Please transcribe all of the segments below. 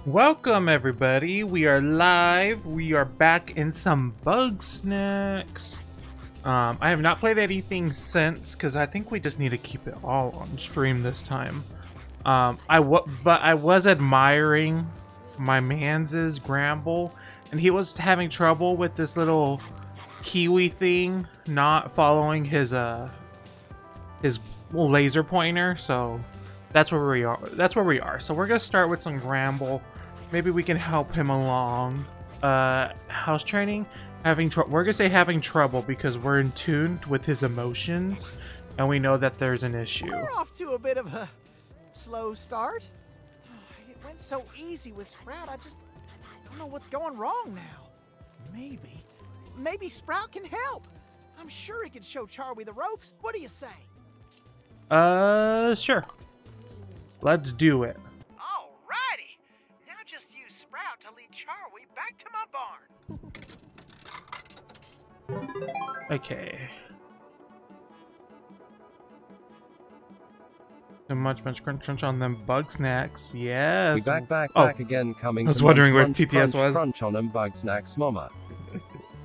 Welcome everybody, we are live, we are back in some Bugsnax. I have not played anything since, because I think we just need to keep it all on stream this time. But I was admiring my man's Gramble, and he was having trouble with this little kiwi thing, not following his laser pointer, so that's where we are. So we're gonna start with some Gramble. Maybe we can help him along. House training, we're gonna say having trouble because we're in tune with his emotions, and we know that there's an issue. We're off to a bit of a slow start. It went so easy with Sprout. I don't know what's going wrong now. Maybe Sprout can help. I'm sure he could show Charlie the ropes. What do you say? Sure. Let's do it. Alrighty. Now just use Sprout to lead Charlie back to my barn. Okay. So much crunch on them Bugsnax. Yes. We back again coming. I was to wondering where crunch, TTS crunch, was. Crunch on them Bugsnax, mama.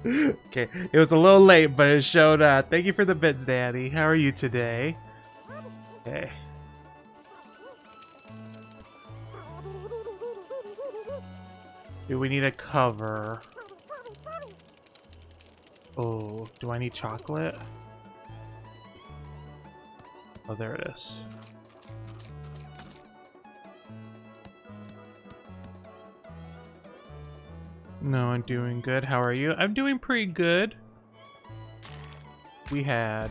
Okay, it was a little late, but it showed up. Thank you for the bits, Daddy. How are you today? Okay. Do we need a cover? Oh, do I need chocolate? Oh, there it is. No, I'm doing good. How are you? I'm doing pretty good. We had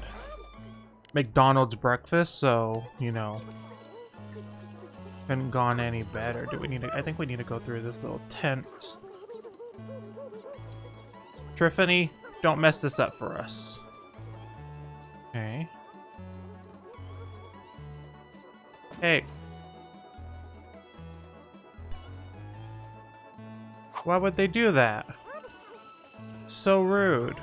McDonald's breakfast, so, you know, couldn't gone any better. Do we need to, I think we need to go through this little tent. Triffany, don't mess this up for us. Okay. Hey. Why would they do that? So rude.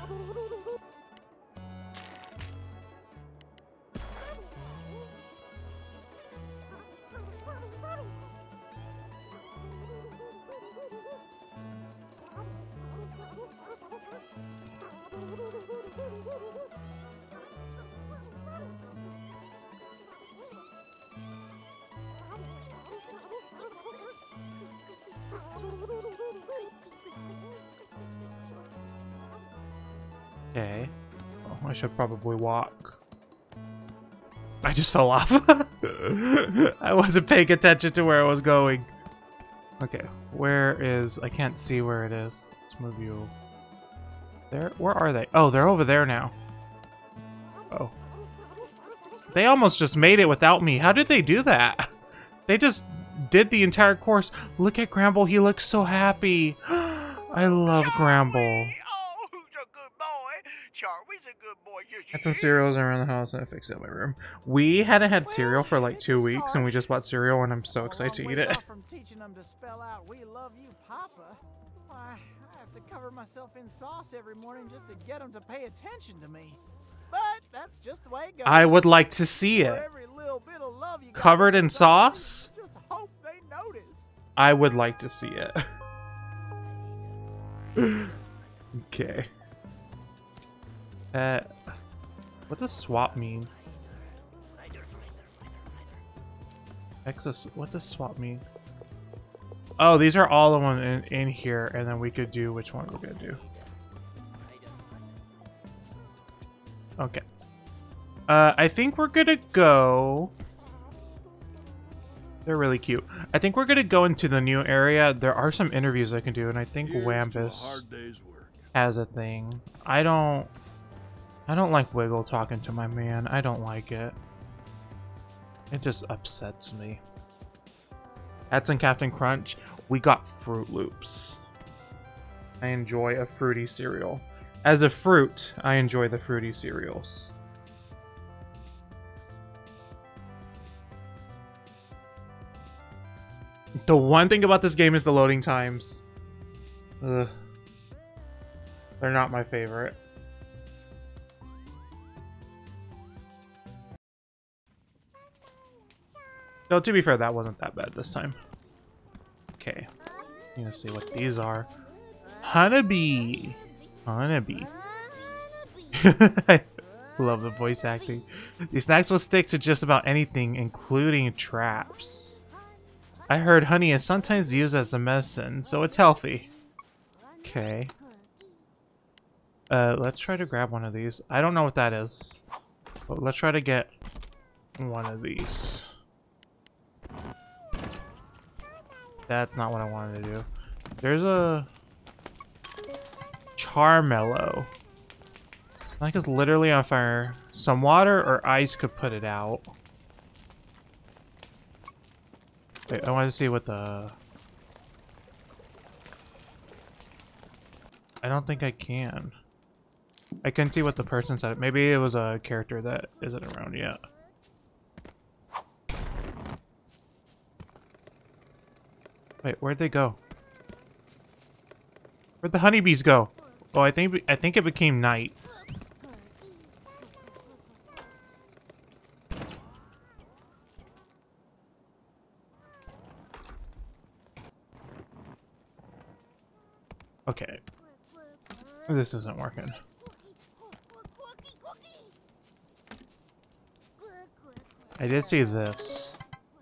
Okay. Oh, I should probably walk. I just fell off. I wasn't paying attention to where I was going. Okay, where is... I can't see where it is. Let's move you... There? Where are they? Oh, they're over there now. Oh. They almost just made it without me. How did they do that? They just did the entire course. Look at Gramble. He looks so happy. I love Gramble. Charlie's a good boy. Had some cereals around the house and I fixed it in my room. We hadn't had cereal for like 2 weeks and we just bought cereal and I'm so excited to eat it. From teaching them to spell out "We love you, Papa." I have to cover myself in sauce every morning just to get them to pay attention to me. But that's just the way it goes. I would like to see it. Covered in sauce? Just hope they notice. I would like to see it. Okay. What does swap mean? What does swap mean? Oh, these are all the ones in here, and then we could do which one we're gonna do. Okay. I think we're gonna go... They're really cute. I think we're gonna go into the new area. There are some interviews I can do, and I think Wambus has a thing. I don't like Wiggle talking to my man. I don't like it. It just upsets me. That's in Captain Crunch. We got Fruit Loops. I enjoy a fruity cereal. As a fruit, I enjoy the fruity cereals. The one thing about this game is the loading times. Ugh. They're not my favorite. Though, to be fair, that wasn't that bad this time. Okay, Need to see what these are. Honeybee. Honeybee. I love the voice acting. These snacks will stick to just about anything, including traps. I heard honey is sometimes used as a medicine, so it's healthy. Okay. Let's try to grab one of these. I don't know what that is, but let's try to get one of these. That's not what I wanted to do. There's a charmello. Like it's literally on fire. Some water or ice could put it out. Wait, I want to see what the... I don't think I can. I couldn't see what the person said. Maybe it was a character that isn't around yet. Wait, where'd they go? Where'd the honeybees go? Oh, I think it became night. Okay. This isn't working. I did see this.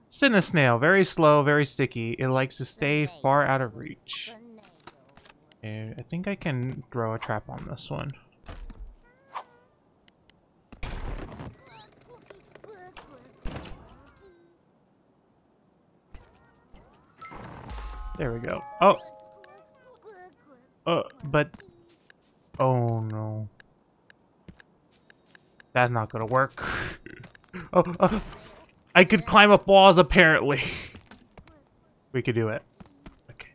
Snail, very slow, very sticky. It likes to stay far out of reach. Okay, I think I can throw a trap on this one. There we go. Oh! But... Oh no. That's not gonna work. Oh, I could climb up walls apparently. We could do it. Okay.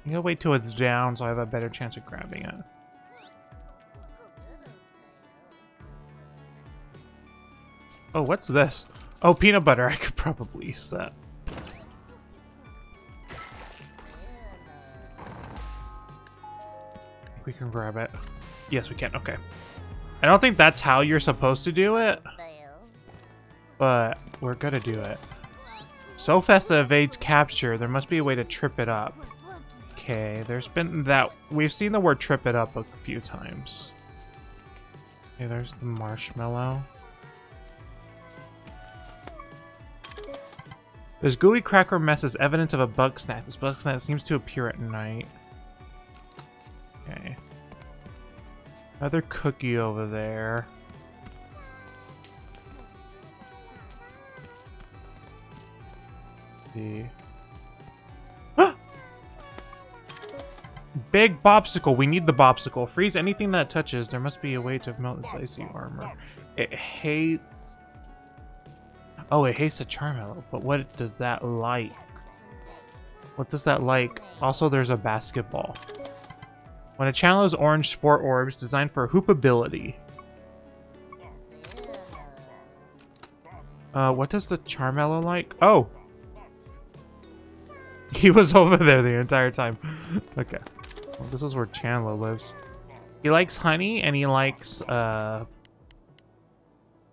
I'm gonna wait till it's down so I have a better chance of grabbing it. Oh, what's this? Oh, peanut butter. I could probably use that. I think we can grab it. Yes, we can. Okay. I don't think that's how you're supposed to do it, but we're gonna do it. So fast it evades capture. There must be a way to trip it up. Okay, there's been that. We've seen the word trip it up a few times. Okay, there's the marshmallow. This gooey cracker mess is evidence of a Bugsnax. This Bugsnax seems to appear at night. Okay. Another cookie over there. See. Big Bopsicle. We need the Bopsicle. Freeze anything that touches. There must be a way to melt this icy armor. It hates... Oh, it hates the Charmello. But what does that like? What does that like? Also, there's a basketball. When a channel is orange sport orbs designed for hoopability. What does the Charmello like? Oh! He was over there the entire time. Okay. Well, this is where Chandler lives. He likes honey and he likes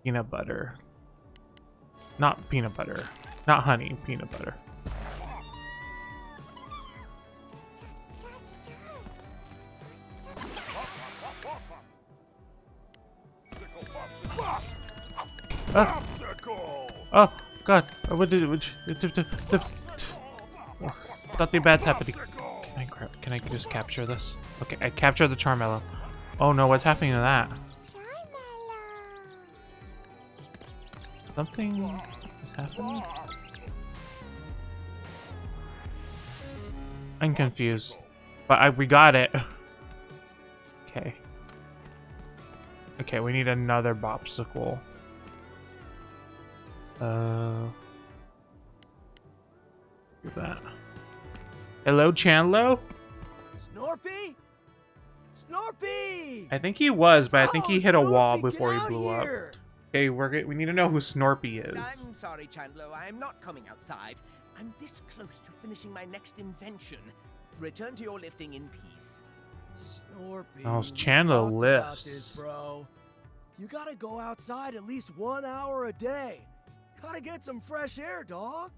peanut butter. Not peanut butter. Not honey, peanut butter. Oh god. What did it? Nothing bad's happening. Can I just capture this? Okay, I captured the Charmello. Oh no, what's happening to that? Something is happening? I'm confused. But we got it. Okay. Okay, we need another Bopsicle. Do that. Hello, Chandlo? Snorpy? Snorpy! I think he was, but I think he hit a wall Snorpy, before he get out blew up. here! Okay, we need to know who Snorpy is. I'm sorry, Chandler. I am not coming outside. I'm this close to finishing my next invention. Return to your lifting in peace. Snorpy, Oh, it's we Chandler talked about lifts. this, bro. You gotta go outside at least 1 hour a day. Gotta get some fresh air, dog.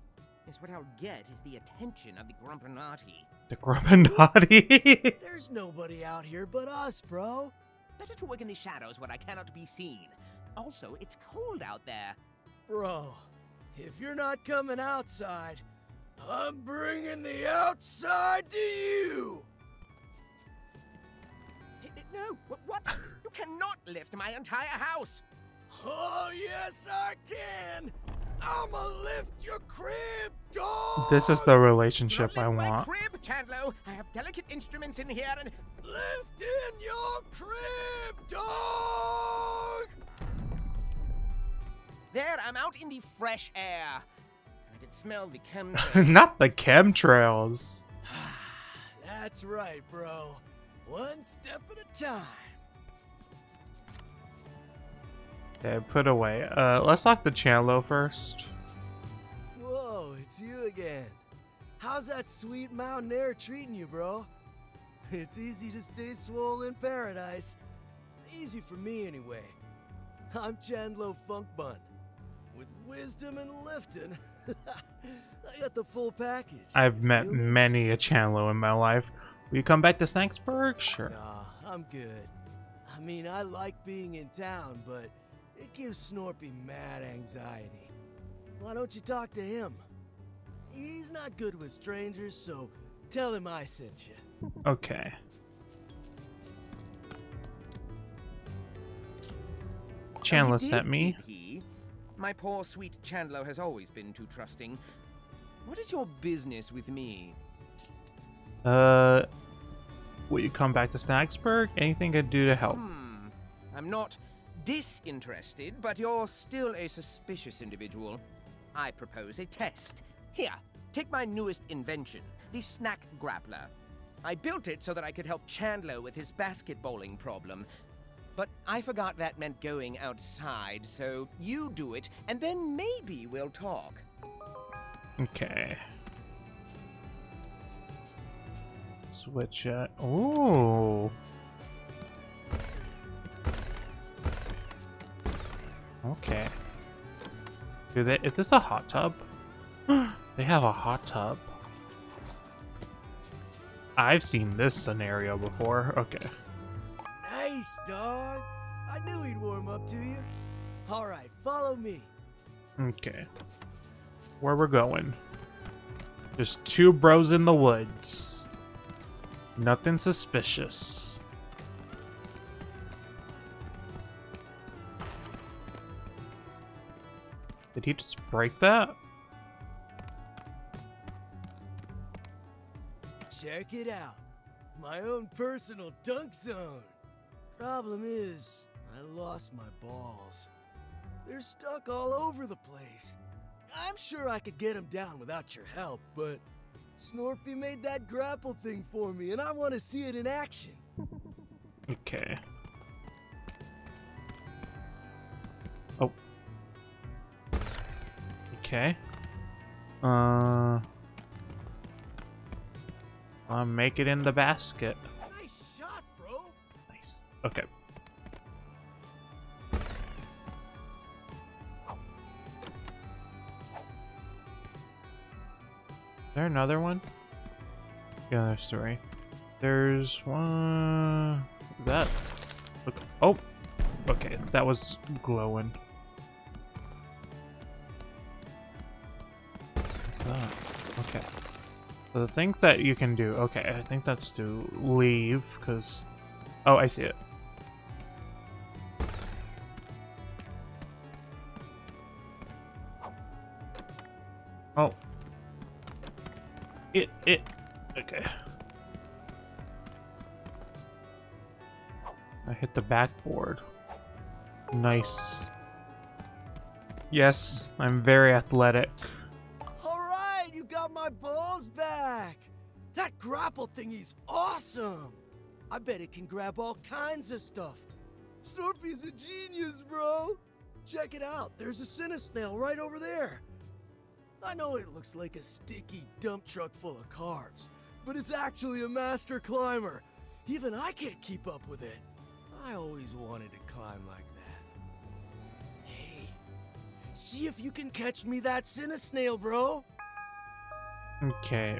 Yes, what I'll get is the attention of the Grumpinati. The Grumpinati. There's nobody out here but us, bro. Better to work in the shadows where I cannot be seen. Also, it's cold out there. Bro, if you're not coming outside, I'm bringing the outside to you. No, what? You cannot lift my entire house. Oh, yes, I can. I'ma lift your crib, dog. This is the relationship Not I lift my want. crib, Chandler. I have delicate instruments in here and... Lift in your crib, dog. There, I'm out in the fresh air. I can smell the chemtrails. Not the chemtrails. That's right, bro. One step at a time. Okay, put away. Let's lock the Chandler first. Whoa, it's you again. How's that sweet mountain air treating you, bro? It's easy to stay swole in paradise. Easy for me, anyway. I'm Chandler Funk Bun. With wisdom and lifting, I got the full package. I've met Feel me? many a Chandler in my life. Will you come back to Snacksburg? Sure. Nah, I'm good. I mean, I like being in town, but it gives Snorpy mad anxiety. Why don't you talk to him? He's not good with strangers, so tell him I sent you. Okay. Chandler Oh, he sent did, me. did he? My poor sweet Chandler has always been too trusting. What is your business with me? Will you come back to Snacksburg? Anything I can do to help? I'm not disinterested, but you're still a suspicious individual. I propose a test. Here, take my newest invention, the Snack Grappler. I built it so that I could help Chandler with his basketballing problem. But I forgot that meant going outside, so you do it, and then maybe we'll talk. Okay. Switch it. Ooh. Okay. Is this a hot tub? They have a hot tub. I've seen this scenario before. Okay. Nice, dog. I knew he'd warm up to you. All right, follow me. Okay. Where we're going? Just two bros in the woods. Nothing suspicious. Did he just break that? Check it out. My own personal dunk zone. Problem is, I lost my balls. They're stuck all over the place. I'm sure I could get them down without your help, but Snorpy made that grapple thing for me, and I want to see it in action. Okay. Oh. Okay. I'll make it in the basket. Nice shot, bro. Nice. Okay. Is there another one? Yeah, there's three. There's one. That. Look. Oh. Okay, that was glowing. What's that? Okay. So the things that you can do. Okay, I think that's to leave, because. Oh, I see it. Oh. Okay. I hit the backboard. Nice. Yes, I'm very athletic. All right, you got my balls back. That grapple thingy's awesome. I bet it can grab all kinds of stuff. Snorpy's a genius, bro. Check it out. There's a Cinesnail right over there. I know it looks like a sticky dump truck full of carbs, but it's actually a master climber. Even I can't keep up with it. I always wanted to climb like that. Hey, see if you can catch me that Cinesnail, bro. Okay,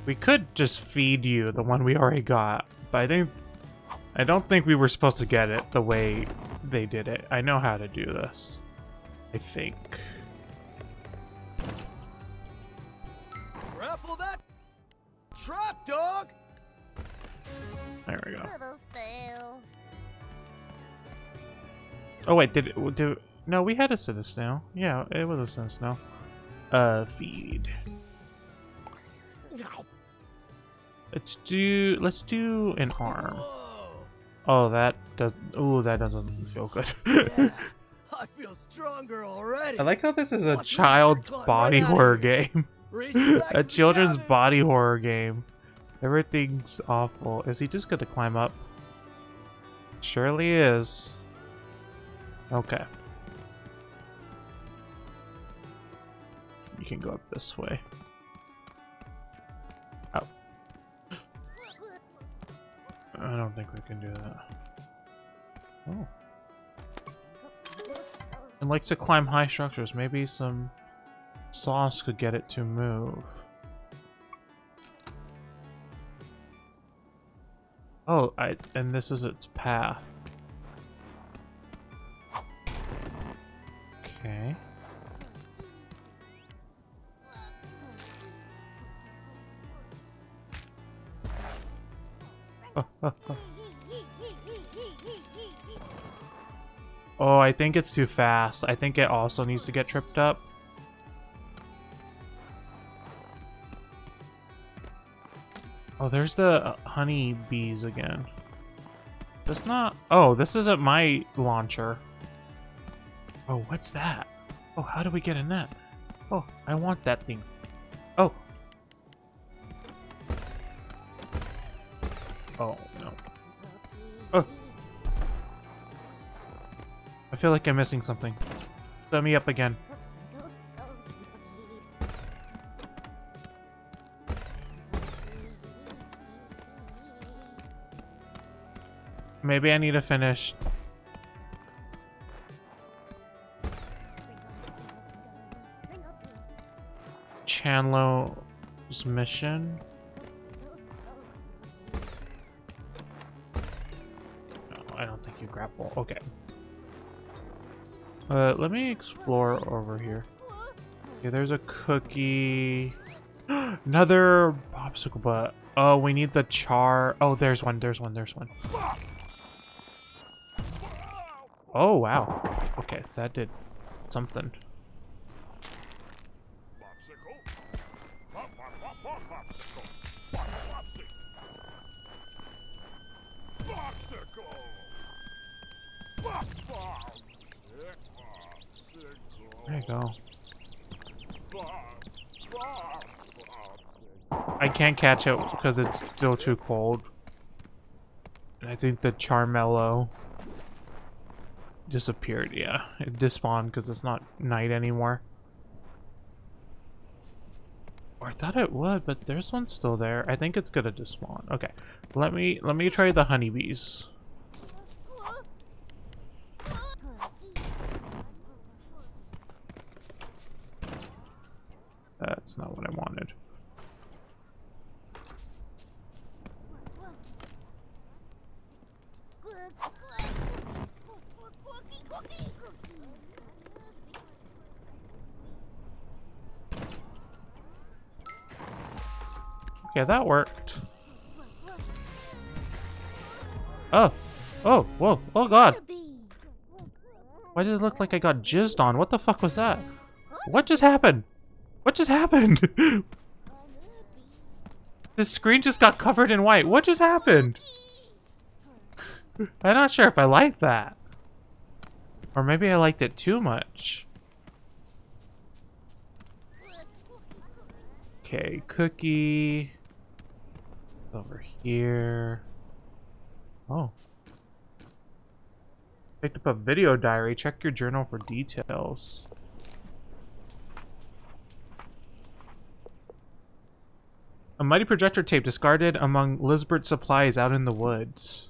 we could just feed you the one we already got, but I don't think we were supposed to get it the way they did it. I know how to do this, I think. Grapple that trap, dog. There we go. Little snail. Oh wait, no, we had a Cinesnail. Yeah, it was a Cinesnail. Feed. Ow. Let's do an arm. Whoa. Oh, that doesn't feel good. Yeah, I feel stronger already. I like how this is a Watch me child's climb body right out of horror here. game. Race it back A to the children's cabin. body horror game. Everything's awful. Is he just gonna climb up? Surely is. Okay. You can go up this way. Oh. I don't think we can do that. Oh. It likes to climb high structures. Maybe some sauce could get it to move. Oh, and this is its path. Okay. Oh, I think it's too fast. I think it also needs to get tripped up. Oh, there's the honey bees again. That's not... Oh, this isn't my launcher. Oh, what's that? Oh, how do we get in that? Oh, I want that thing. Oh. Oh, no. Oh. I feel like I'm missing something. Let me up again. Maybe I need to finish. Chandler's mission. No, I don't think you grapple. Okay. Let me explore over here. Okay, there's a cookie. Another popsicle butt. Oh, we need the char. Oh, there's one. Oh, wow. Okay, that did something. There you go. I can't catch it because it's still too cold. And I think the Charmello disappeared. Yeah, it despawned because it's not night anymore. Or I thought it would, but there's one still there. I think it's gonna despawn. Okay, let me try the honeybees. That's not what I wanted. Okay, that worked. Oh, whoa, oh god. Why did it look like I got jizzed on? What the fuck was that? What just happened? What just happened? The screen just got covered in white. What just happened? I'm not sure if I like that. Or maybe I liked it too much. Okay, cookie. Over here. Oh. Picked up a video diary. Check your journal for details. A mighty projector tape discarded among Lisbert's supplies out in the woods.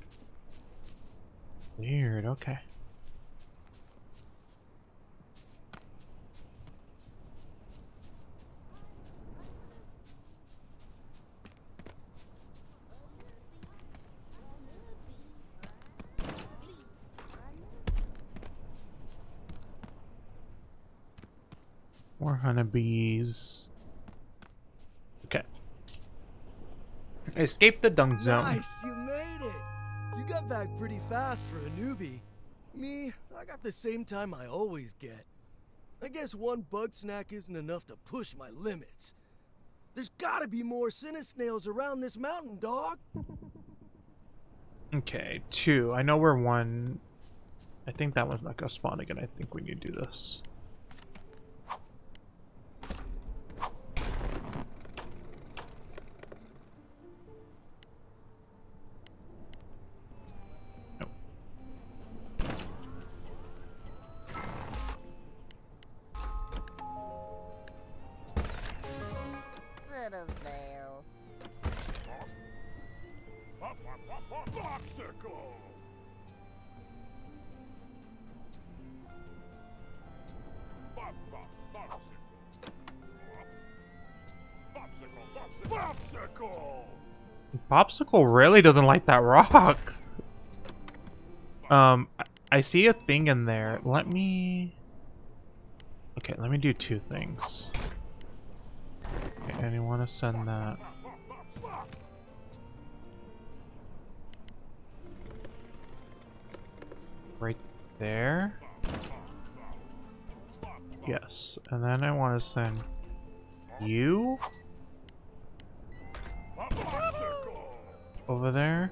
Weird, okay. More honeybees. Okay. Escape the dung zone. Nice, you made it. You got back pretty fast for a newbie. Me, I got the same time I always get. I guess one Bugsnax isn't enough to push my limits. There's gotta be more Cinesnails around this mountain, dog. Okay, 2. I know where 1. I think that one's not gonna spawn again. I think we need to do this. Popsicle really doesn't like that rock. I see a thing in there. Let me... Okay, let me do 2 things. Okay, and you want to send that... right there. Yes, and then I want to send you over there.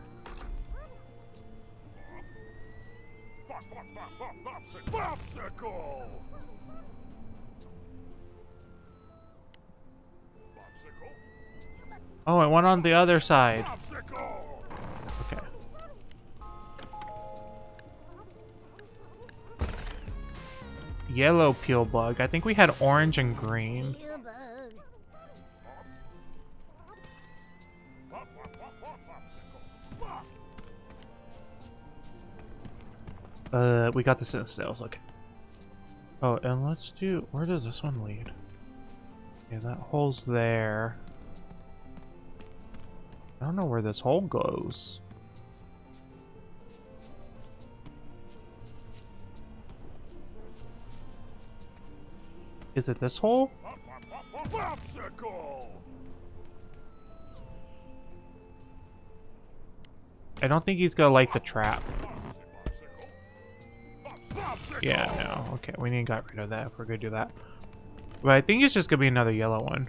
Oh, it went on the other side. Okay. Yellow peel bug. I think we had orange and green. We got the Cinesnails, okay. Oh, and let's do... Where does this one lead? Yeah, that hole's there. I don't know where this hole goes. Is it this hole? I don't think he's gonna like the trap. Yeah, no. Okay, we need to get rid of that if we're gonna do that. But I think it's just gonna be another yellow one.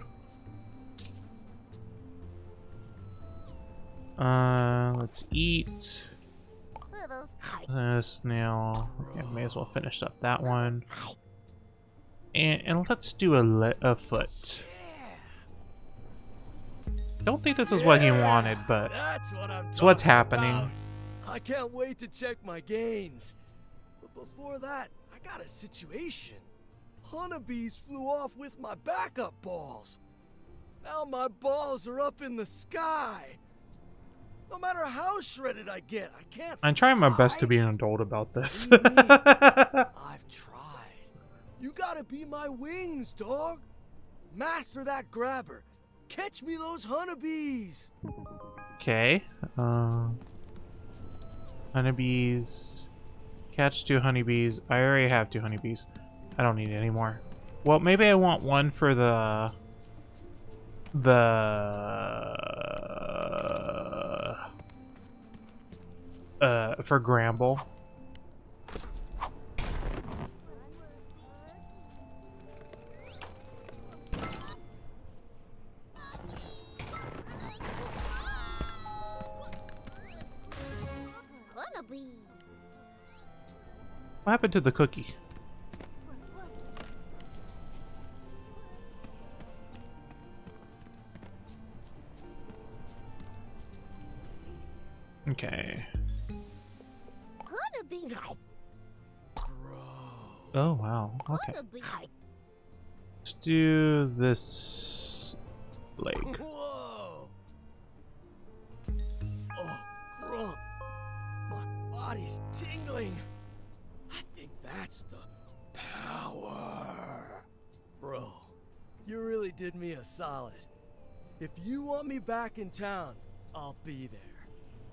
Let's eat. Snail. Okay, may as well finish up that one. And let's do a foot. Don't think this is what he wanted, but it's what's happening. I can't wait to check my gains. But before that, I got a situation. Honeybees flew off with my backup balls. Now my balls are up in the sky. No matter how shredded I get, I can't. I'm trying my best to be an adult about this. I've tried. You gotta be my wings, dog. Master that grabber. Catch me those honeybees. Okay. Honeybees. Catch 2 honeybees. I already have 2 honeybees. I don't need any more. Well, maybe I want one for for Gramble. What happened to the cookie? Okay. Bro. Oh, wow. Okay. Let's do this leg. Whoa. Oh, Grump. My body's tingling. I think that's the power. Bro, you really did me a solid. If you want me back in town, I'll be there.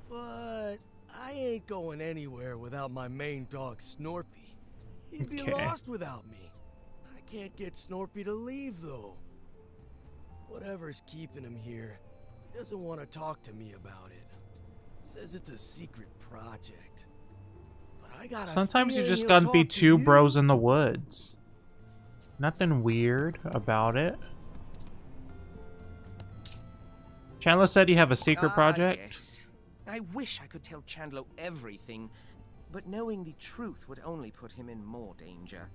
But I ain't going anywhere without my main dog, Snorpy. He'd be Okay. lost without me. I can't get Snorpy to leave, though. Whatever's keeping him here, he doesn't want to talk to me about it. Says it's a secret project. But I got a Sometimes you feeling just he'll gotta be talk to two you. bros in the woods. Nothing weird about it. Chandler said you have a secret project. Yes. I wish I could tell Chandler everything, but knowing the truth would only put him in more danger.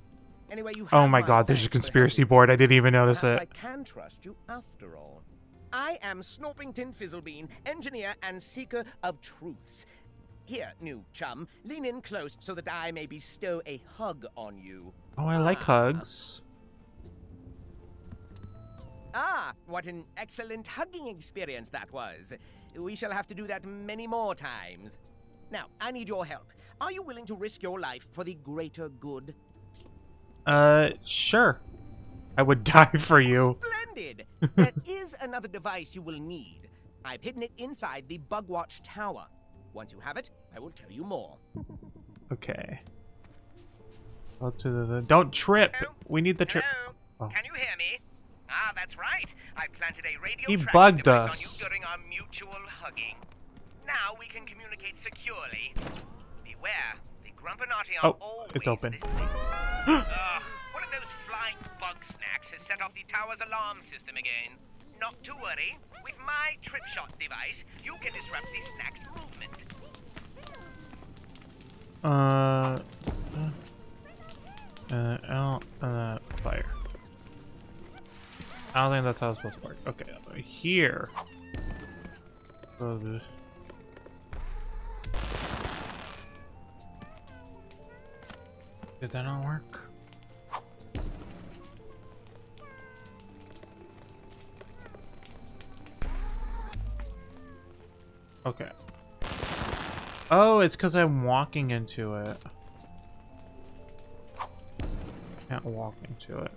Anyway, you have Oh my god, there's a thanks for conspiracy helping. board. I didn't even notice Perhaps it. I can trust you after all. I am Snorpington Fizzlebean, engineer and seeker of truths. Here, new chum, lean in close so that I may bestow a hug on you. Oh, I like hugs. Ah, what an excellent hugging experience that was. We shall have to do that many more times. Now, I need your help. Are you willing to risk your life for the greater good? Sure. I would die for you. Splendid! There is another device you will need. I've hidden it inside the Bugwatch Tower. Once you have it, I will tell you more. Okay. Go to the don't trip. Hello? We need the trip. Hello? Oh. Can you hear me? Ah, that's right. I planted a radio He tracking bugged device on us. you during our mutual hugging. Now we can communicate securely. Beware, the Grumpinati are Oh, always it's open. listening. One of those flying Bugsnax has set off the tower's alarm system again. Not to worry. With my trip shot device, you can disrupt the snack's movement. Fire. I don't think that's how it's supposed to work. Okay, here. So did that not work? Okay. Oh, it's because I'm walking into it. Can't walk into it.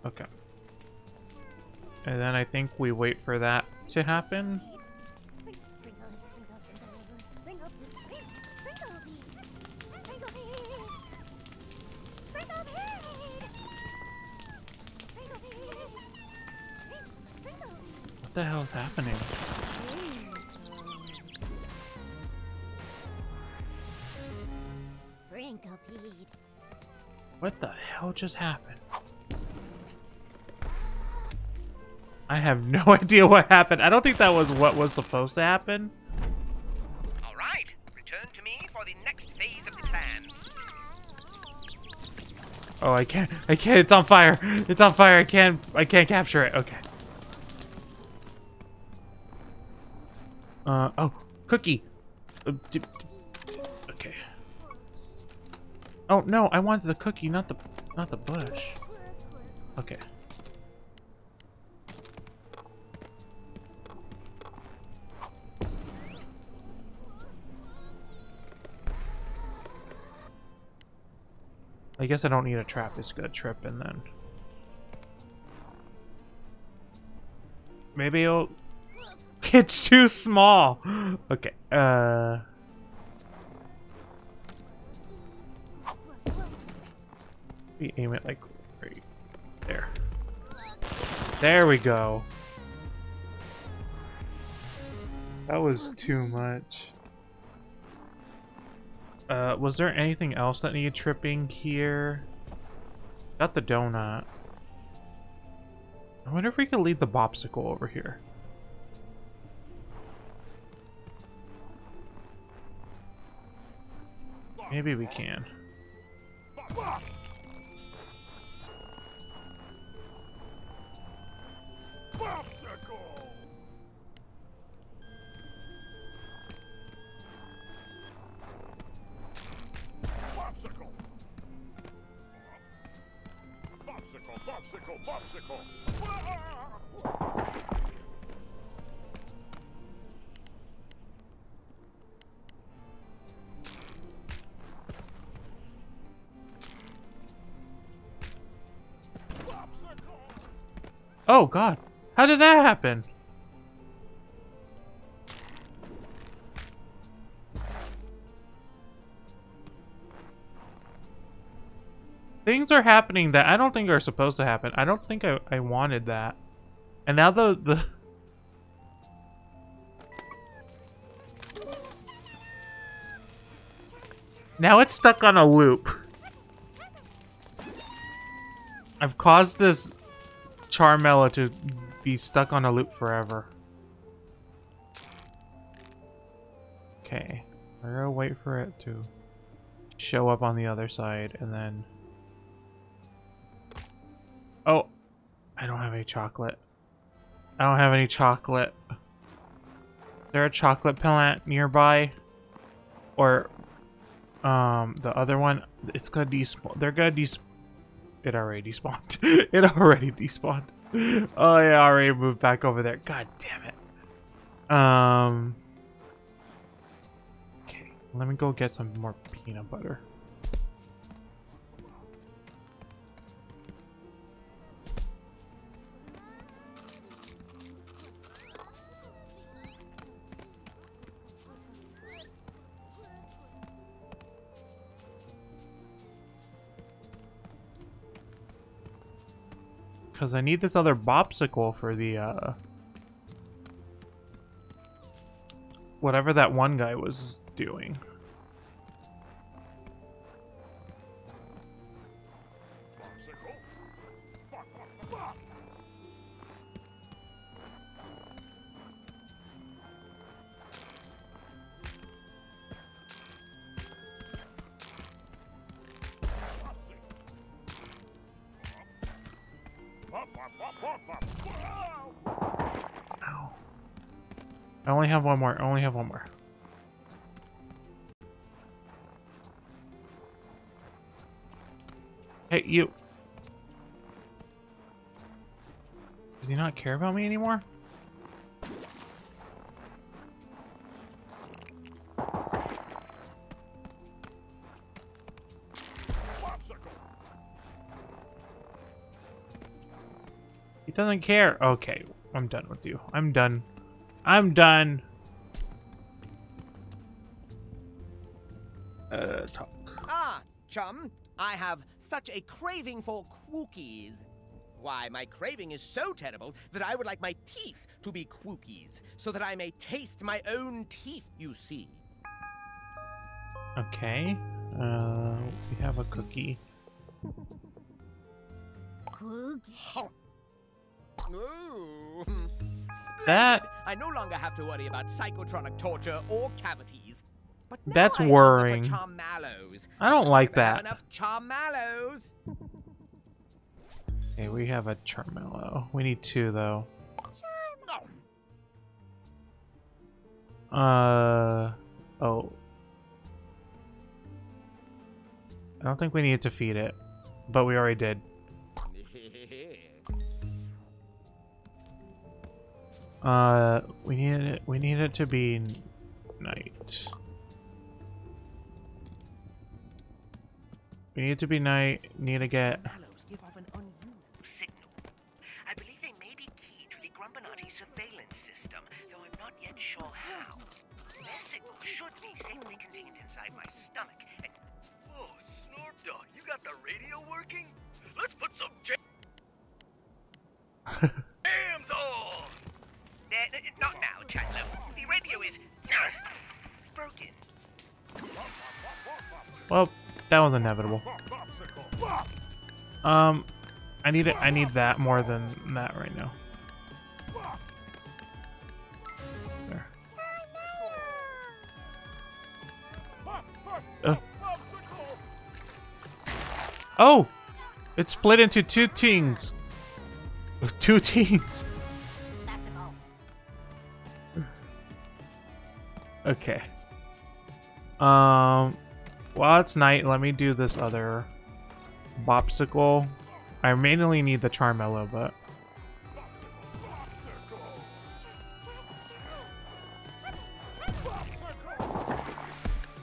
Okay. And then I think we wait for that to happen. What the hell is happening? What the hell just happened? I have no idea what happened. I don't think that was what was supposed to happen. All right, return to me for the next phase of the plan. Oh, I can't. It's on fire. It's on fire. I can't capture it. Okay. Oh, cookie. Okay. Oh no, I wanted the cookie, not the bush. Okay. I guess I don't need a trap. It's gonna trip and then maybe it'll. It's too small. Okay. We aim it like right there. There we go. That was too much. Was there anything else that needed tripping here? Got the donut. I wonder if we could leave the bopsicle over here. Maybe we can. Oh God, how did that happen? Things are happening that I don't think are supposed to happen. I don't think I wanted that. And now the now it's stuck on a loop. I've caused this Charmella to be stuck on a loop forever. Okay. I'm gonna wait for it to show up on the other side and then... Oh! I don't have any chocolate. I don't have any chocolate. Is there a chocolate plant nearby? Or the other one? It's gonna despawn. They're gonna despawn. It already despawned. It already despawned. Oh, I already moved back over there. God damn it. Okay, let me go get some more peanut butter. Because I need this other bopsicle for the, whatever that one guy was doing. Ow. I only have one more. I only have one more. Hey, you. Does he not care about me anymore? He doesn't care. Okay, I'm done with you. I'm done. I'm done. Talk. Ah, chum, I have such a craving for cookies. Why, my craving is so terrible that I would like my teeth to be cookies, so that I may taste my own teeth, you see. Okay. We have a cookie. Ooh. That... I no longer have to worry about psychotronic torture or cavities. But now That's I hunger worrying. for charmallows. I don't like Never have that. enough charmallows. Okay, we have a Charmello. We need two, though. Oh. I don't think we need to feed it, but we already did. We need it to be night. We need it to be night. Need to get... give off an unusual signal. I believe they may be key to the Grumpinati surveillance system, though I'm not yet sure how. Their signal should be safely contained inside my stomach, and... Whoa, Snort Dog, you got the radio working? Let's put some jams on! Not now, Chandler. The radio is... It's broken. Well, that was inevitable. I need that more than that right now. There. Oh! It split into two teams. Two teams. Okay. While it's night, let me do this other bopsicle. I mainly need the Charmello, but...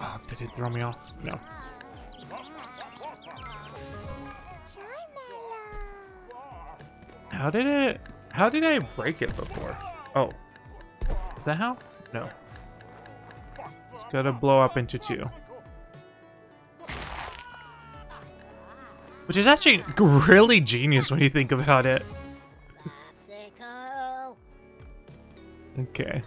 Oh, did it throw me off? No. How did I break it before? Oh. Is that how? No. It's gotta blow up into two. Which is actually really genius when you think about it. Okay.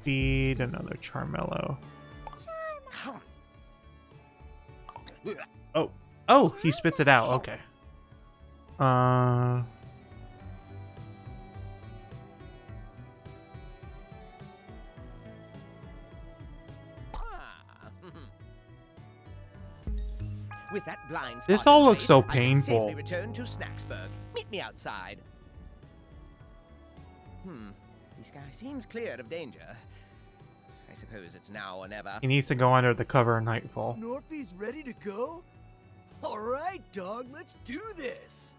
Feed another Charmello. Oh. Oh, he spits it out. Okay. With that blind spot This all in looks place, so I can painful. safely return to Snacksburg. Meet me outside. The sky seems clear of danger. I suppose it's now or never. He needs to go under the cover of nightfall. Snorpy's ready to go? Alright, dog, let's do this!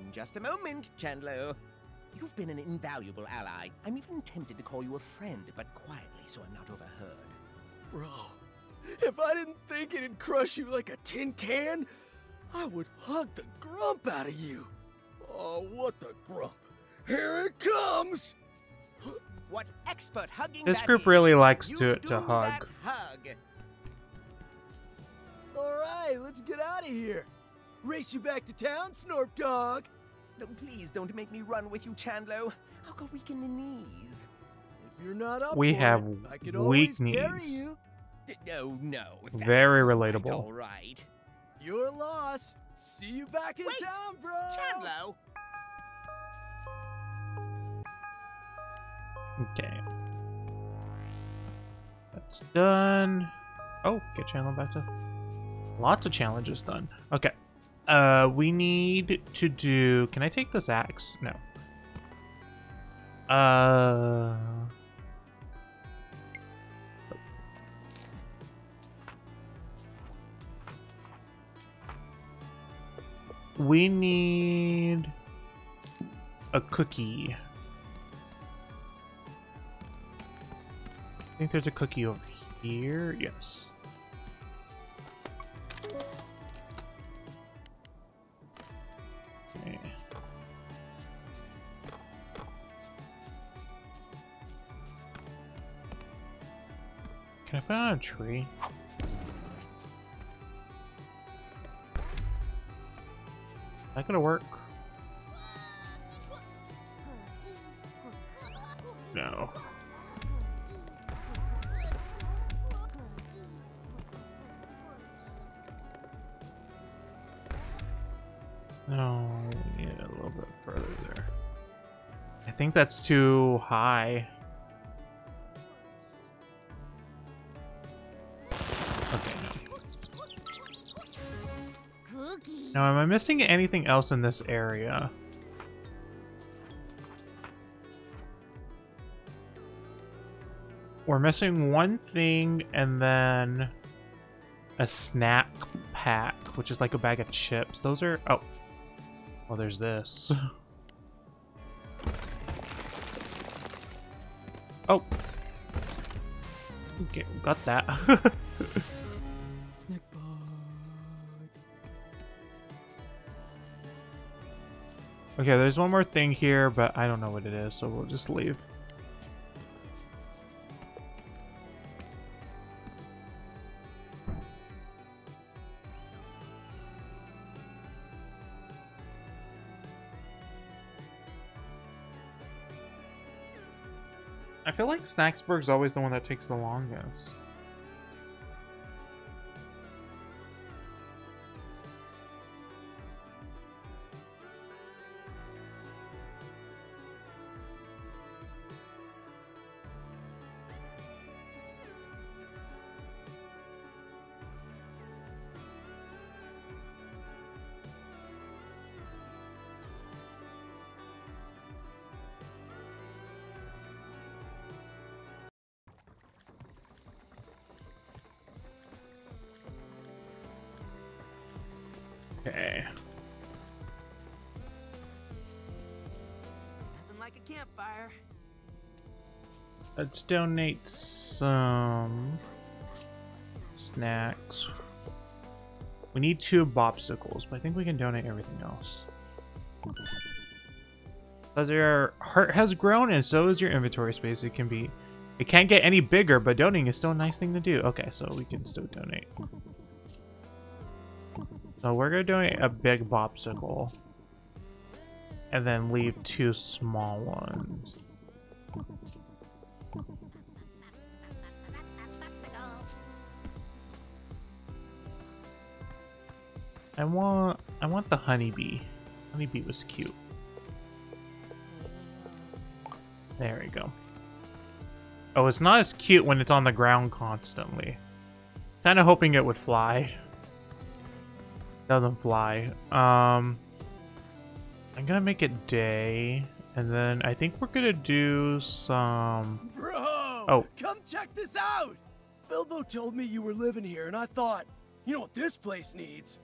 In just a moment, Chandler. You've been an invaluable ally. I'm even tempted to call you a friend, but quietly so I'm not overheard. Bro, if I didn't think it'd crush you like a tin can, I would hug the grump out of you. Oh, what the grump? Here it comes! What expert hugging This that group is. really likes You to do hug. that hug. Alright, let's get out of here. Race you back to town, Snorp Dog. No, please don't make me run with you, Chandler. I'll go weak in the knees. If you're not up We for have it, I could weak always carry knees. you. Oh, no. That's Very quite relatable. All right. Your loss. See you back in Wait, town, bro. Chandler. Okay. That's done. Oh, get Chandler back to... Lots of challenges done. Okay. We need to do... Can I take this axe? No. We need a cookie. I think there's a cookie over here. Yes. Okay. Can I put it on a tree? Is that gonna work? No. No, we need it a little bit further there. I think that's too high. Okay, no. Now, am I missing anything else in this area? We're missing one thing and then a snack pack, which is like a bag of chips. Those are... Oh. Well, there's this. Oh. Okay, got that. Snack bug. Okay, there's one more thing here, but I don't know what it is, so we'll just leave. I feel like Snacksburg's always the one that takes the longest. Okay. Nothing like a campfire. Let's donate some snacks. We need 2 bopsicles, but I think we can donate everything else. As your heart has grown and so is your inventory space, it can't get any bigger, but donating is still a nice thing to do. Okay, so we can still donate. So we're gonna donate a big bopsicle and then leave 2 small ones. I want the honeybee. Honeybee was cute. There we go. Oh, it's not as cute when it's on the ground constantly. Kind of hoping it would fly. Doesn't fly. I'm gonna make it day, and then I think we're gonna do some... Bro! Oh. Come check this out! Bilbo told me you were living here, and I thought, you know what this place needs?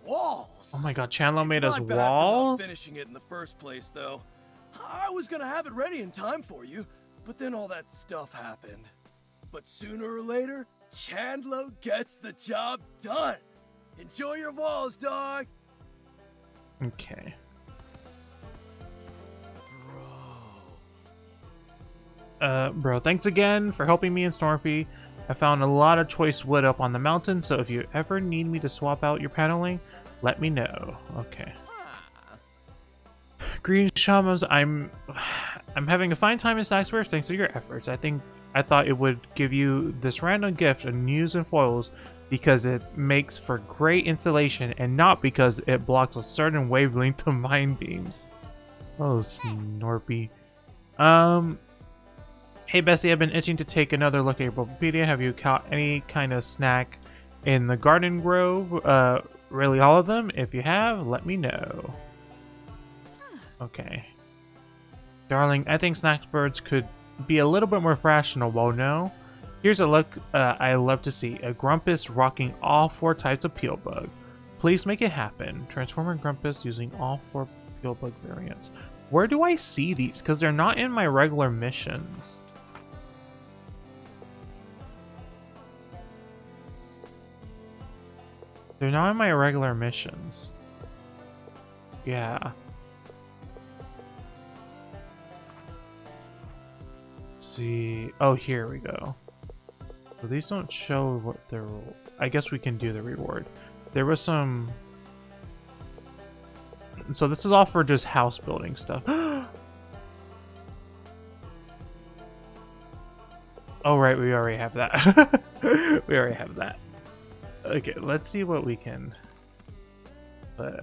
Walls! Oh my god, Chandler made us It's my bad for walls? not finishing it in the first place, though. I was gonna have it ready in time for you, but then all that stuff happened. But sooner or later, Chandler gets the job done. Enjoy your walls, dog. Okay. Bro, thanks again for helping me and Snorpy. I found a lot of choice wood up on the mountain, so if you ever need me to swap out your paneling, let me know. Okay. Green Shamas, I'm having a fine time in Snackswares thanks to your efforts. I thought it would give you this random gift of news and foils because it makes for great insulation and not because it blocks a certain wavelength of mine beams. Oh, Snorpy. Hey Bessie, I've been itching to take another look at your Bulbapedia. Have you caught any kind of snack in the garden grove? Really all of them? If you have, let me know. Okay. Darling, I think Snacksbirds could be a little bit more fashionable, no? Here's a look I love to see. A Grumpus rocking all 4 types of Peel Bug. Please make it happen. Transformer Grumpus using all 4 Peel Bug variants. Where do I see these? Because they're not in my regular missions. They're not in my regular missions. Yeah. Let's see. Oh, here we go. So these don't show what they're... I guess we can do the reward. There was some... So this is all for just house building stuff. Oh, right. We already have that. We already have that. Okay, let's see what we can put.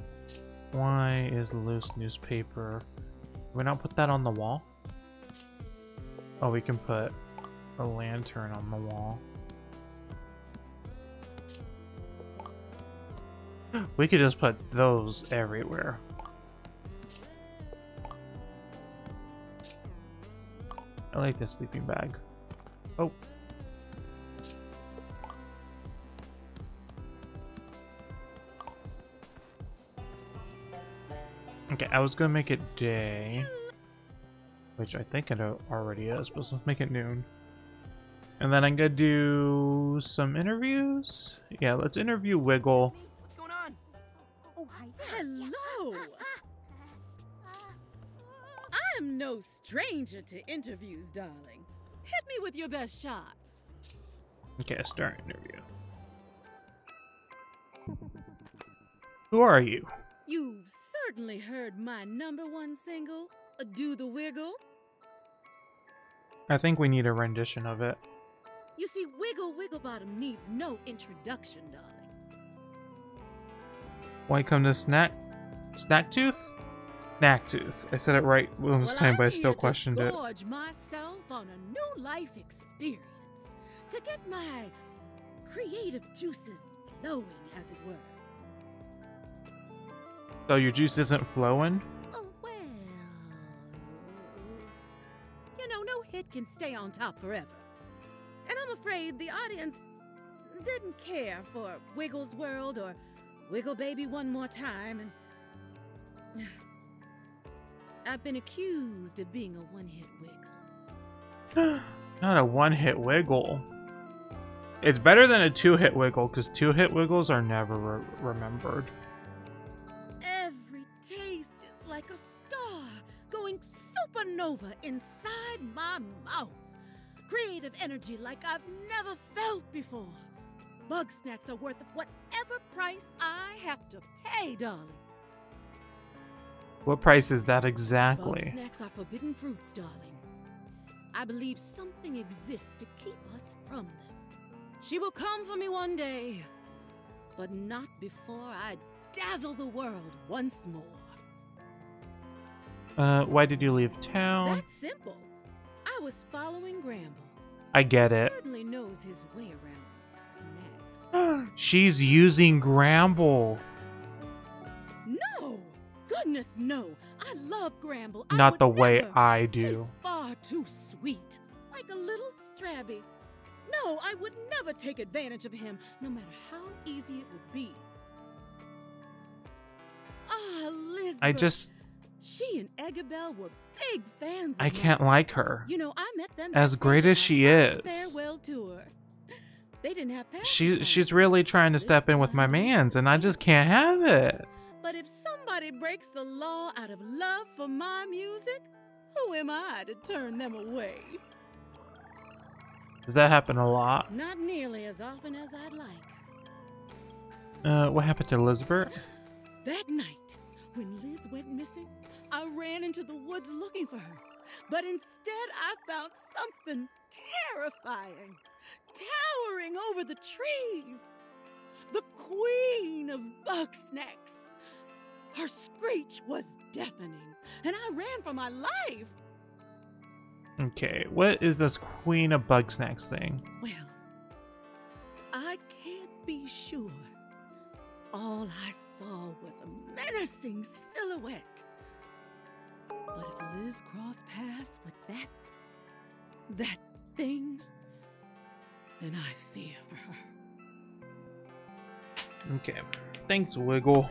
Why is loose newspaper? Can we not put that on the wall? Oh, we can put a lantern on the wall. We could just put those everywhere. I like this sleeping bag. Oh. Okay, I was gonna make it day, which I think it already is, but let's make it noon. And then I'm gonna do some interviews. Yeah, let's interview Wiggle. What's going on? Oh, hi. Hello! I am no stranger to interviews, darling. Hit me with your best shot. Okay, start interview. Who are you? You've certainly heard my #1 single, Do the Wiggle. I think we need a rendition of it. You see, Wiggle Wigglebottom needs no introduction, darling. Why come to Snacktooth? Snacktooth. I said it right this time, but I still questioned it. I'm here to gorge myself on a new life experience, to get my creative juices flowing, as it were. So your juice isn't flowing? Oh, well... You know, no hit can stay on top forever. And I'm afraid the audience didn't care for Wiggle's World or Wiggle baby one more time and... I've been accused of being a one-hit wiggle. Not a one-hit wiggle. It's better than a two-hit wiggle, because two-hit wiggles are never remembered. Every taste is like a star going supernova inside my mouth. Creative energy like I've never felt before. Bugsnax are worth whatever price I have to pay, darling. What price is that exactly? Bugsnax are forbidden fruits, darling. I believe something exists to keep us from them. She will come for me one day, but not before I dazzle the world once more. Why did you leave town? That's simple. I was following Gramble. I get He it. certainly knows his way around snacks. She's using Gramble. No! Goodness, no! I love Gramble. Not I the would way never. I He's do. far too sweet. Like a little strabby. No, I would never take advantage of him, no matter how easy it would be. Ah, Liz. She and Eggabell were big fans of I mine. can't like her. You know, I met them As backstage great at as my she first is. farewell tour. They didn't have passes. She's really trying to step in with my mans, and I just can't have it. But if somebody breaks the law out of love for my music, who am I to turn them away? Does that happen a lot? Not nearly as often as I'd like. What happened to Elizabeth? That night, when Liz went missing, I ran into the woods looking for her. But instead, I found something terrifying, towering over the trees. The Queen of Bugsnax. Her screech was deafening, and I ran for my life. Okay, what is this Queen of Bugsnax thing? Well, I can't be sure. All I saw was a menacing silhouette. But if Liz crossed paths with that thing, then I fear for her. Okay, thanks, Wiggle.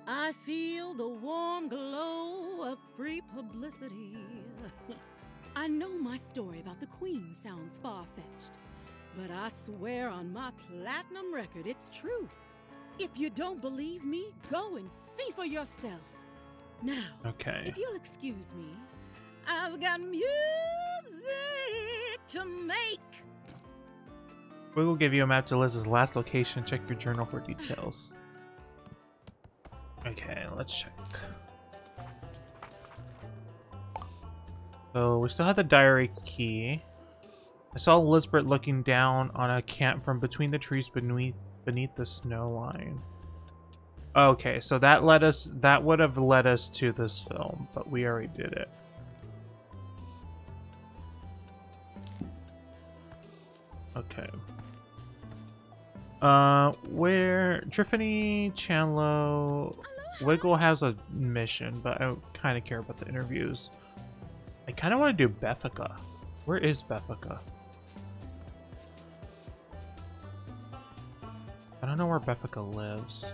I feel the warm glow of free publicity. I know my story about the Queen sounds far-fetched, but I swear on my platinum record it's true. If you don't believe me, go and see for yourself. Now, Okay. if you'll excuse me, I've got music to make. Wiggle give you a map to Liz's last location. Check your journal for details. Okay, let's check. So we still have the diary key. I saw Elizabeth looking down on a camp from between the trees beneath the snow line. Okay, so that would have led us to this film, but we already did it. Okay. Where Triffany, Chandlo, Wiggle has a mission, but I don't kind of care about the interviews. I kind of want to do Bethica. Where is Bethica? I don't know where Bethica lives.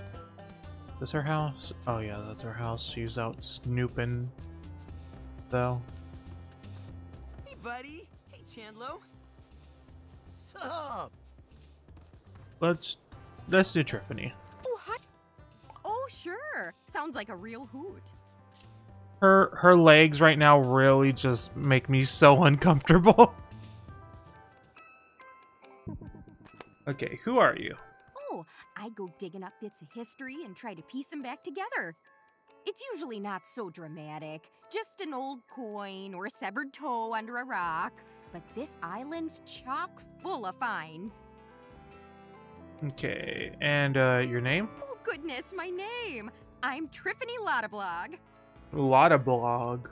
Is this her house? Oh yeah, that's her house. She's out snooping, though. Hey, buddy. Hey, Chandlo. Sup? Let's do Triffany. Oh, hot. Oh, sure. Sounds like a real hoot. Her legs right now really just make me so uncomfortable. Okay, who are you? Oh, I go digging up bits of history and try to piece them back together. It's usually not so dramatic. Just an old coin or a severed toe under a rock. But this island's chock full of finds. Okay, and your name? Oh, goodness, my name. I'm Triffany Lottablog. Lottablog.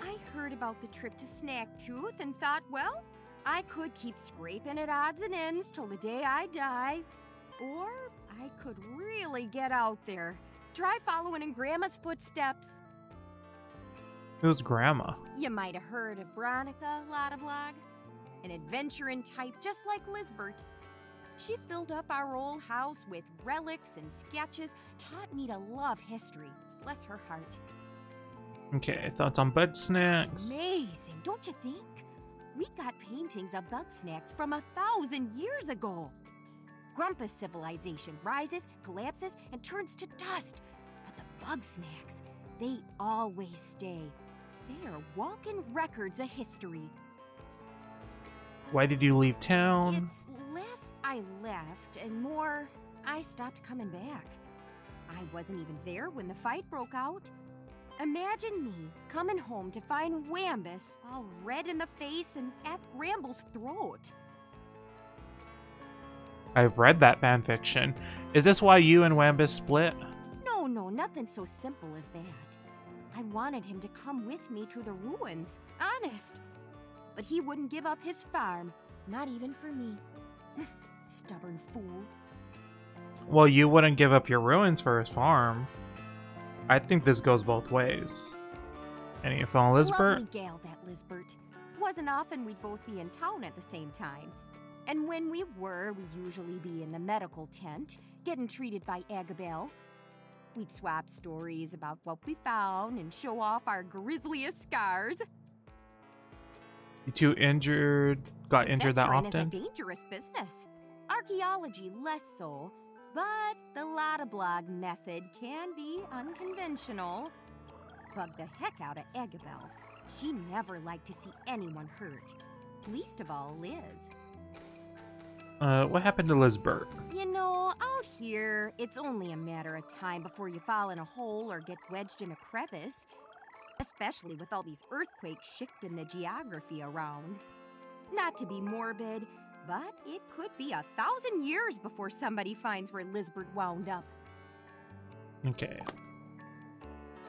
I heard about the trip to Snacktooth and thought, well, I could keep scraping at odds and ends till the day I die. Or I could really get out there. Try following in Grandma's footsteps. Who's Grandma? You might have heard of Veronica Lottablog. An adventuring type just like Lisbert. She filled up our old house with relics and sketches, taught me to love history. Bless her heart. Okay, thoughts on Bugsnax? Amazing, don't you think? We got paintings of Bugsnax from 1,000 years ago. Grumpus civilization rises, collapses, and turns to dust. But the Bugsnax, they always stay. They are walking records of history. Why did you leave town? It's less I left and more I stopped coming back. I wasn't even there when the fight broke out. Imagine me coming home to find Wambus all red in the face and at Bramble's throat. I've read that fanfiction. Is this why you and Wambus split? No, nothing so simple as that. I wanted him to come with me to the ruins, honest. But he wouldn't give up his farm, not even for me. Stubborn fool. Well, you wouldn't give up your ruins for his farm. I think this goes both ways. Any info on Lisbert? Lovely gal, that Lisbert. Wasn't often we'd both be in town at the same time. And when we were, we'd usually be in the medical tent, getting treated by Agabel. We'd swap stories about what we found and show off our grisliest scars. You two got injured that Veteran often? is a dangerous business. Archaeology less so, but the Lottablog method can be unconventional. Bugged the heck out of Agabel. She never liked to see anyone hurt, least of all Liz. What happened to Lisbert? You know, out here, it's only a matter of time before you fall in a hole or get wedged in a crevice. Especially with all these earthquakes shifting the geography around. Not to be morbid, but it could be 1,000 years before somebody finds where Lisbert wound up. Okay.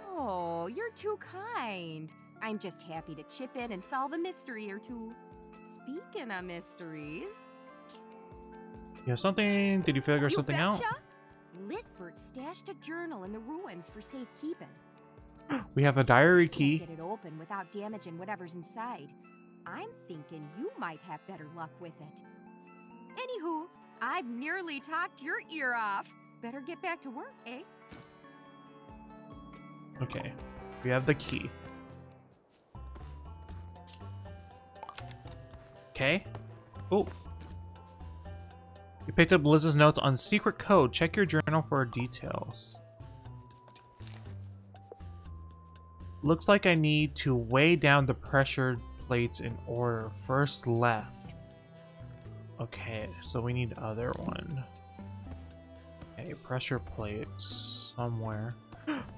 Oh, you're too kind. I'm just happy to chip in and solve a mystery or two. Speaking of mysteries... You have something? Did you figure something out? Lisbert stashed a journal in the ruins for safekeeping. We have a diary Can't key. get it open without damaging whatever's inside. I'm thinking you might have better luck with it. Anywho, I've nearly talked your ear off. Better get back to work, eh? Okay. We have the key. Okay. Oh. You picked up Liz's notes on secret code. Check your journal for details. Looks like I need to weigh down the pressure plates in order. First left. Okay, so we need other one. Okay, pressure plates somewhere.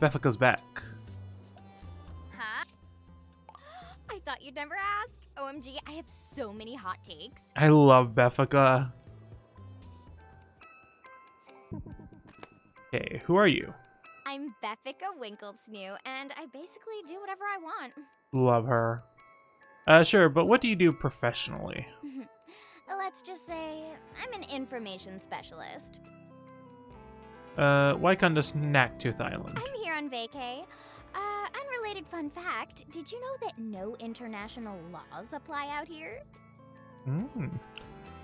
Beffica's back. Huh? I thought you'd never ask. OMG, I have so many hot takes. I love Beffica. Okay, who are you? I'm Beffica Winklesnoo, and I basically do whatever I want. Love her. Sure, but what do you do professionally? Let's just say I'm an information specialist. Why come to Snacktooth Island? I'm here on vacay. Unrelated fun fact, did you know that no international laws apply out here?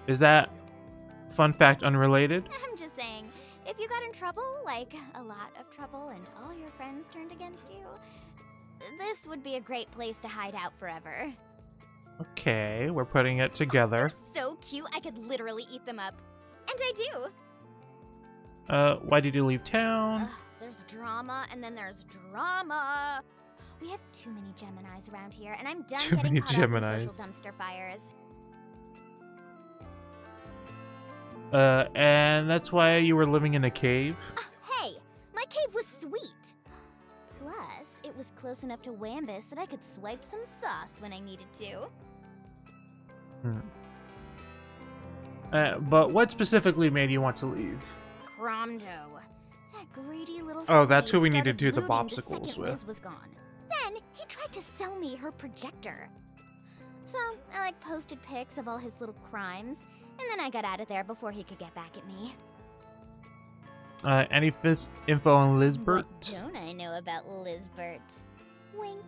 Is that fun fact unrelated? I'm just saying, if you got in trouble, like a lot of trouble, and all your friends turned against you, this would be a great place to hide out forever. Okay, we're putting it together. They're so cute, I could literally eat them up. And I do. Why did you leave town? There's drama, and then there's drama. We have too many Geminis around here, and I'm done Too getting many caught up in Geminis. social dumpster fires. And that's why you were living in a cave? Hey, my cave was sweet. Plus, it was close enough to Wambus that I could swipe some sauce when I needed to. But what specifically made you want to leave? Cromdo. That greedy little Oh, that's who slave we need to started do the looting popsicles second with. Liz was gone. Then, he tried to sell me her projector. So, I posted pics of all his little crimes, and then I got out of there before he could get back at me. Any info on Lisbert? What don't I know about Lisbert? Wink.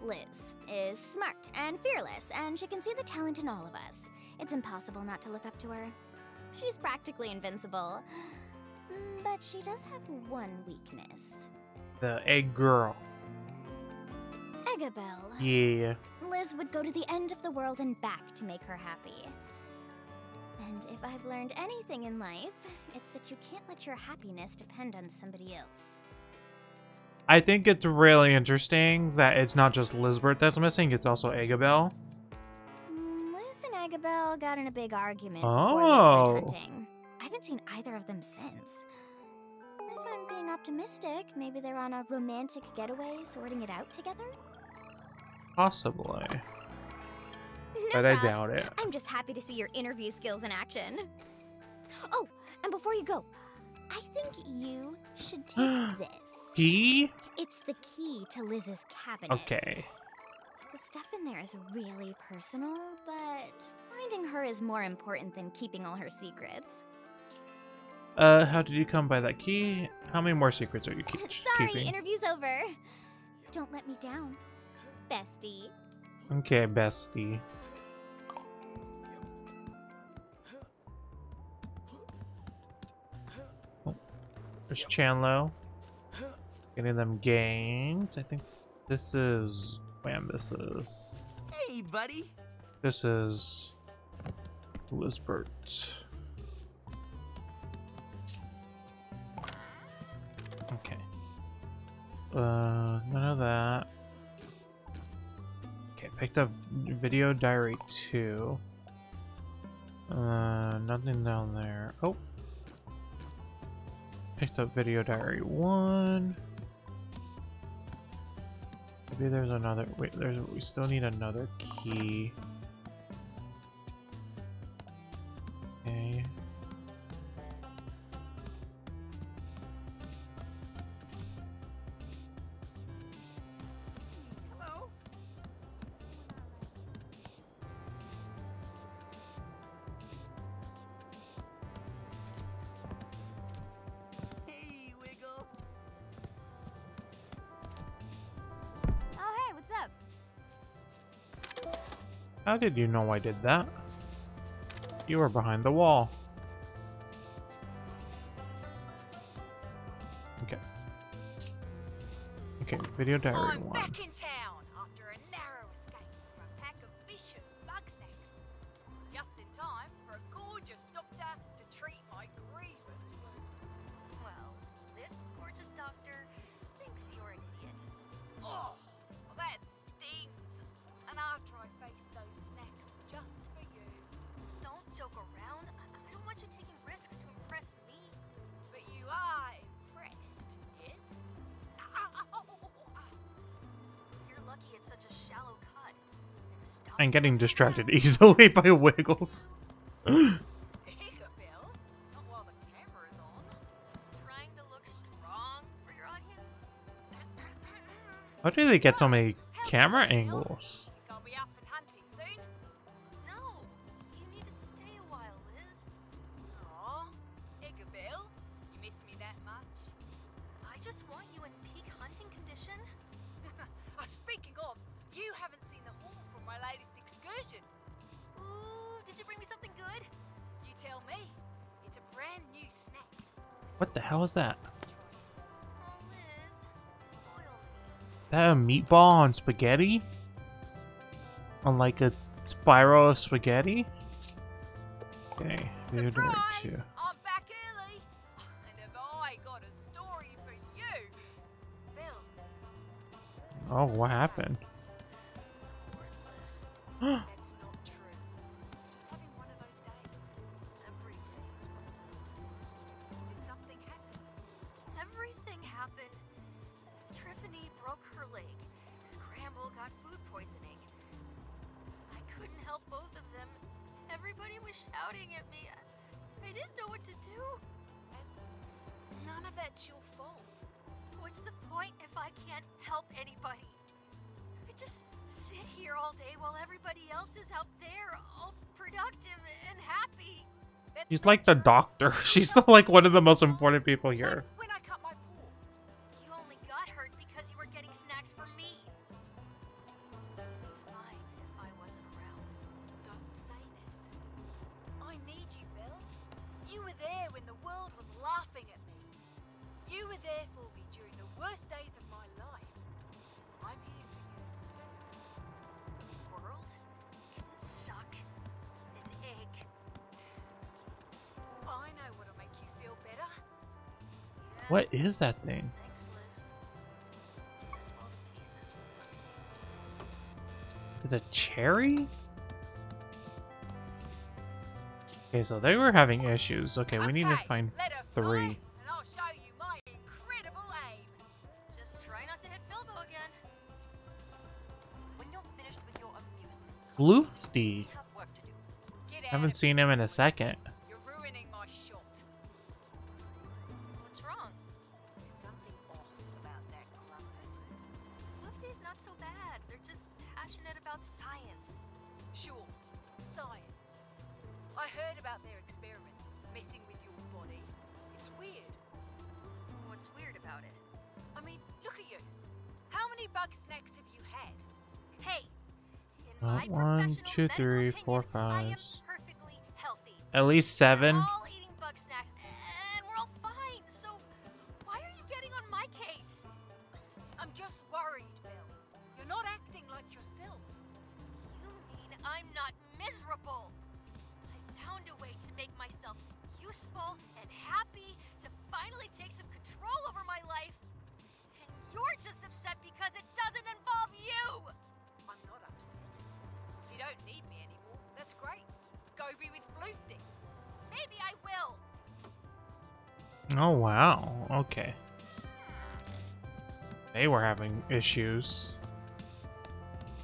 Liz is smart and fearless, and she can see the talent in all of us. It's impossible not to look up to her. She's practically invincible. But she does have one weakness. The egg girl. Eggabell. Yeah. Liz would go to the end of the world and back to make her happy. And if I've learned anything in life, it's that you can't let your happiness depend on somebody else. I think it's really interesting that it's not just Lizbert that's missing, it's also Eggabell. Liz and Eggabell got in a big argument before Liz went hunting. I haven't seen either of them since. If I'm being optimistic, maybe they're on a romantic getaway sorting it out together? Possibly. No But I prob. doubt it. I'm just happy to see your interview skills in action. Oh, and before you go, I think you should take this. Key? It's the key to Liz's cabinet. Okay. The stuff in there is really personal, but finding her is more important than keeping all her secrets. How did you come by that key? How many more secrets are you Sorry, keeping? interview's over. Don't let me down, bestie. Okay, bestie. Oh, there's Chandlo. Getting them gains. I think this is... Wham, this is... Hey, buddy. This is... Lizbert. Okay. None of that. Okay, picked up Video Diary 2. Nothing down there. Oh. Picked up Video Diary 1. Maybe there's another. Wait, we still need another key. Okay. Hello. Hey, Wiggle. Oh, hey, what's up? How did you know I did that? You were behind the wall. Okay. Okay, Video Diary 1. Back in town after a narrow escape from a pack of vicious Bugsnax. Just in time for a gorgeous doctor to treat my grievous wound. Well, this gorgeous doctor thinks you're an idiot. Oh, well, that stings. And after I faced those snacks just for you. Don't joke around. I don't want you taking risks to impress me. But you are impressed, yes? You're lucky it's such a shallow cut. I'm getting distracted easily by Wiggles. Bill, not while the camera's on. Trying to look strong for your audience. How do they get so many camera angles? I'll be out and hunting soon. No, you need to stay a while, Liz. Aw, Bill, you miss me that much? I just want you in peak hunting condition. Speaking of, you haven't seen the haul from my latest excursion. Ooh, did you bring me something good? You tell me. It's a brand new snack. What the hell is that? Oh, Liz, you spoil me. That a meatball on spaghetti? On like a spiral of spaghetti? Okay, Video Diary 2. I'm back early, and have I got a story for you, Bill? Oh, what happened? That's not true. Just having one of those days. Every day is one of those days. Did something happen? Everything happened. Tripany broke her leg. Cramble got food poisoning. I couldn't help both of them. Everybody was shouting at me. I didn't know what to do. And none of that's your fault. What's the point if I can't help anybody? I just sit here all day while everybody else is out there, all productive and happy. That's She's like the doctor. She's like one of the most important people here. when I cut my paw. You only got hurt because you were getting snacks for me. You were there when the world was laughing at me. You were there for me during the worst days of my life. I'm here for you. The world can suck an egg. I know what'll make you feel better. Yeah. What is that thing? Thanks, Liz. That's all the pieces with my Is it a cherry? Okay, so they were having issues. Okay, we need to find let her 3. fly, and I'll show you my incredible aim. Just try not to hit Bilbo again. When you're finished with your amusements, Floofty. we have work to do. Get out Haven't of seen him in a second. You're ruining my shot. What's wrong? There's something off about that grumpus. Lefty's not so bad. They're just passionate about science. Sure, science. I heard about their experiments, messing with your body. It's weird. What's weird about it? I mean, look at you. How many Bugsnax have you had? Hey, in my One, professional two, medical three, opinion, four, I five. am perfectly healthy. At least 7. We're all eating Bugsnax, and we're all fine. So why are you getting on my case? I'm just worried, Bill. You're not acting like yourself. You mean I'm not miserable? I found a way to make myself useful and happy, to finally take some control over my life. And you're just upset because it doesn't involve you. I'm not upset. If you don't need me anymore, that's great. Go be with Floofty. Maybe I will. Oh, wow. Okay. They were having issues.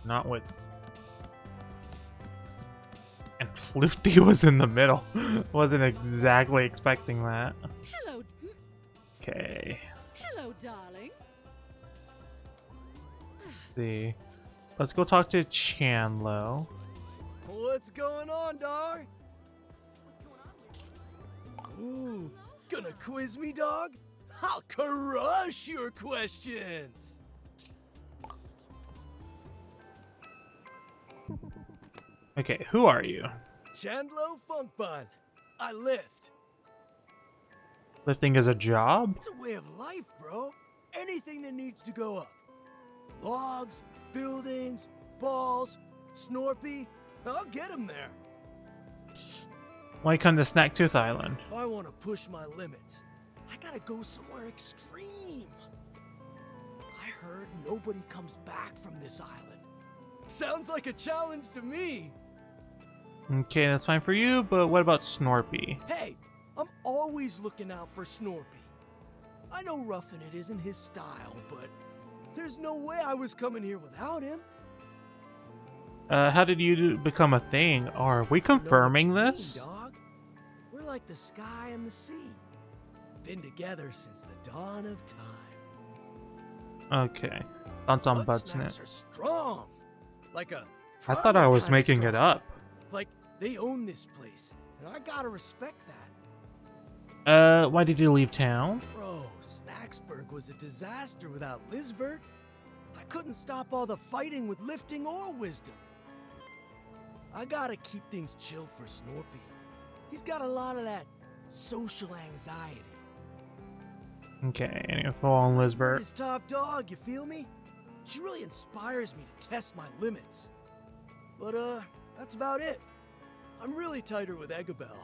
Not with... And Floofty was in the middle. Wasn't exactly expecting that. Hello. Okay. Hello, darling. See. Let's go talk to Chandlo. What's going on, dog? Ooh, gonna quiz me, dog? I'll crush your questions. Okay, who are you? Chandlo Funkbun. I lift. Lifting is a job? It's a way of life, bro. Anything that needs to go up. Logs, buildings, balls, Snorpy. I'll get them there. Why come to Snacktooth Island? If I want to push my limits, I gotta go somewhere extreme. I heard nobody comes back from this island. Sounds like a challenge to me. Okay, that's fine for you, but what about Snorpy? Hey, I'm always looking out for Snorpy. I know roughing it isn't his style, but there's no way I was coming here without him. How did you become a thing? Are we confirming this? Dog. We're like the sky and the sea. Been together since the dawn of time. Okay. Thoughts on Bugsnax Bugsnax. are strong. Like a I thought I was kinda making strong. it up. Like they own this place, and I gotta respect that. Why did you leave town? Bro, Snacksburg was a disaster without Lizbert. I couldn't stop all the fighting with lifting or wisdom. I gotta keep things chill for Snorpy. He's got a lot of that social anxiety. Okay, any info on Lizbert? His top dog, you feel me? She really inspires me to test my limits. But, that's about it. I'm really tighter with Eggabell.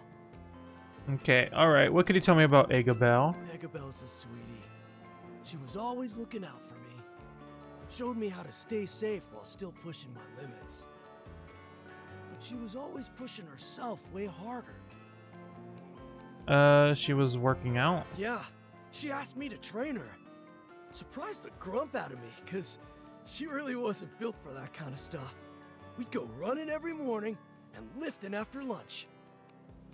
Okay, alright. What could you tell me about Agabel? Eggabell's a sweetie. She was always looking out for me. Showed me how to stay safe while still pushing my limits. But she was always pushing herself way harder. She was working out. Yeah, she asked me to train her. Surprised the grump out of me, because she really wasn't built for that kind of stuff. We'd go running every morning and lifting after lunch.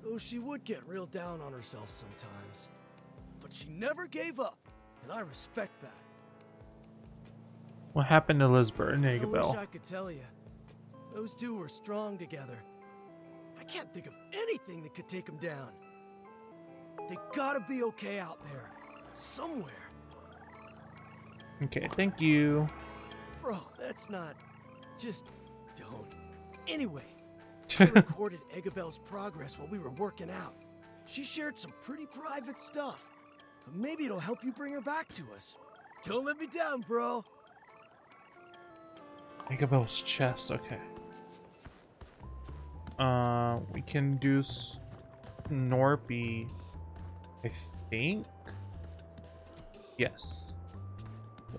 Though she would get real down on herself sometimes. But she never gave up, and I respect that. What happened to Lizbert and I wish Agabel? I could tell you. Those two were strong together. I can't think of anything that could take them down. They gotta be okay out there. Somewhere. Okay, thank you. Bro, that's not... Just don't. Anyway, I recorded Eggabell's progress while we were working out. She shared some pretty private stuff. But maybe it'll help you bring her back to us. Don't let me down, bro. Agabel's chest, okay. We can do Snorpy, I think? Yes.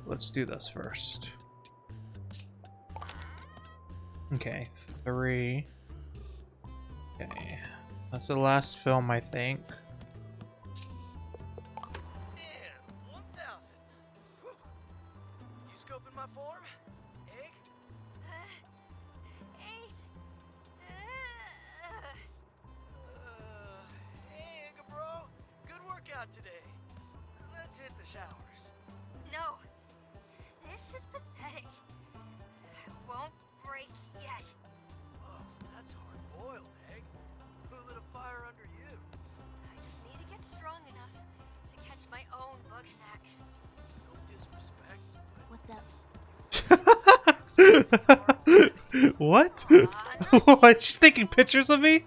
Let's do this first. Okay, 3. Okay, that's the last film, I think. Damn, 1,000. You scoping my form? Egg? 8. Hey, Egg, bro. Good workout today. Let's hit the showers. No. This is pathetic. I won't break yet. Oh, that's hard-boiled, Egg. Who lit a fire under you? I just need to get strong enough to catch my own Bugsnax. No disrespect, but... What's up? What? What? She's taking pictures of me?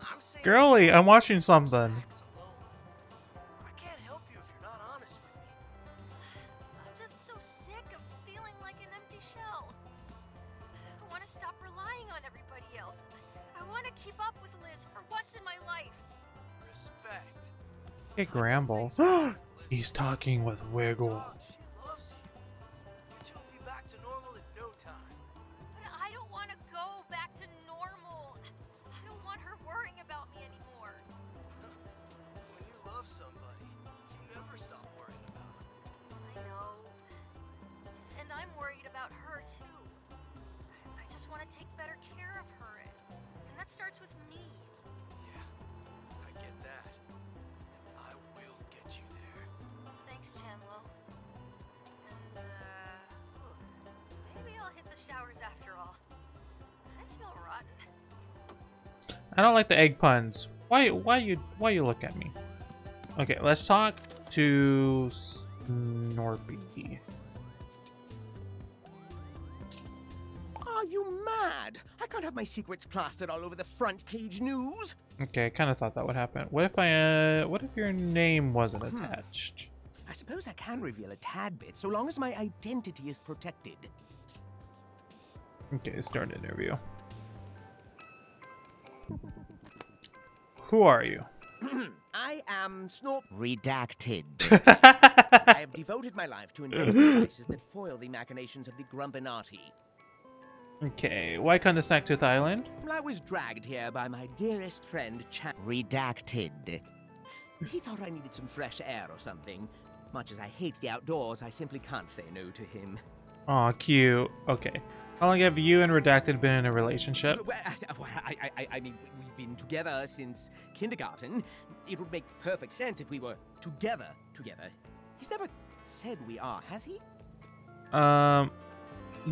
I'm saying Girly, I'm watching something. Bugsnax alone. I can't help you if you're not honest with me. I'm just so sick of feeling like an empty shell. I want to stop relying on everybody else. I want to keep up with Liz for once in my life. Respect. Hey, Gramble. He's talking with Wiggle. Dog, she loves you. You two will be back to normal in no time. But I don't want to go back to normal. I don't want her worrying about me anymore. When you love somebody, you never stop worrying about them. I know. And I'm worried about her too. I just want to take better care of her. And that starts with me. Yeah, I get that. I will get you there. Thanks, Chandlo. And, ooh, maybe I'll hit the showers after all. I smell rotten. I don't like the egg puns. Why you look at me? Okay, let's talk to Snorpy. Are you mad? I can't have my secrets plastered all over the front page news. Okay, I kind of thought that would happen. What if your name wasn't attached? I suppose I can reveal a tad bit, so long as my identity is protected. Okay, start an interview. Who are you? I am Snorp Redacted. I have devoted my life to inventing devices that foil the machinations of the Grumpinati. Okay, why come to Snacktooth Island? I was dragged here by my dearest friend, Redacted. He thought I needed some fresh air or something. Much as I hate the outdoors, I simply can't say no to him. Aw, cute. Okay. How long have you and Redacted been in a relationship? Well, I mean, we've been together since kindergarten. It would make perfect sense if we were together. He's never said we are, has he?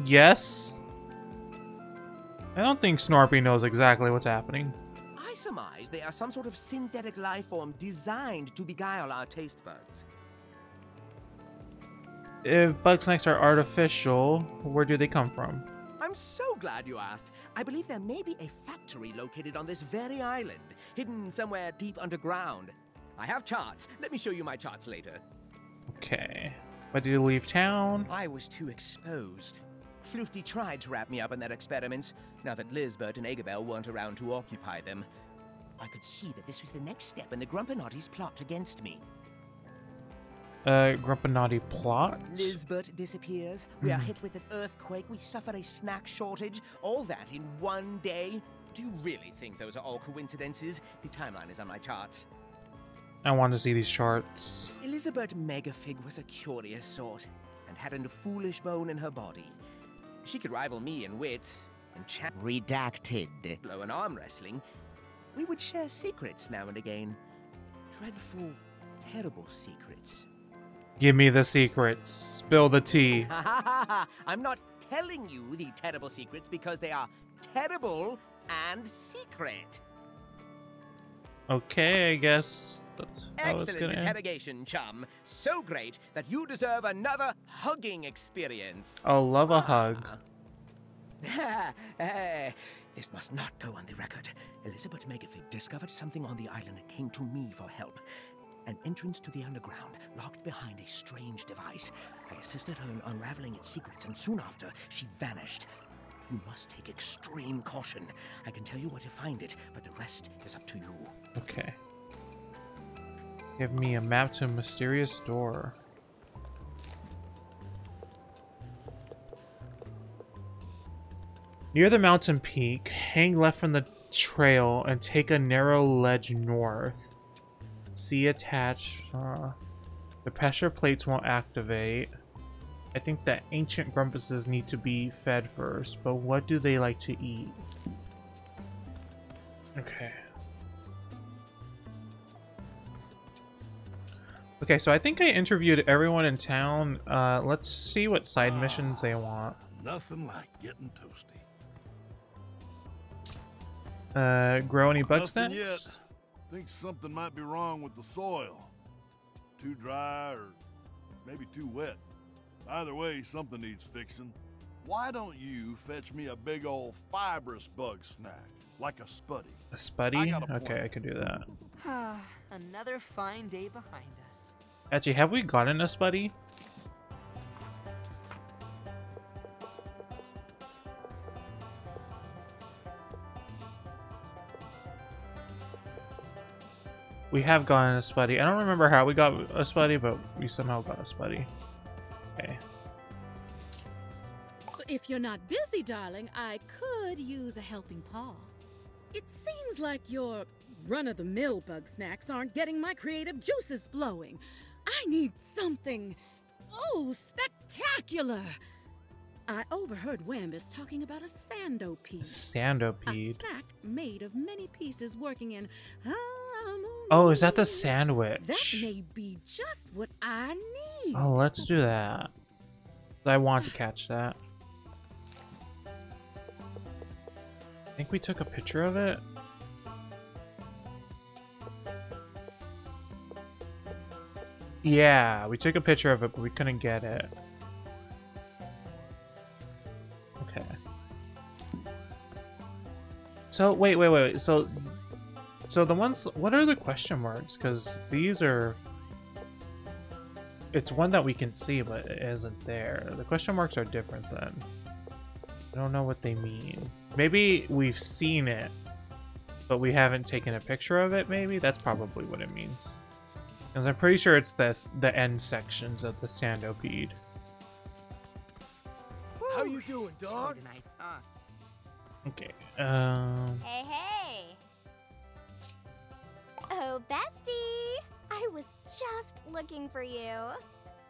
Yes. I don't think Snorpy knows exactly what's happening. I surmise they are some sort of synthetic life form designed to beguile our taste buds. If Bugsnax are artificial, where do they come from? I'm so glad you asked. I believe there may be a factory located on this very island, hidden somewhere deep underground. I have charts. Let me show you my charts later. Okay. Why did you leave town? I was too exposed. Floofty tried to wrap me up in their experiments, now that Lizbert and Agabel weren't around to occupy them. I could see that this was the next step in the Grumpinati's plot against me. Grumpinati plot? Lizbert disappears, we are hit with an earthquake, we suffer a snack shortage, all that in one day? Do you really think those are all coincidences? The timeline is on my charts. I want to see these charts. Elizabeth Megafig was a curious sort, and hadn't a foolish bone in her body. She could rival me in wit, and Redacted. Blow and arm wrestling. We would share secrets now and again. Dreadful, terrible secrets. Give me the secrets. Spill the tea. I'm not telling you the terrible secrets because they are terrible and secret. Okay, I guess that's how it's Excellent gonna end. interrogation, chum. So great that you deserve another hugging experience. I'll love a hug. This must not go on the record. Elizabeth Megafield discovered something on the island and came to me for help. An entrance to the underground, locked behind a strange device. I assisted her in unraveling its secrets, and soon after, she vanished. You must take extreme caution. I can tell you where to find it, but the rest is up to you. Okay. Give me a map to a mysterious door. Near the mountain peak, hang left from the trail and take a narrow ledge north. See attached. The pressure plates won't activate. I think that ancient grumpuses need to be fed first, but what do they like to eat? Okay. Okay, so I think I interviewed everyone in town. Let's see what side missions they want. Nothing like getting toasty. Grow any Nothing yet. Bugsnax? Think something might be wrong with the soil. Too dry or maybe too wet. Either way, something needs fixing. Why don't you fetch me a big old fibrous bug snack, like a spuddy? A spuddy? Okay, I could do that. Another fine day behind us. Actually, have we gotten a spuddy? We have gotten a spuddy. I don't remember how we got a spuddy, but we somehow got a spuddy. Okay. If you're not busy, darling, I could use a helping paw. It seems like your run-of-the-mill Bugsnax aren't getting my creative juices flowing. I need something, spectacular. I overheard Wambus talking about a sandopede. Sandopede. A snack made of many pieces working in harmony. Oh, is that the sandwich? That may be just what I need. Oh, let's do that. I want to catch that. I think we took a picture of it. Yeah, we took a picture of it, but we couldn't get it. Okay. So, wait. So the ones... What are the question marks? Because these are... It's one that we can see, but it isn't there. The question marks are different then. I don't know what they mean. Maybe we've seen it, but we haven't taken a picture of it, maybe? That's probably what it means. Because I'm pretty sure it's the end sections of the sandopede. How you doing, dog? Okay, Hey, hey! Oh, bestie! I was just looking for you.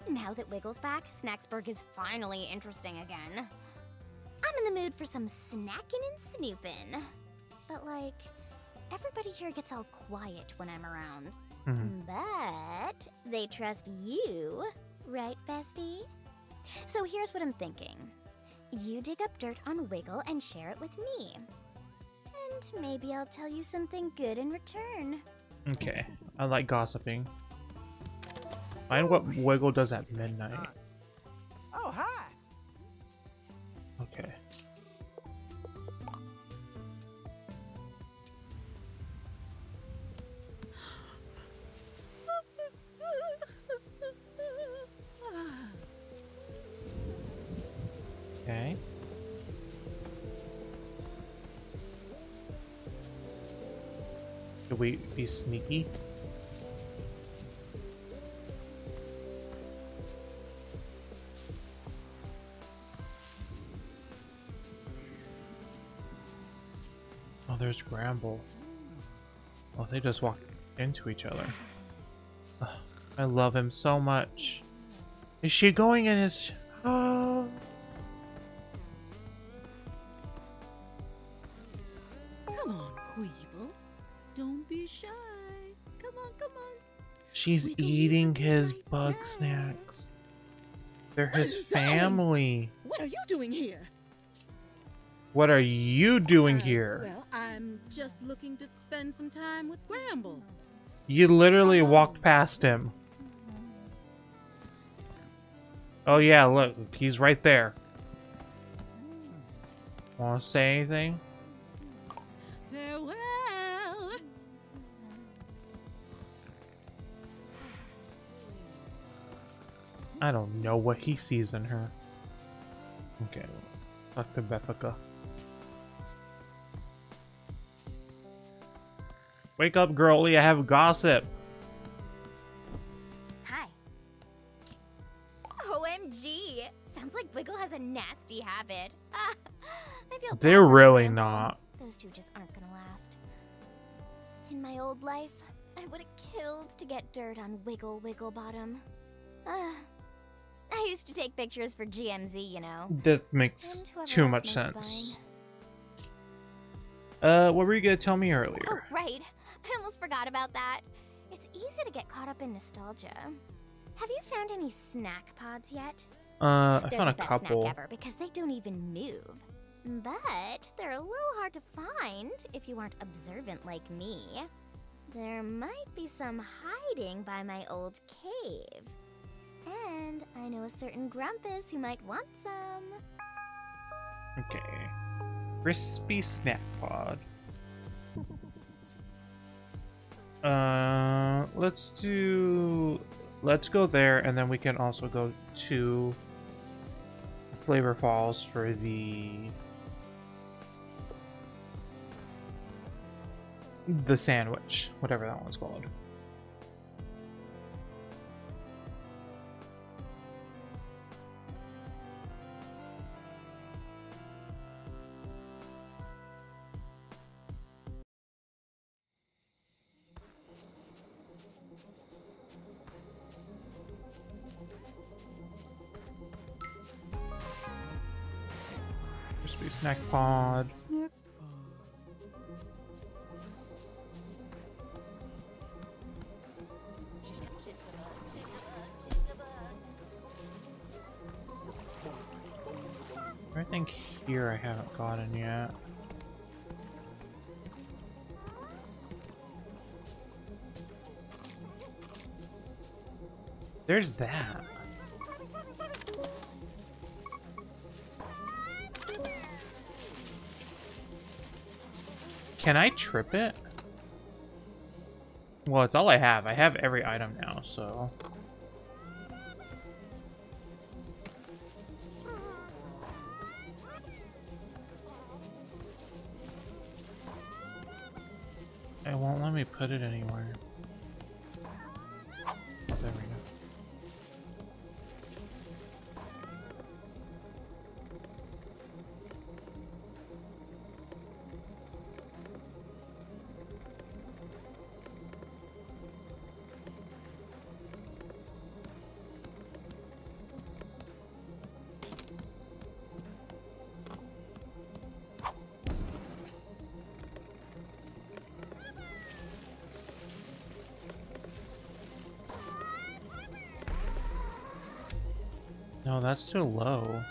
Now that Wiggle's back, Snacksburg is finally interesting again. I'm in the mood for some snacking and snooping. But, like, everybody here gets all quiet when I'm around. But they trust you, right, bestie? So here's what I'm thinking. You dig up dirt on Wiggle and share it with me. And maybe I'll tell you something good in return. okay. I like gossiping. Find what Wiggle does at midnight. Oh, hi. Okay. Okay. Should we be sneaky? Oh, there's Bramble. Oh, they just walked into each other. Ugh, I love him so much. Is she going in his... Oh. Come on, Queeble. Don't be shy. Come on, come on. She's We can eating use a his great bug snack. snacks. They're his Going. family. What are you doing here? What are you doing here? Well, I'm just looking to spend some time with Bramble. You literally walked past him. Oh yeah, look, he's right there. Want to say anything? Farewell. I don't know what he sees in her. Okay, talk to Beffica. Wake up, girlie, I have gossip. Hi. OMG! Sounds like Wiggle has a nasty habit. I feel bad They're for really Grandpa. not. Those two just aren't gonna last. In my old life, I would have killed to get dirt on Wiggle Wigglebottom. I used to take pictures for GMZ, you know. This makes And whoever too else much might be sense. buying. What were you gonna tell me Oh, earlier? right. I almost forgot about that. It's easy to get caught up in nostalgia. Have you found any snack pods yet? I They're found the a best couple. snack ever because they don't even move. But they're a little hard to find if you aren't observant like me. There might be some hiding by my old cave. And I know a certain Grumpus who might want some. Okay. Crispy snack pod. Let's go there, and then we can also go to Flavor Falls for the sandwich, whatever that one's called. Crispy snack pod. I think here I haven't gotten yet. There's that. Can I trip it? Well, it's all I have. I have every item now, so... It won't let me put it anywhere. There we go. No, that's too low.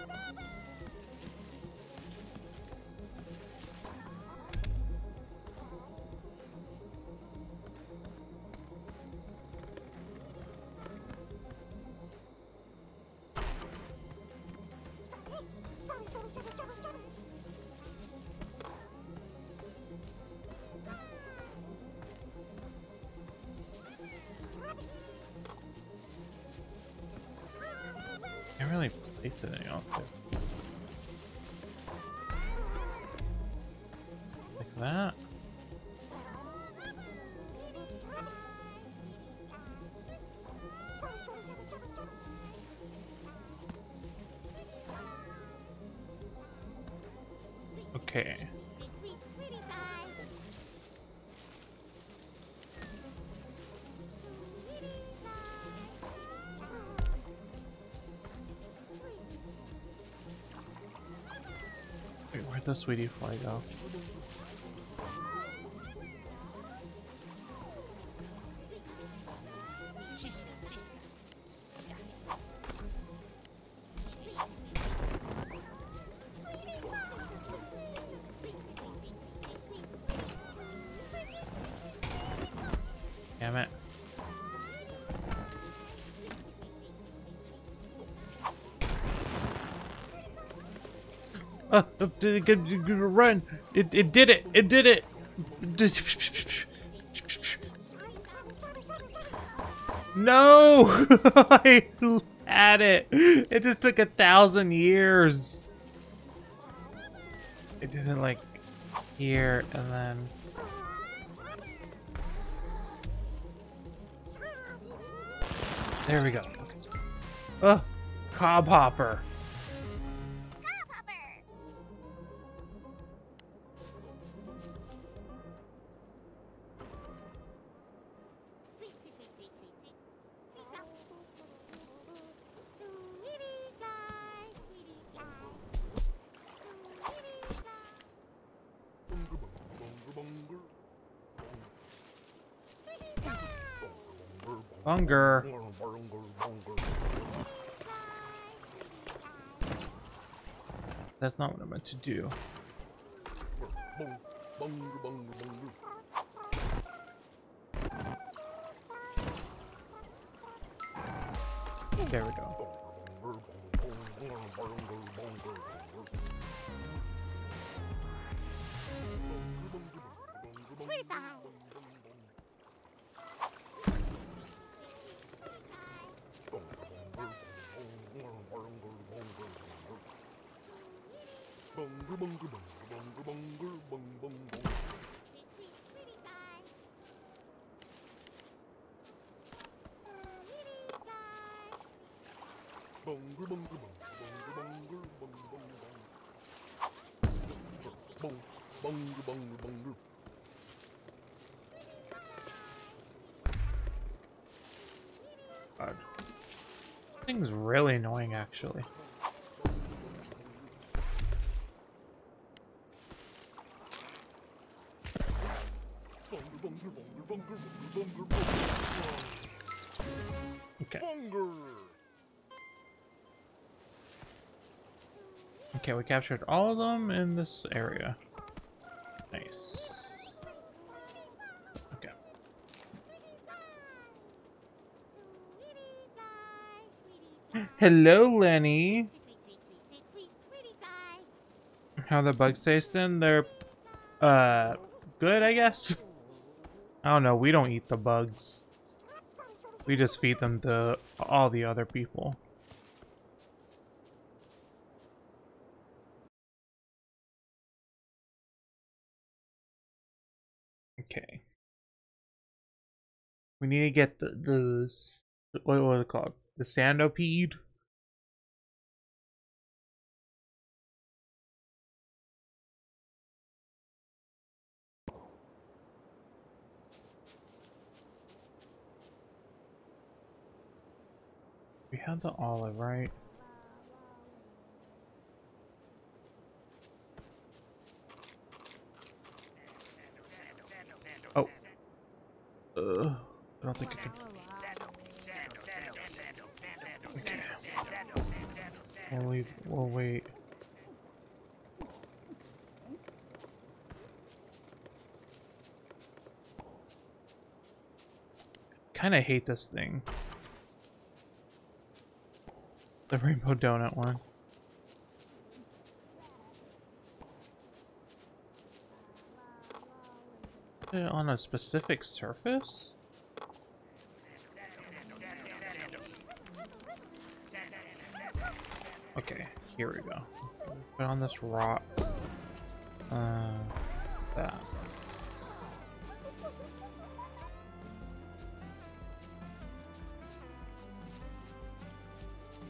Can't really place it any off there. Like that. Okay. Wait, where'd the sweetie fly go? Damn it. Run! It did it! It did it! No! I had it! It just took 1,000 years. It didn't like here and then. There we go. Ugh! Cob hopper. Hunger. That's not what I meant to do. There we go. God. This thing's really annoying, actually. Okay. Okay, we captured all of them in this area. Nice. Okay. Hello, Lenny. How the bugs tasting? They're, good, I guess. I don't know. We don't eat the bugs. We just feed them to all the other people. Okay. We need to get the what was it called? The sandopede. We had the olive, right? Oh. I don't think I can. Okay. We'll wait. Kinda hate this thing. The rainbow donut one. On a specific surface? Okay, here we go. Put on this rock. That.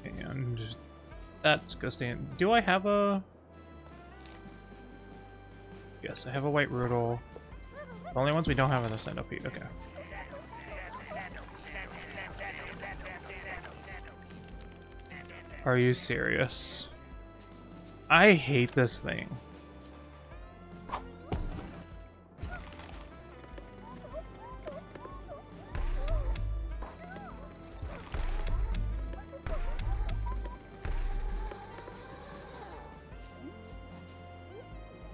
And that's gonna stay in. Do I have a... Yes, I have a white Roodle. The only ones we don't have are the centipede. Okay. Are you serious? I hate this thing.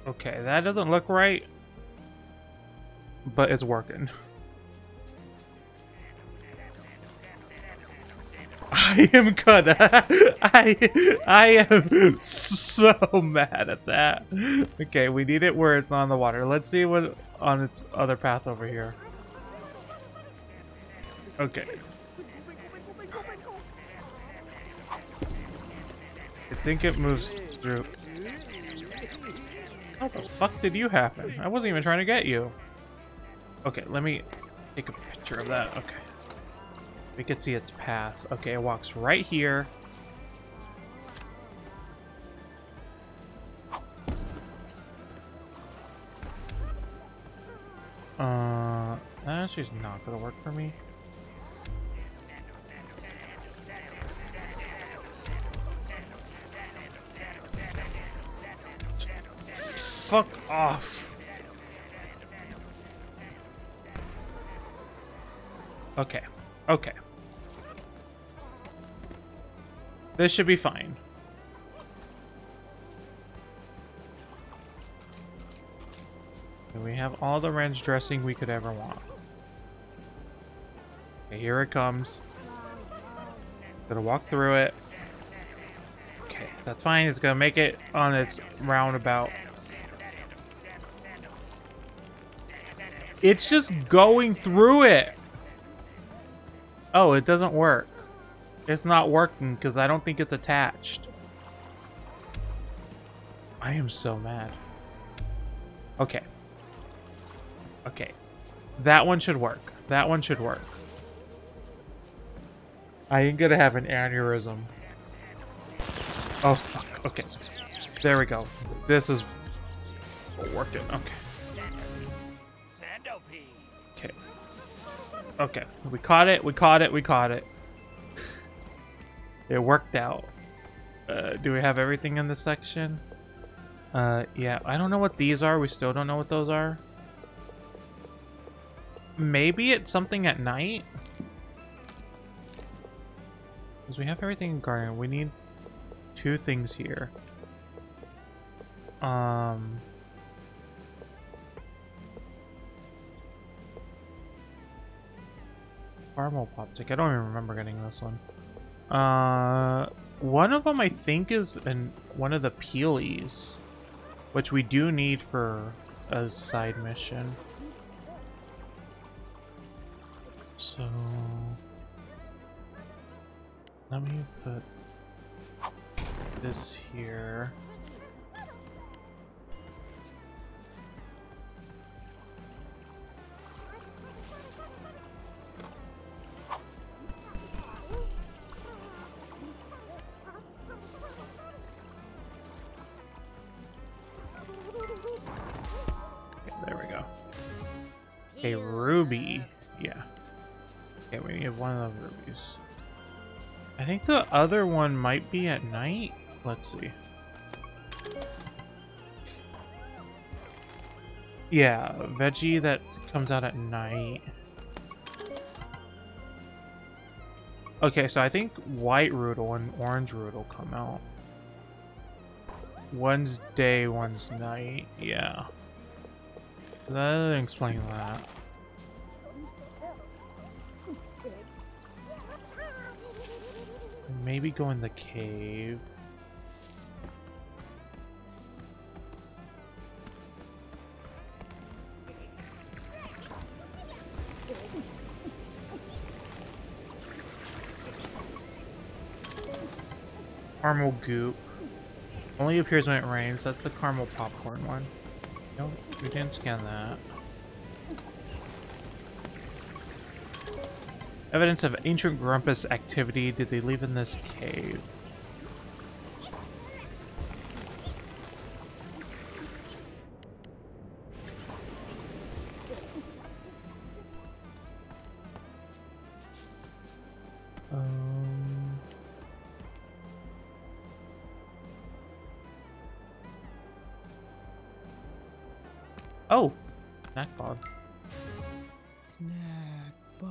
Okay, that doesn't look right, but it's working. I am gonna. I am so mad at that. Okay, we need it where it's not in the water. Let's see what on its other path over here. Okay. I think it moves through. How the fuck did you happen? I wasn't even trying to get you. Okay, let me take a picture of that. Okay. We can see its path. Okay, it walks right here. That's just not gonna work for me. Fuck off. Okay. Okay. This should be fine. And we have all the ranch dressing we could ever want. Okay, here it comes. Gonna walk through it. Okay, that's fine. It's gonna make it on its roundabout. It's just going through it. Oh, it doesn't work. It's not working because I don't think it's attached. I am so mad. Okay. Okay. That one should work. That one should work. I ain't gonna have an aneurysm. Oh, fuck. Okay. There we go. This is working. Okay. Okay. Okay. We caught it. We caught it. We caught it. It worked out. Do we have everything in this section? Yeah. I don't know what these are. We still don't know what those are. Maybe it's something at night? Because we have everything in garden. We need 2 things here. Caramel popsicle. I don't even remember getting this one. One of them I think is one of the peelies, which we do need for a side mission. So let me put this here. There we go. A ruby. Yeah. Okay, we need one of those rubies. I think the other one might be at night. Let's see. Yeah, veggie that comes out at night. Okay, so I think white roodle and orange roodle come out. One's day, one's night. Yeah. That doesn't explain that. Maybe go in the cave. Caramel goop. Only appears when it rains. That's the caramel popcorn one. Nope, we didn't scan that. Evidence of ancient Grumpus activity. Did they leave in this cave? Oh! Snack pod. Snack pod.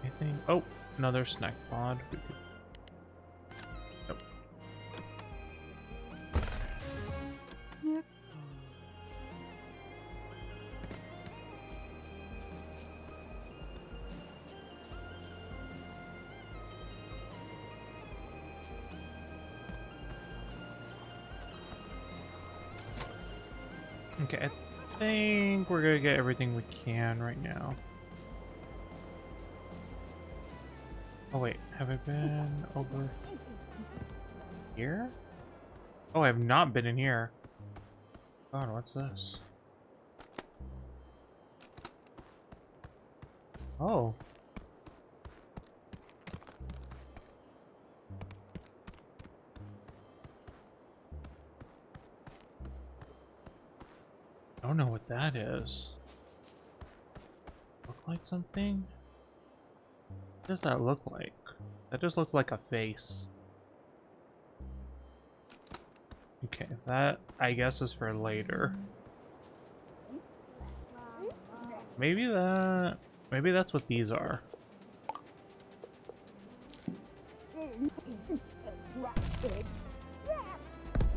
I think. Oh, another snack pod. Nope. Snack pod. Okay, I think we're gonna get everything we can right now. Oh wait, have I been over here? Oh, I have not been in here. God, what's this? Oh. I don't know what that is. Look like something? What does that look like? That just looks like a face. Okay, that I guess is for later. Maybe that's what these are.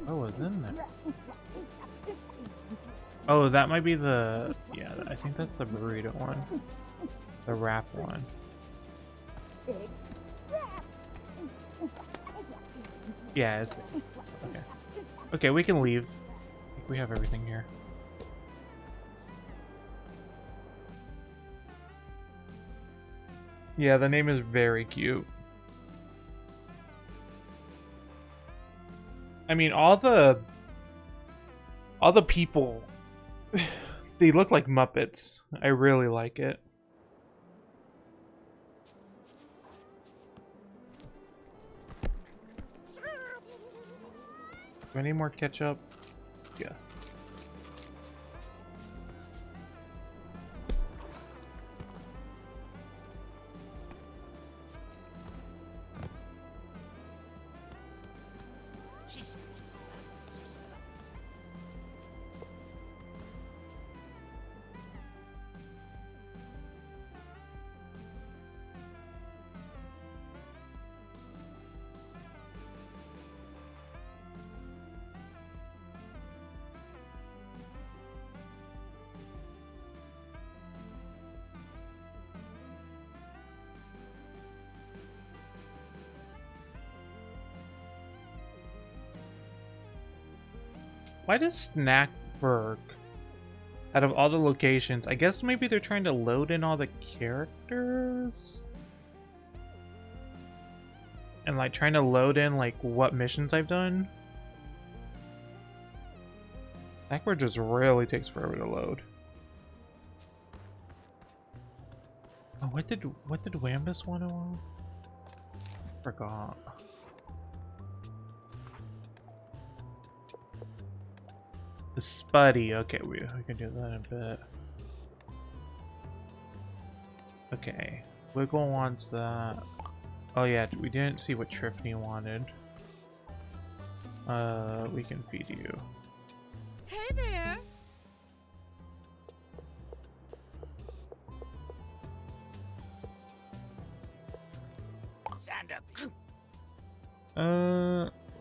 Oh, what's in there? Oh, that might be the... Yeah, I think that's the burrito one. The wrap one. Yeah, it's... Okay. Okay, we can leave. I think we have everything here. Yeah, the name is very cute. I mean, all the people, they look like Muppets. I really like it. Do I need more ketchup? Yeah. Why does Snackburg, out of all the locations, I guess maybe they're trying to load in all the characters? And like trying to load in like what missions I've done? Snackburg just really takes forever to load. Oh, what did Wambus want to forgot. The Spuddy. Okay, we can do that in a bit. Okay, Wiggle wants that. Oh yeah, we didn't see what Triffany wanted. We can feed you. Hey there. Stand up.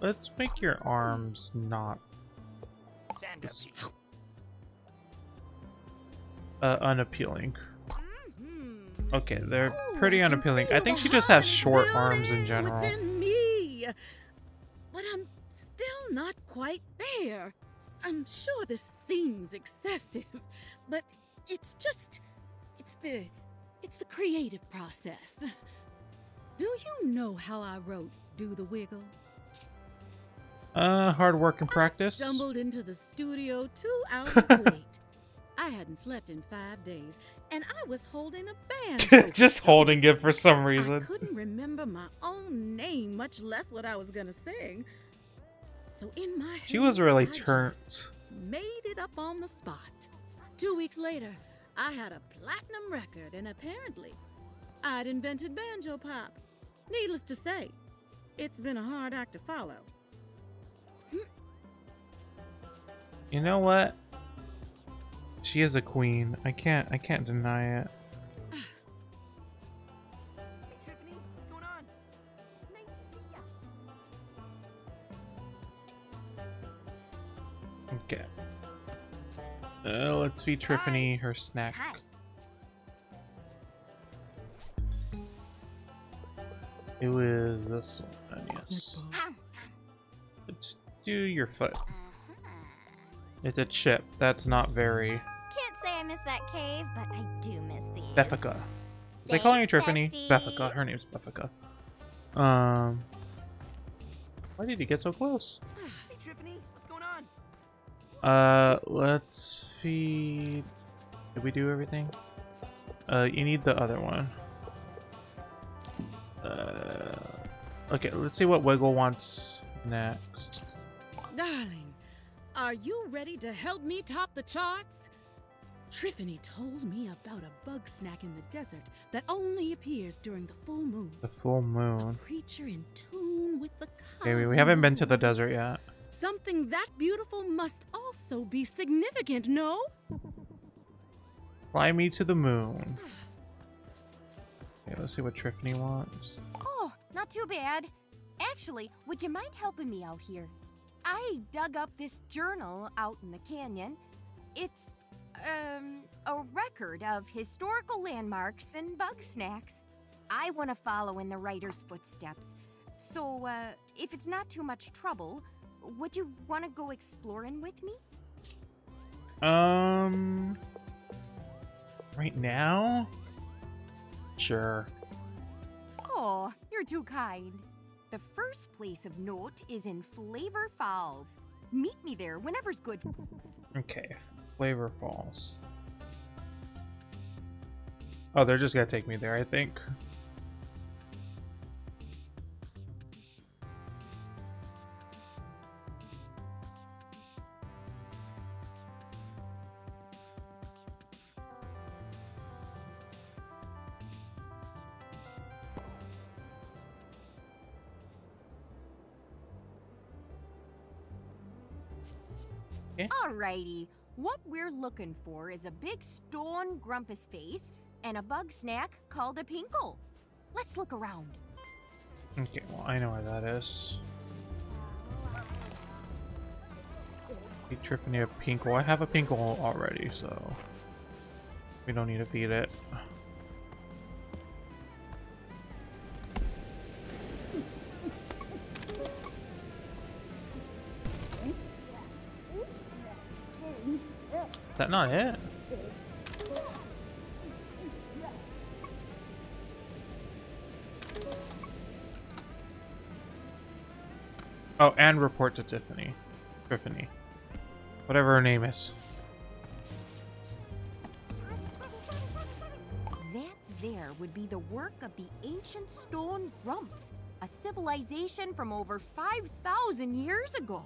Let's make your arms not Stand up. Unappealing. Okay, they're pretty unappealing. I think she just has short arms in general. Within me. But I'm still not quite there. I'm sure this seems excessive, but it's the creative process. Do you know how I wrote Do the Wiggle? Hard work and practice. I stumbled into the studio 2 hours late. I hadn't slept in 5 days, and I was holding a band. Just holding it for some reason. I couldn't remember my own name, much less what I was gonna sing. So in my head, She was really I turned. just made it up on the spot. 2 weeks later, I had a platinum record, and apparently, I'd invented banjo pop. Needless to say, it's been a hard act to follow. You know what? She is a queen. I can't deny it. Hey, Tiffany, what's going on? Nice to see ya. Okay. Let's feed Triffany her snack. Hi. It was this one, yes. Let's do your foot. It's a chip. That's not very... Can't say I miss that cave, but I do miss these. Beffica. Is they calling you Thanks, Triffany? bestie. Beffica. Her name's Beffica. Why did he get so close? Hey, Triffany, what's going on? Let's feed... Did we do everything? You need the other one. Okay, let's see what Wiggle wants next. Darling, are you ready to help me top the charts? Triffany told me about a bug snack in the desert that only appears during the full moon. The full moon. A creature in tune with the Okay, cosmos. we haven't been to the desert yet. Something that beautiful must also be significant, no? Fly me to the moon. Okay, let's see what Triffany wants. Oh, not too bad. Actually, would you mind helping me out here? I dug up this journal out in the canyon. It's, a record of historical landmarks and bug snacks. I want to follow in the writer's footsteps. So, if it's not too much trouble, would you want to go exploring with me? Right now? Sure. Oh, you're too kind. The first place of note is in Flavor Falls. Meet me there whenever's good. Okay, Flavor Falls. Oh, they're just gonna take me there, I think. Alrighty, what we're looking for is a big stone grumpus face and a bug snack called a pinkle. Let's look around. Okay, well, I know where that is. Be tripping a pinkle. I have a pinkle already, so we don't need to feed it. Is that not it? Oh, and report to Tiffany. Whatever her name is. That there would be the work of the ancient stone grumps, a civilization from over 5,000 years ago.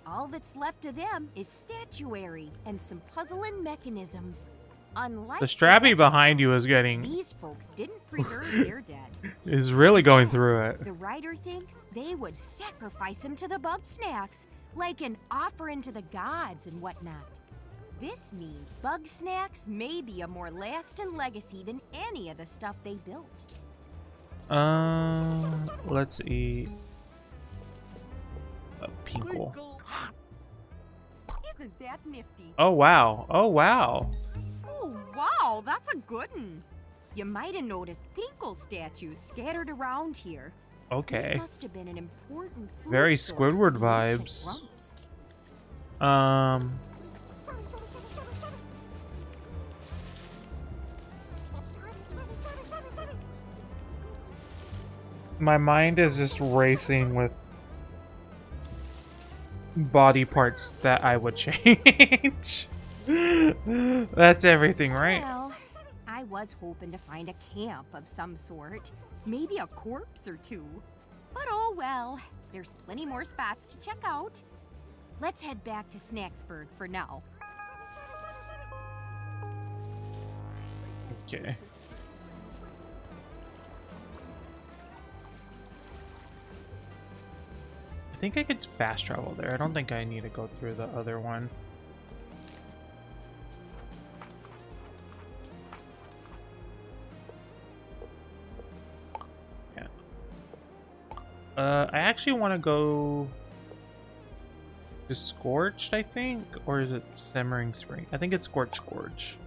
All that's left of them is statuary and some puzzling mechanisms. Unlike The strappy behind you is getting... These folks didn't preserve their dead. is really going through it. The writer thinks they would sacrifice him to the bug snacks, like an offering to the gods and whatnot. This means bug snacks may be a more lasting legacy than any of the stuff they built. Let's eat a pinkle. Isn't that nifty? Oh wow! Oh wow! Oh wow, that's a good one. You might have noticed pinkle statues scattered around here. Okay. This must have been an important food Very source Squidward to the ancient vibes. grumps. My mind is just racing with body parts that I would change. That's everything, right? Well, I was hoping to find a camp of some sort. Maybe a corpse or two. But oh well, there's plenty more spots to check out. Let's head back to Snacksburg for now. Okay. I think I could fast travel there. I don't think I need to go through the other one. Yeah. I actually want to go to Scorched, I think? Or is it Simmering Spring? I think it's Scorched Gorge.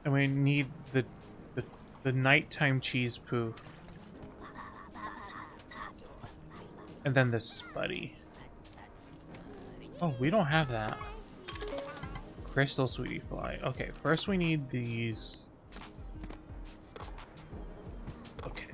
And we need the nighttime cheese poo. And then the Spuddy. Oh, we don't have that. Crystal Sweetie Fly. Okay, first we need these. Okay.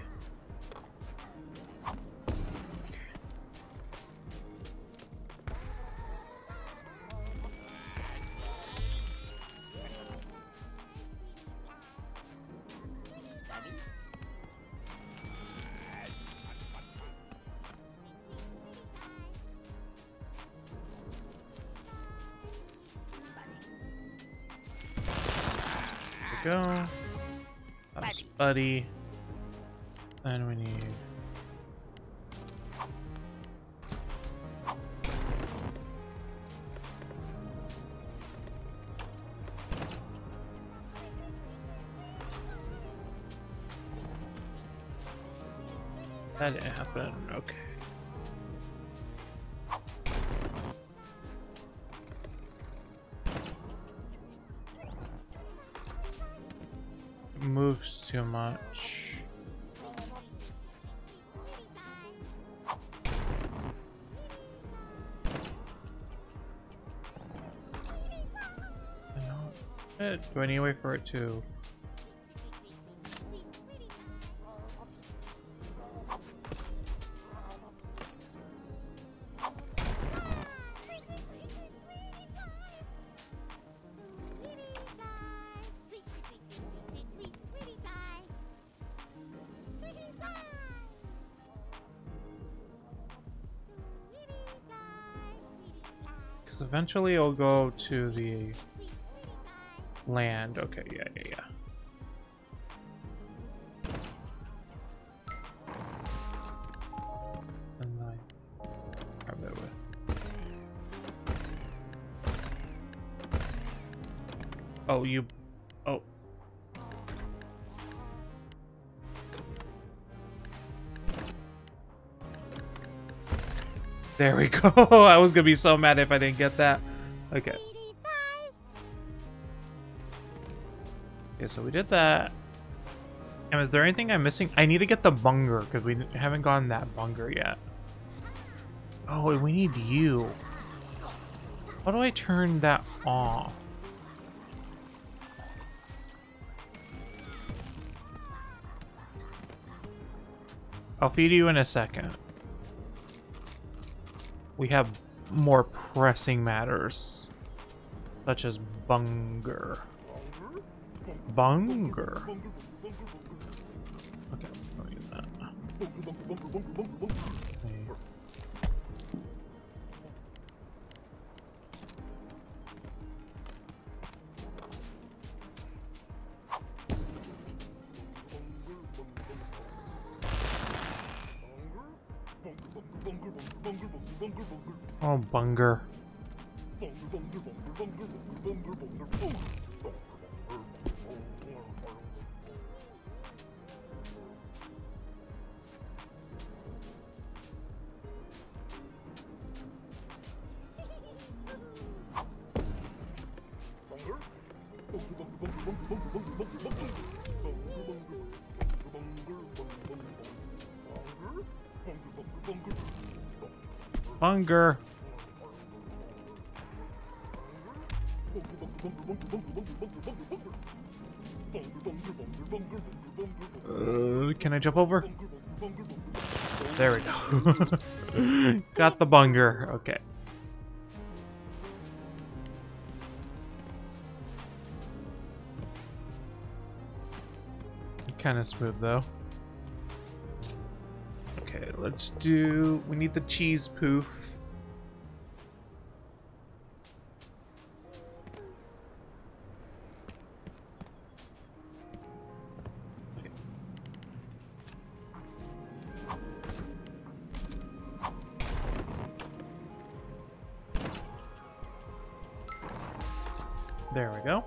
Go. Spuddy. Then we need. That didn't happen. Okay. Moves too much. Do I need to wait for it to? Eventually it'll go to the land. Okay, yeah. And I grab that with. Oh, you. Oh. There we go. I was gonna be so mad if I didn't get that. Okay. Okay, so we did that. And is there anything I'm missing? I need to get the bunger because we haven't gotten that bunger yet. Oh, and we need you. How do I turn that off? I'll feed you in a second. We have more pressing matters, such as bunger. Bunger. Okay, I'll use that. Okay. Oh, bunger. Bunger. Can I jump over? There we go. Got the bunger. Okay. Kind of smooth though. Okay, let's do. We need the cheese poof. Okay. There we go.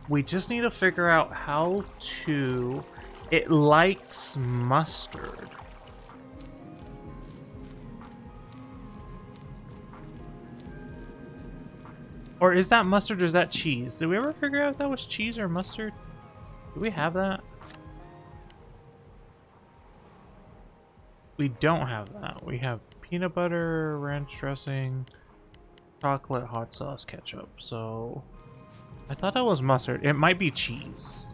We just need to figure out how to It likes mustard. Or is that mustard or is that cheese? Did we ever figure out if that was cheese or mustard? Do we have that? We don't have that. We have peanut butter, ranch dressing, chocolate, hot sauce, ketchup. So I thought that was mustard. It might be cheese.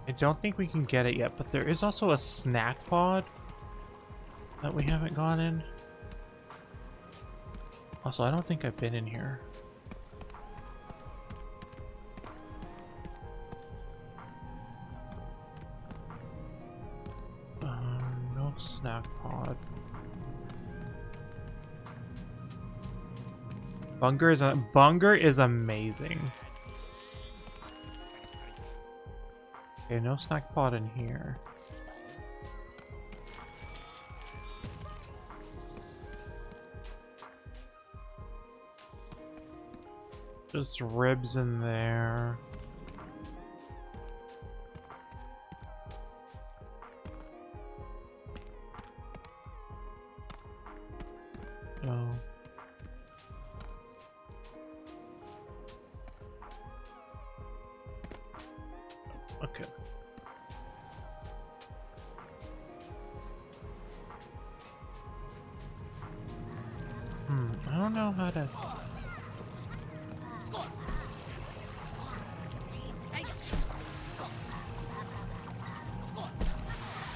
I don't think we can get it yet, but there is also a snack pod that we haven't gone in. Also, I don't think I've been in here. No snack pod. Bunger is amazing. Okay, no snack pod in here. Just ribs in there. Oh. Okay. I don't know how to...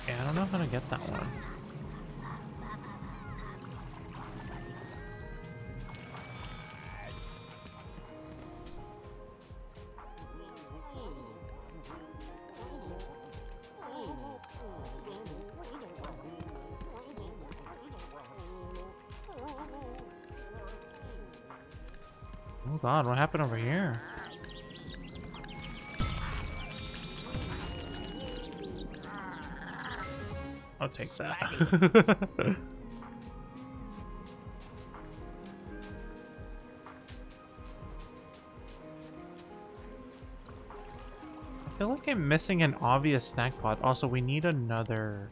Yeah, I don't know how to get that one. Oh god, what happened over here? I'll take that. I feel like I'm missing an obvious snack pod. Also, we need another...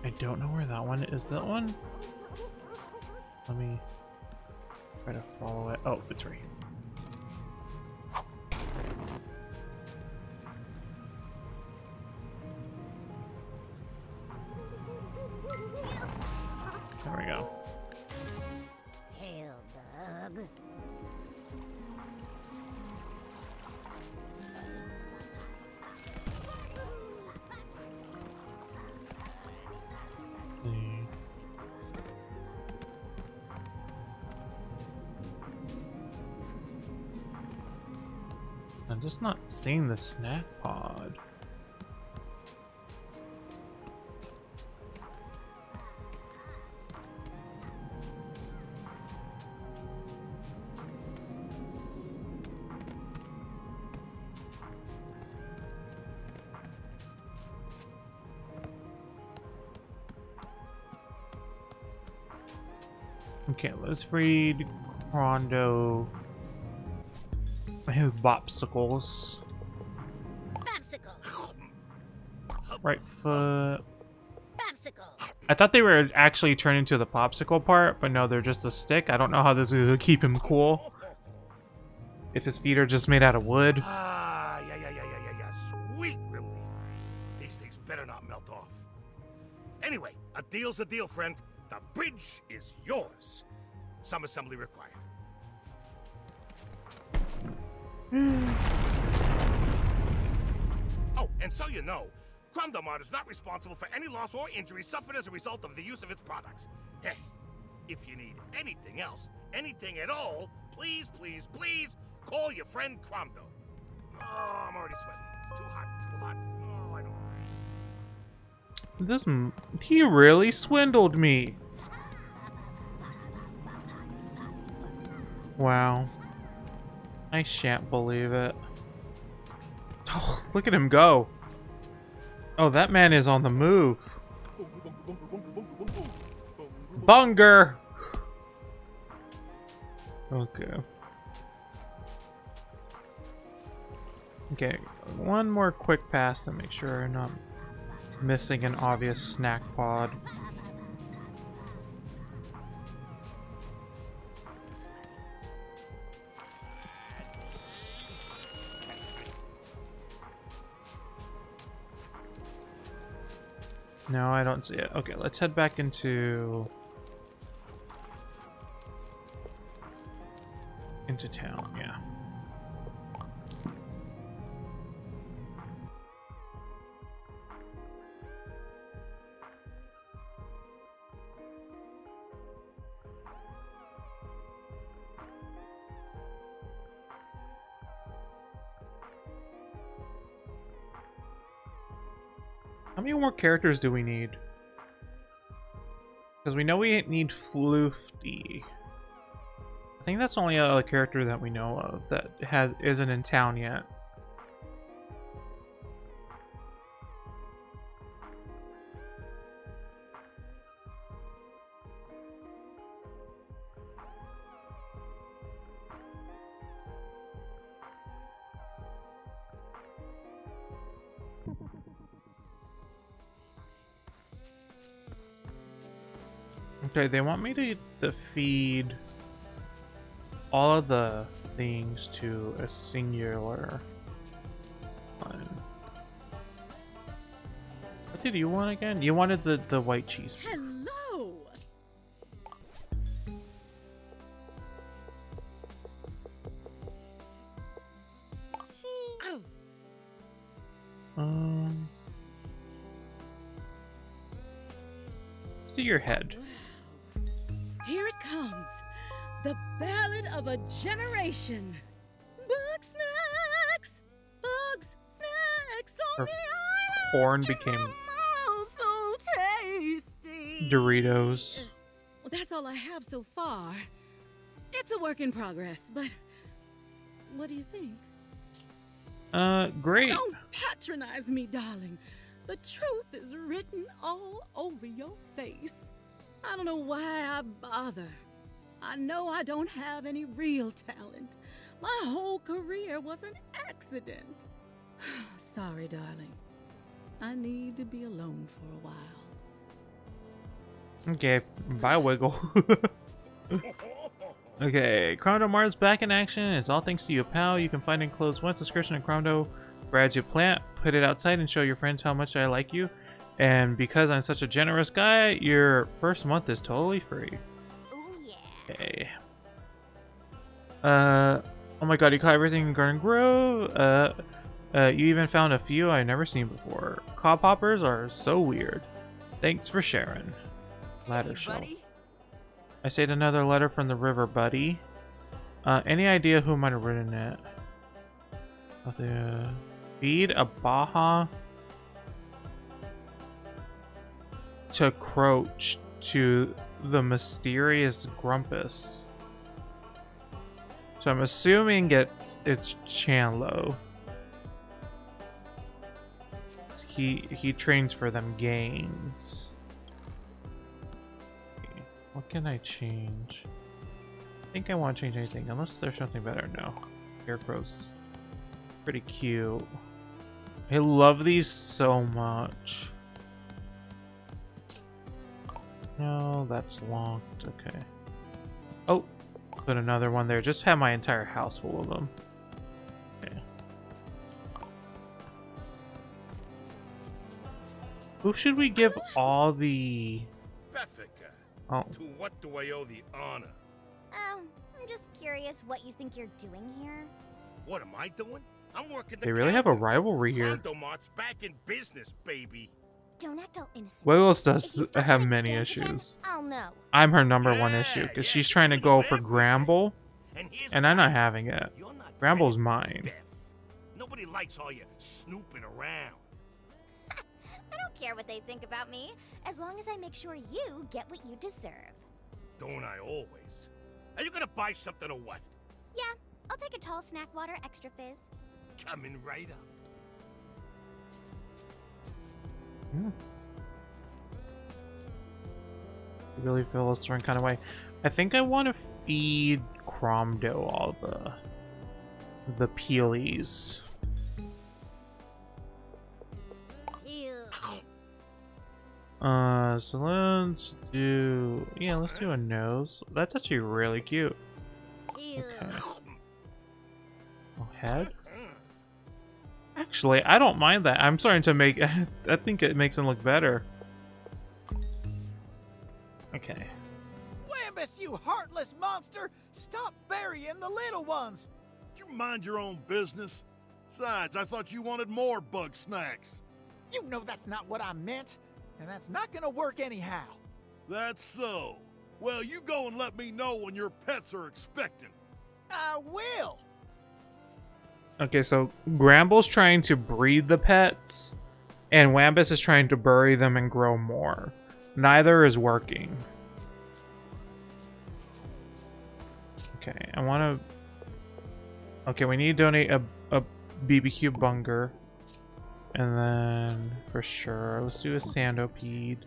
I don't know where that one is. That one? Let me try to follow it. Oh, it's right here. There we go. Hail, bug. I'm just not seeing the snack pod. Okay, let's read Crondo. I have bopsicles. Bopsicle. Right foot. Bopsicle. I thought they were actually turned into the popsicle part, but no, they're just a stick. I don't know how this is gonna keep him cool. If his feet are just made out of wood. Ah, yeah. Sweet relief. These things better not melt off. Anyway, a deal's a deal, friend. The bridge is yours. Some assembly required. Oh, and so you know, Cromdomart is not responsible for any loss or injury suffered as a result of the use of its products. Hey, if you need anything else, anything at all, please call your friend Cromdo. Oh, I'm already sweating. It's too hot. Oh, I don't... He really swindled me. Wow. I shan't believe it. Oh, look at him go. Oh, that man is on the move. Bunger! Okay. Okay, one more quick pass to make sure I'm not missing an obvious snack pod. No, I don't see it. Okay, let's head back into town, yeah. How many more characters do we need? Because we know we need Floofty. I think that's only a character that we know of that isn't in town yet. Okay, they want me to feed all of the things to a singular one. What did you want again? You wanted the white cheese. Hello. To your head. Here it comes. The ballad of a generation. Bugsnax! Bugsnax on the island. Horn became so tasty. Doritos. Well, that's all I have so far. It's a work in progress, but what do you think? Great. Don't patronize me, darling. The truth is written all over your face. I don't know why I bother. I know I don't have any real talent. My whole career was an accident. Sorry, darling. I need to be alone for a while. Okay, bye, Wiggle. Okay, Chrono Mars back in action. It's all thanks to you, pal. You can find enclosed one subscription in Chrono. Grab your plant, put it outside, and show your friends how much I like you. And because I'm such a generous guy, your first month is totally free. Oh yeah. Okay. Oh my god, you caught everything in Garden Grove. You even found a few I've never seen before. Cob hoppers are so weird. Thanks for sharing. Ladder shelf. I saved another letter from the river, buddy. Any idea who might have written it? Feed a Baja to Croach to the mysterious Grumpus. So I'm assuming it's Chanlo. He trains for them gains. Okay, what can I change? I think I want to change anything unless there's something better. No. Scarecrow's pretty cute. I love these so much. No, that's locked. Okay. Oh, put another one there. Just have my entire house full of them. Okay. Who should we give all the... Beffica, oh. To what do I owe the honor? Oh, I'm just curious what you think you're doing here. What am I doing? I'm working the They really have a rivalry here. Condomart's back in business, baby. Don't act all innocent. Wiggles does have many issues. I'll know. I'm her #1 issue because she's trying to go for Gramble, and I'm not having it. Gramble's mine. Nobody likes all you snooping around. I don't care what they think about me, as long as I make sure you get what you deserve. Don't I always? Are you gonna buy something or what? Yeah, I'll take a tall snack water extra fizz. Coming right up. I really feel a certain kind of way. I think I want to feed Cromdo all the peelies. So let's do, yeah, let's do a nose. That's actually really cute. Okay. Oh, head? Actually, I don't mind that. I'm starting to make, I think it makes him look better. Okay. Wambus, you heartless monster! Stop burying the little ones! You mind your own business. Besides, I thought you wanted more Bugsnax. You know that's not what I meant, and that's not gonna work anyhow. That's so. Well, you go and let me know when your pets are expecting. I will! Okay, so Gramble's trying to breed the pets, and Wambus is trying to bury them and grow more. Neither is working. Okay, I want to... Okay, we need to donate a BBQ bunger. And then, for sure, let's do a Sandopede.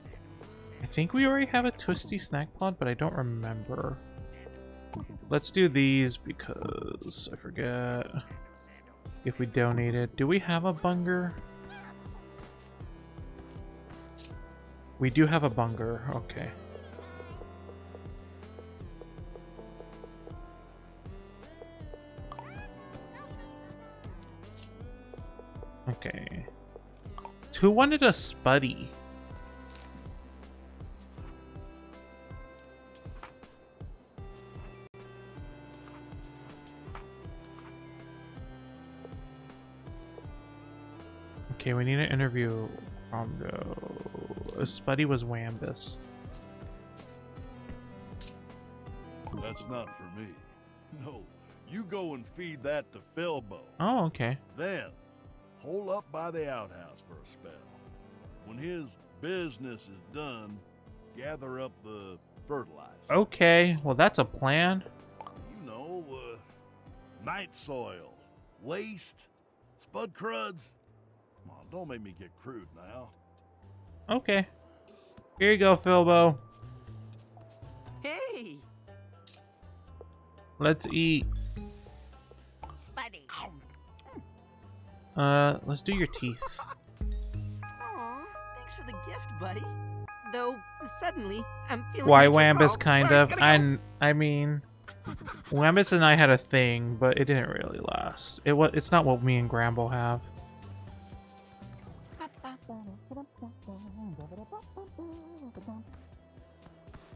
I think we already have a Twisty Snack Pod, but I don't remember. Let's do these because I forget if we donated. Do we have a bunger? We do have a bunger, okay. Okay. Who wanted a Spuddy? Okay, we need to interview Cromdo. Spuddy was Wambus. That's not for me. No, you go and feed that to Philbo. Oh, okay. Then, hole up by the outhouse for a spell. When his business is done, gather up the fertilizer. Okay, well that's a plan. You know, night soil, waste, spud cruds. Come on, don't make me get crude now. Okay. Here you go, Philbo. Hey! Let's eat. Spuddy. Let's do your teeth. Aw, thanks for the gift, buddy. Though, suddenly, I'm feeling... Why nature- Wambus, Oh, kind sorry, of. gotta go. I mean, Wambus and I had a thing, but it didn't really last. It's not what me and Gramble have.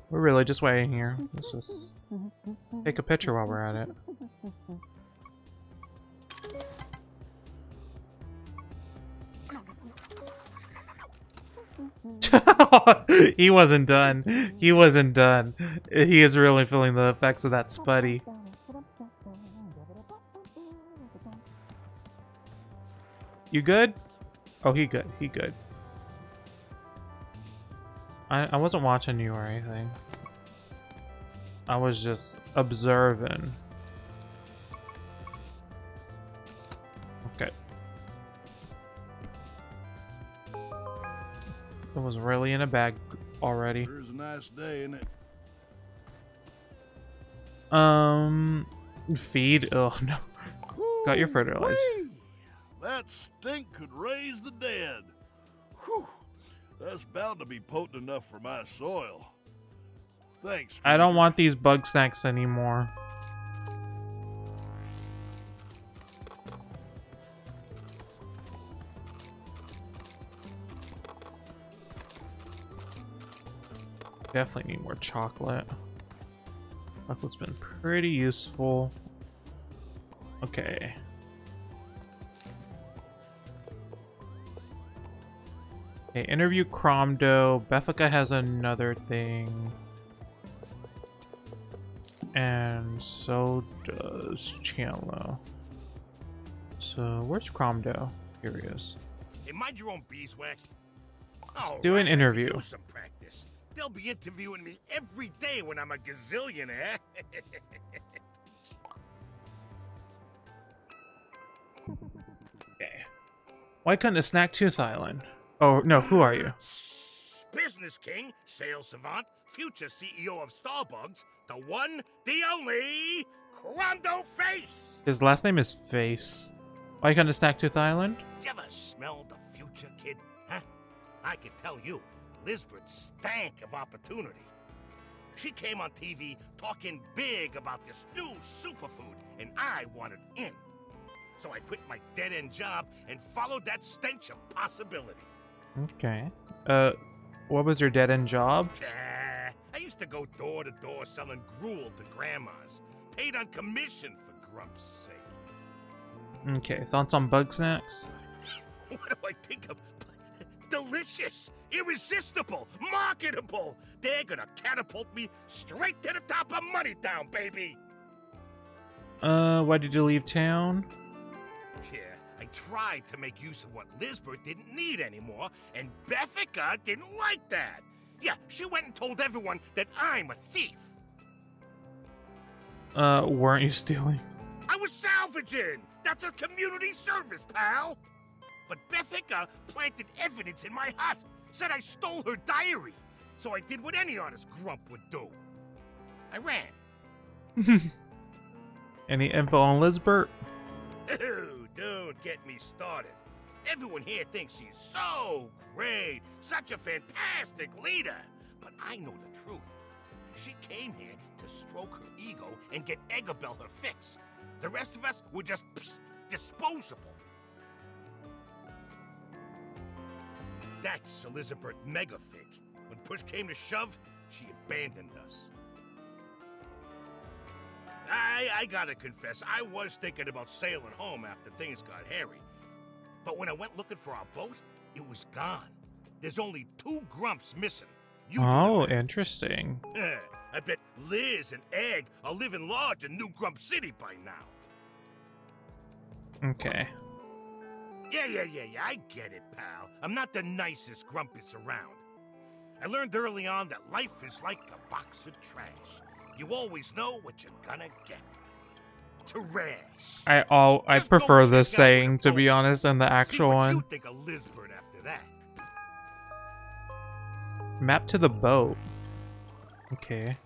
We're really just waiting here. Let's just take a picture while we're at it. He wasn't done. He wasn't done. He is really feeling the effects of that Spuddy. You good? Oh, he good. He good. I wasn't watching you or anything. I was just observing. Okay. It was really in a bag already. Here's a nice day, isn't it? Feed? Oh no. Got your fertilizer. Whee! That stink could raise the dead. Whew. That's bound to be potent enough for my soil. Thanks, stranger. I don't want these Bugsnax anymore. Definitely need more chocolate. Chocolate's been pretty useful. Okay. Okay, interview Cromdo. Beffica has another thing. And so does Chandler. So, where's Cromdo? Here he is. Hey, mind your own beeswax. Do an interview. Do some practice. They'll be interviewing me every day when I'm a gazillionaire. Okay. Why couldn't a Snack Tooth Island? Oh, no, who are you? Business king, sales savant, future CEO of Starbucks, the one, the only, Cromdo Face! His last name is Face. Why you come to Snacktooth Island? You ever smelled the future, kid? Huh? I can tell you, Lisbeth stank of opportunity. She came on TV talking big about this new superfood, and I wanted in. So I quit my dead-end job and followed that stench of possibility. Okay. What was your dead-end job? I used to go door to door selling gruel to grandmas, paid on commission for Grump's sake. Okay, thoughts on Bugsnax? What do I think of? Delicious, irresistible, marketable. They're gonna catapult me straight to the top of Moneytown, baby. Why did you leave town? Yeah, I tried to make use of what Lisbeth didn't need anymore, and Bethica didn't like that. Yeah, she went and told everyone that I'm a thief. Weren't you stealing? I was salvaging. That's a community service, pal. But Bethica planted evidence in my hut, said I stole her diary. So I did what any honest grump would do. I ran. Any info on Lisbeth? Oh, don't get me started. Everyone here thinks she's so great, such a fantastic leader. But I know the truth. She came here to stroke her ego and get Eggabell her fix. The rest of us were just disposable. That's Elizabeth Megafig. When push came to shove, she abandoned us. I gotta confess, I was thinking about sailing home after things got hairy. But when I went looking for our boat, it was gone. There's only 2 grumps missing. Oh, interesting. I bet Liz and Egg are living large in New Grump City by now. Okay. Yeah, I get it, pal. I'm not the nicest grumpus around. I learned early on that life is like a box of trash. You always know what you're gonna get. Trash. I prefer this saying, to be honest, than the actual one. You think of Lisbeth after that. Map to the boat. Okay.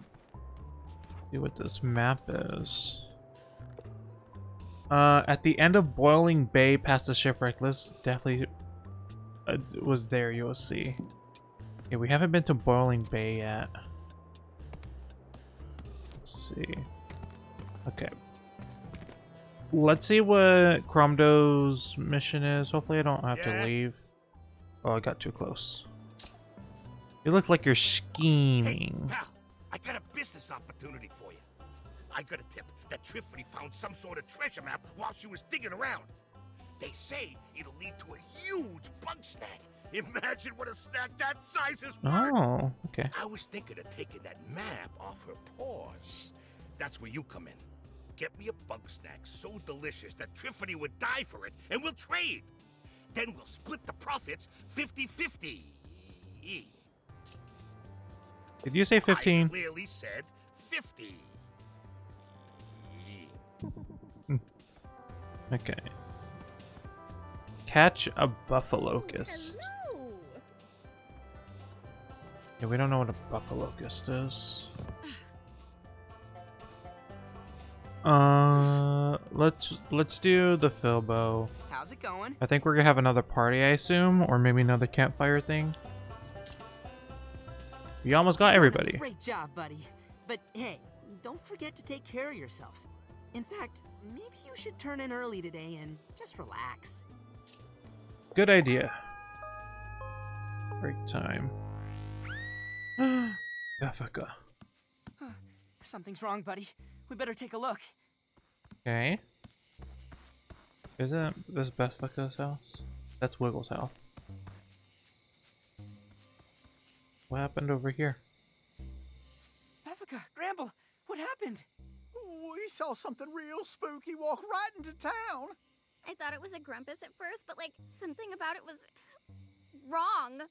See what this map is. At the end of Boiling Bay, past the shipwreck, this definitely was there. You'll see. Okay, we haven't been to Boiling Bay yet. Let's see. Okay. Let's see what Cromdo's mission is. Hopefully I don't have to leave. Oh, I got too close. You look like you're scheming. Hey, pal, I got a business opportunity for you. I got a tip that Tiffany found some sort of treasure map while she was digging around. They say it'll lead to a huge bug snack. Imagine what a snack that size is worth. Oh, okay. I was thinking of taking that map off her paws. That's where you come in. Get me a bug snack so delicious that Tiffany would die for it, and we'll trade. Then we'll split the profits 50-50. Did you say 15? I clearly said 50. Okay. Catch a buffalocust. Yeah, we don't know what a buffalocust is. Let's do the Filbo. How's it going? I think we're gonna have another party, I assume, or maybe another campfire thing. We almost got everybody. Great job, buddy. But hey, don't forget to take care of yourself. In fact, maybe you should turn in early today and just relax. Good idea. Break time. Bethica. Something's wrong, buddy. We better take a look. Okay. Isn't this Bethica's house? That's Wiggle's house. What happened over here? Bethica, Gramble, what happened? We saw something real spooky walk right into town. I thought it was a grumpus at first, but like something about it was wrong.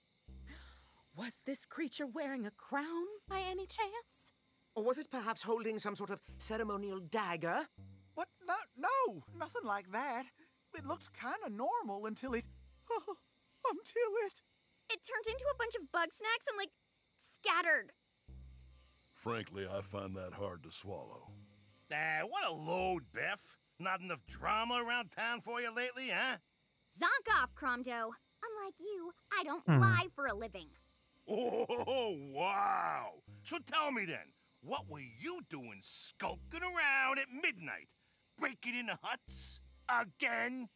Was this creature wearing a crown by any chance? Or was it perhaps holding some sort of ceremonial dagger? What? No, nothing like that. It looked kind of normal until it... until it... it turned into a bunch of Bugsnax and, like, scattered. Frankly, I find that hard to swallow. What a load, Biff. Not enough drama around town for you lately, huh? Zonk off, Cromdo. Unlike you, I don't lie for a living. Oh, wow. So tell me then, what were you doing skulking around at midnight? Breaking into huts? Again?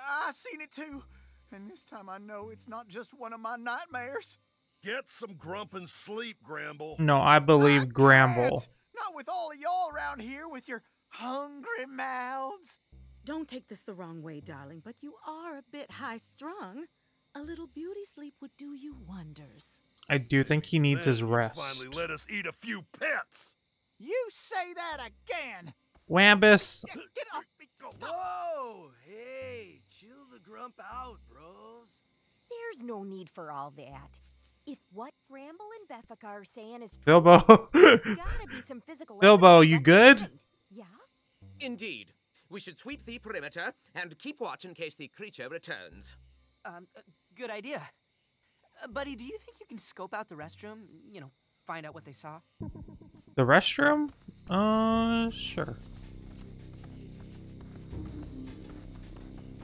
I seen it too. And this time I know it's not just one of my nightmares. Get some grumpin' sleep, Gramble. No, I believe Gramble. Not with all of y'all around here with your hungry mouths. Don't take this the wrong way, darling, but you are a bit high-strung. A little beauty sleep would do you wonders. I do think he needs his rest. Finally let us eat a few pets. You say that again. Wambus. Get off me. Stop. Whoa! Hey, chill the grump out, bros. There's no need for all that. If what Bramble and Beffica are saying is true, Bilbo. there's gotta be some physical Bilbo, evidence you left good? behind. Yeah? Indeed. We should sweep the perimeter and keep watch in case the creature returns. Good idea. Buddy, do you think you can scope out the restroom? You know, find out what they saw? The restroom? Sure.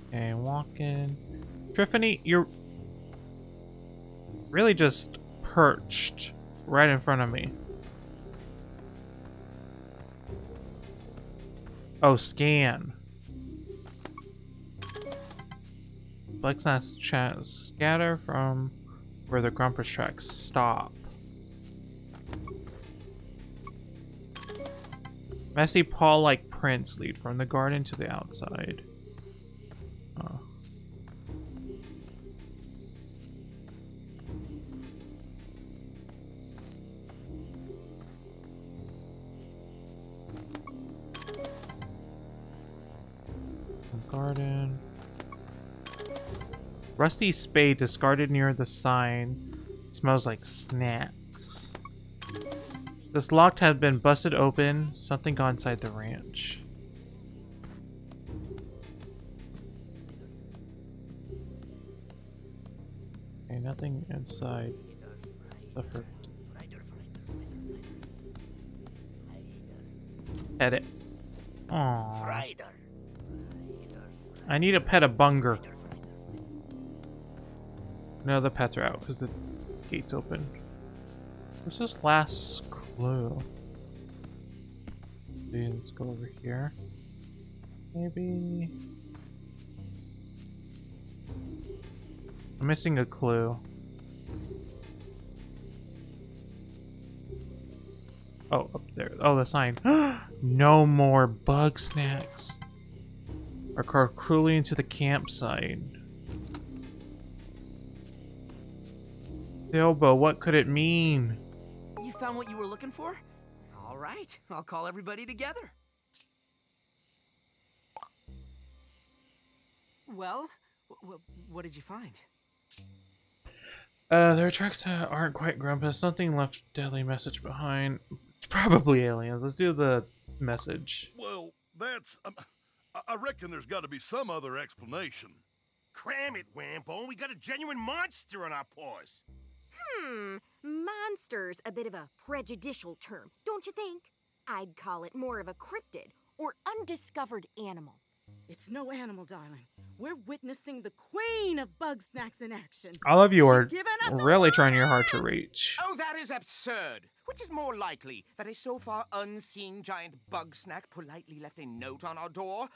Okay, walking. Triffany, you're really just perched right in front of me. Oh, scan. Bugsnax chat scatter from where the Grumpus tracks stop. Messy paw-like prints lead from the garden to the outside. Oh. Garden. Rusty spade discarded near the sign. It smells like snacks. This lock had been busted open. Something got inside the ranch. Okay, nothing inside. Suffered. Pet it. Aww. I need to pet a bunger. No, the pets are out because the gate's open. Where's this last clue? Let's go over here. Maybe. I'm missing a clue. Oh, up there. Oh, the sign. No more Bugsnax. Are carved cruelly into the campsite. Bilbo, what could it mean? You found what you were looking for? All right, I'll call everybody together. Well, what did you find? There are tracks that aren't quite Grumpus. Something left deadly message behind. It's probably aliens. Let's do the message. Well, that's... I reckon there's got to be some other explanation. Cram it, Wampo. We got a genuine monster on our paws. Monster's a bit of a prejudicial term, don't you think? I'd call it more of a cryptid or undiscovered animal. It's no animal, darling. We're witnessing the queen of Bugsnax in action. All of you She's are given us really trying your hard to reach. Oh, that is absurd. Which is more likely, that a so far unseen giant Bugsnax politely left a note on our door,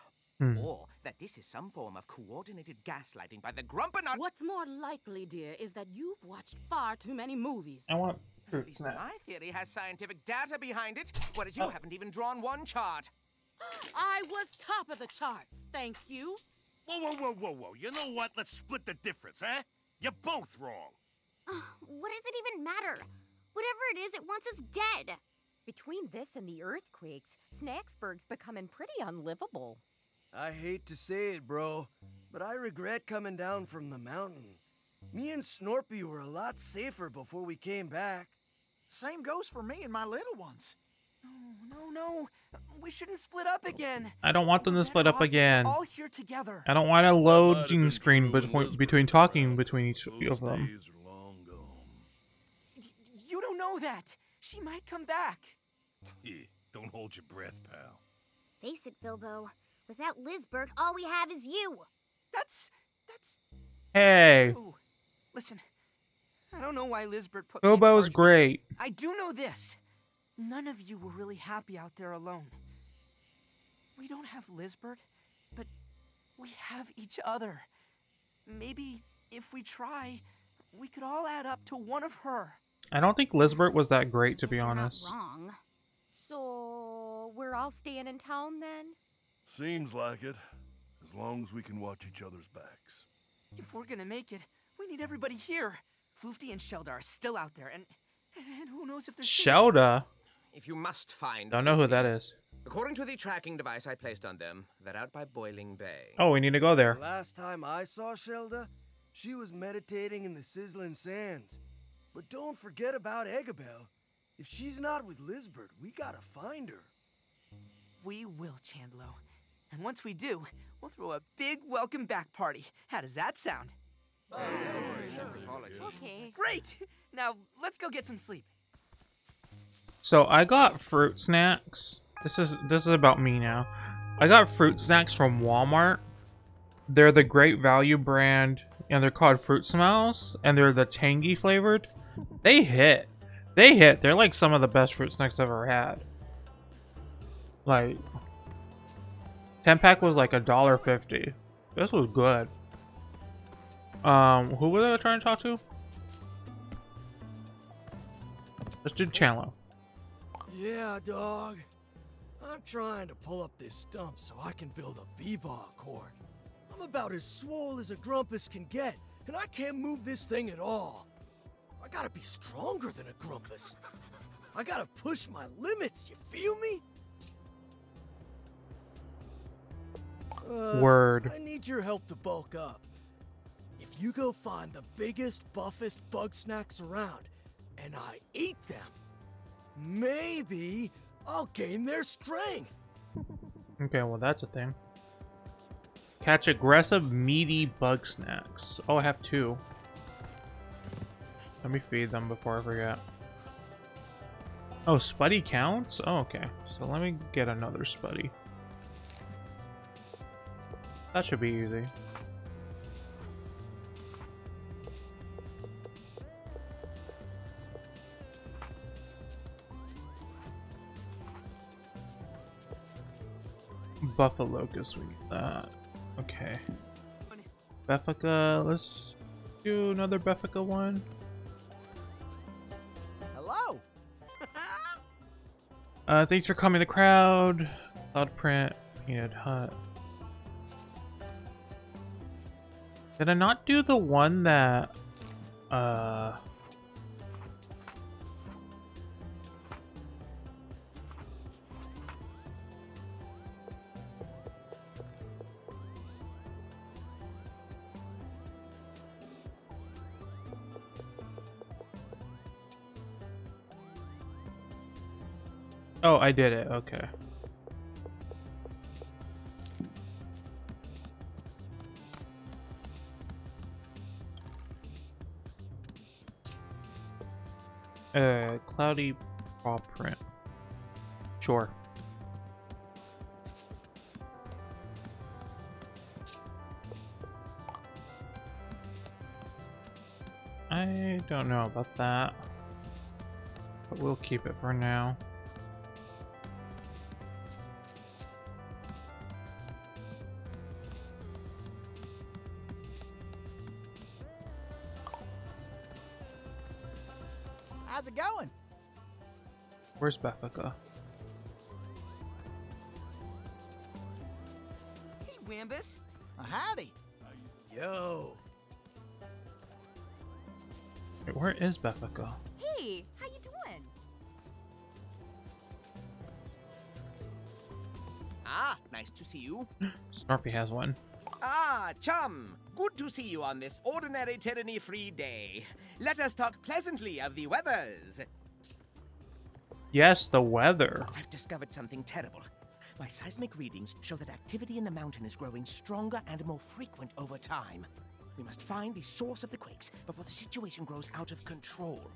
or that this is some form of coordinated gaslighting by the Grumpinut? What's more likely, dear, is that you've watched far too many movies. I want At fruit least snacks. my theory has scientific data behind it, whereas you haven't even drawn one chart. I was top of the charts, thank you. Whoa. You know what? Let's split the difference, huh? You're both wrong. What does it even matter? Whatever it is, it wants us dead. Between this and the earthquakes, Snacksburg's becoming pretty unlivable. I hate to say it, bro, but I regret coming down from the mountain. Me and Snorpy were a lot safer before we came back. Same goes for me and my little ones. No. We shouldn't split up again. I don't want them to split up again. All here together. I don't want a loading screen between talking between each of them. Days are that. She might come back. Yeah, don't hold your breath, pal. Face it, Filbo. Without Lizbert, all we have is you. That's Hey. true. Listen, I don't know why Lizbert put Filbo's me in charge, but great. I do know this. None of you were really happy out there alone. We don't have Lizbert, but we have each other. Maybe if we try, we could all add up to one of her. I don't think Lizbert was that great, to be Guess you're not honest. wrong. So we're all staying in town then? Seems like it. As long as we can watch each other's backs. If we're gonna make it, we need everybody here. Floofty and Shelda are still out there, and who knows if they're safe. Shelda? If you must find Don't know who that is. According to the tracking device I placed on them, they're out by Boiling Bay. Oh, we need to go there. The last time I saw Shelda, she was meditating in the sizzling sands. But don't forget about Eggabell. If she's not with Lizbert, we gotta find her. We will, Chandlo. And once we do, we'll throw a big welcome back party. How does that sound? Okay. Great! Now, let's go get some sleep. So I got fruit snacks. This is about me now. I got fruit snacks from Walmart. They're the Great Value brand, and they're called Fruit Smells, and they're the tangy flavored. They hit. They hit. They're like some of the best fruit snacks I've ever had. Like 10-pack was like $1.50. This was good. Who was I trying to talk to? Let's do Chandler. Yeah, dog. I'm trying to pull up this stump so I can build a b-ball court. I'm about as swole as a grumpus can get, and I can't move this thing at all. I gotta be stronger than a grumpus. I gotta push my limits, you feel me? Word. I need your help to bulk up. If you go find the biggest, buffest Bugsnax around, and I eat them, maybe I'll gain their strength. Okay, well that's a thing. Catch aggressive, meaty Bugsnax. Oh, I have 2. Let me feed them before I forget. Oh, Spuddy counts? Oh, okay. So let me get another Spuddy. That should be easy. Buffalo locust, we get that. Okay. Beffica, let's do another Beffica one. Hello. Thanks for coming, the crowd. Cloud print, painted hut. Did I not do the one that, Oh, I did it. Okay. Cloudy paw print. Sure. I don't know about that, but we'll keep it for now. How's it going? Where's Beffica? Hey, Wambus. Howdy. Yo. Wait, where is Beffica? Hey, how you doing? Ah, nice to see you. Snarpy has one. Ah, chum. Good to see you on this ordinary tyranny-free day. Let us talk pleasantly of the weathers. Yes, the weather. I've discovered something terrible. My seismic readings show that activity in the mountain is growing stronger and more frequent over time. We must find the source of the quakes before the situation grows out of control.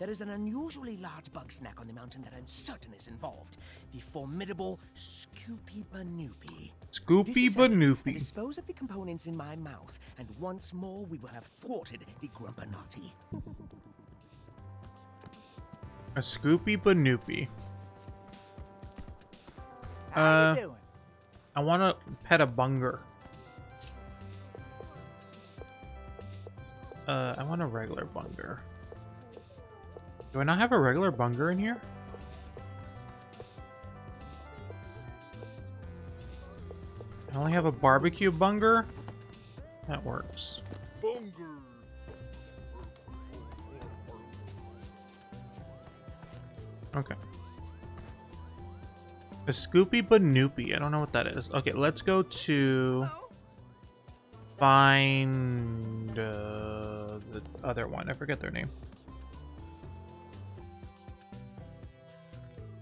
there is an unusually large bug snack on the mountain that I'm certain is involved. The formidable Scoopy Banoopy. Scoopy Banoopy. Dispose of the components in my mouth, and once more we will have thwarted the Grumpinati. A Scoopy Banoopy. How you doing? I want to pet a bunger. I want a regular bunger. Do I not have a regular bunger in here? I only have a barbecue bunger? That works. Bunger. Okay. A Scoopy Banoopy. I don't know what that is. Okay, let's go to find the other one. I forget their name.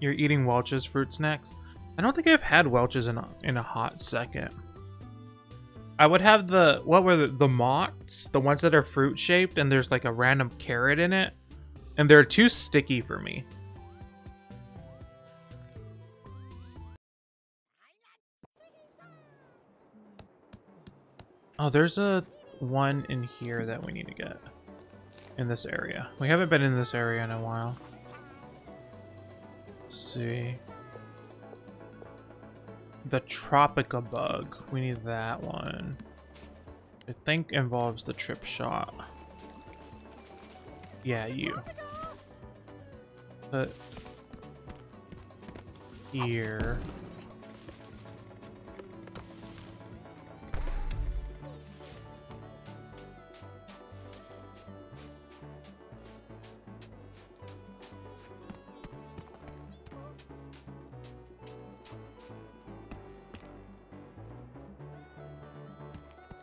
You're eating Welch's fruit snacks? I don't think I've had Welch's in a hot second. I would have the, what were the Mott's? The ones that are fruit shaped and there's like a random carrot in it. And they're too sticky for me. Oh, there's a one in here that we need to get. In this area. We haven't been in this area in a while. Let's see. The Tropica bug. We need that one. I think involves the trip shot. Yeah, you. But here.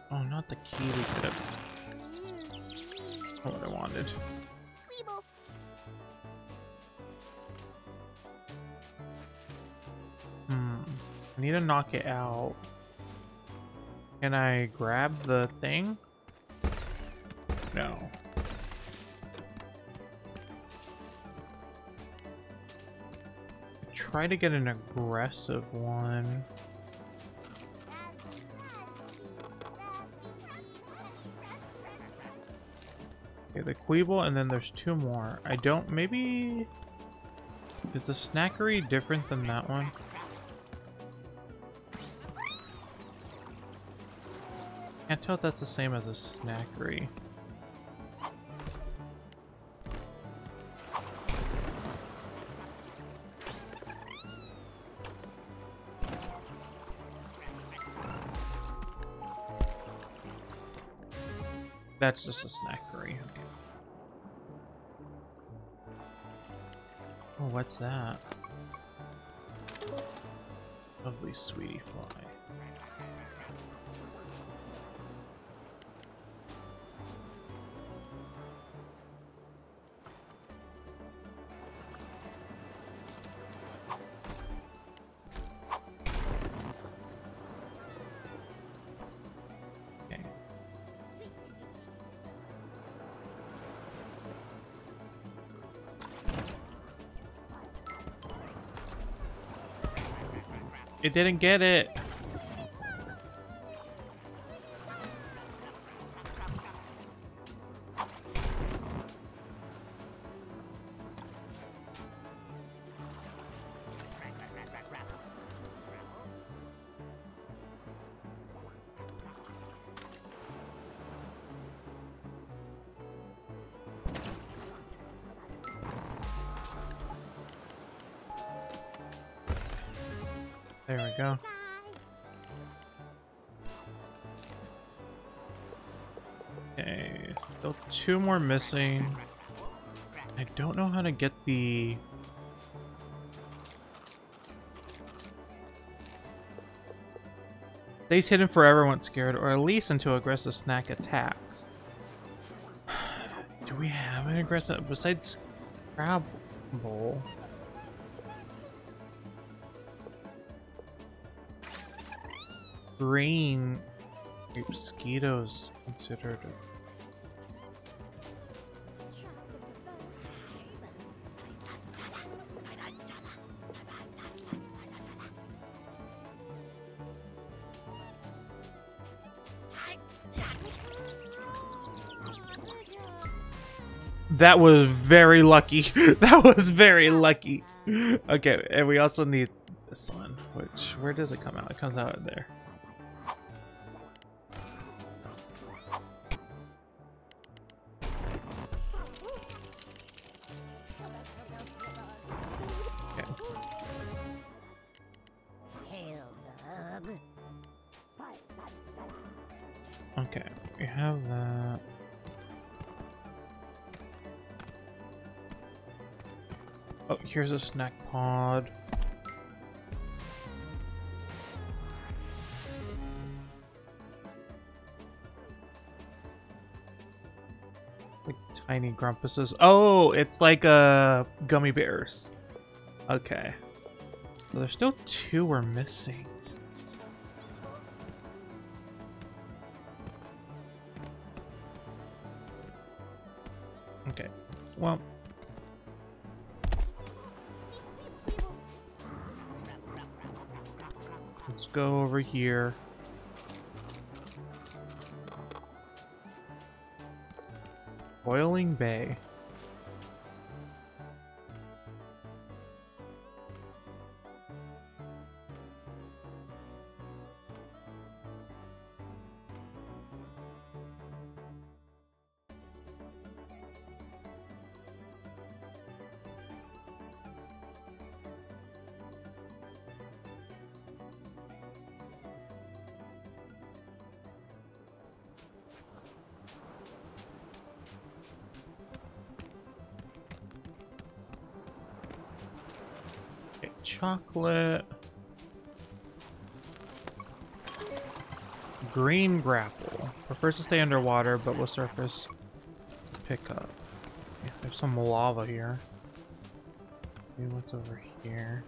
Oh, not the key we could have. Not what I wanted. I need to knock it out. Can I grab the thing? No. Try to get an aggressive one. Okay, the Queeble, and then there's two more. I don't, maybe... Is the Snackery different than that one? Can't tell if that's the same as a Snackery. That's just a Snackery. Okay. Oh, what's that? Lovely sweetie fly. It didn't get it. There we go. Okay, still two more missing. I don't know how to get the... Stays hidden forever once scared, or at least until aggressive snack attacks. Do we have an aggressive besides Scrabble? Green mosquitoes considered. That was very lucky. That was very lucky. Okay, and we also need this one, which, where does it come out? It comes out there. Okay, we have that. Oh, here's a snack pod. Like tiny grumpuses. Oh, it's like gummy bears. Okay. So there's still 2 we're missing. Okay, well. Let's go over here. Boiling Bay. Chocolate. Green grapple. Prefers to stay underwater, but will surface pick up. Yeah, there's some lava here. See what's over here.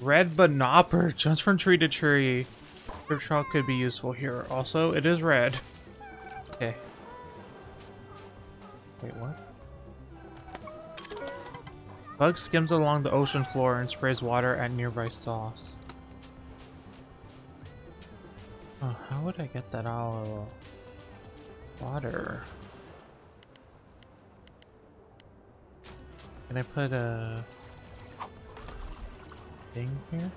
Red Banopper. Jumps from tree to tree. Your shot could be useful here. Also, it is red. Okay. Wait, what? Bug skims along the ocean floor and sprays water at nearby sauce. Oh, how would I get that out of water? Can I put a thing here?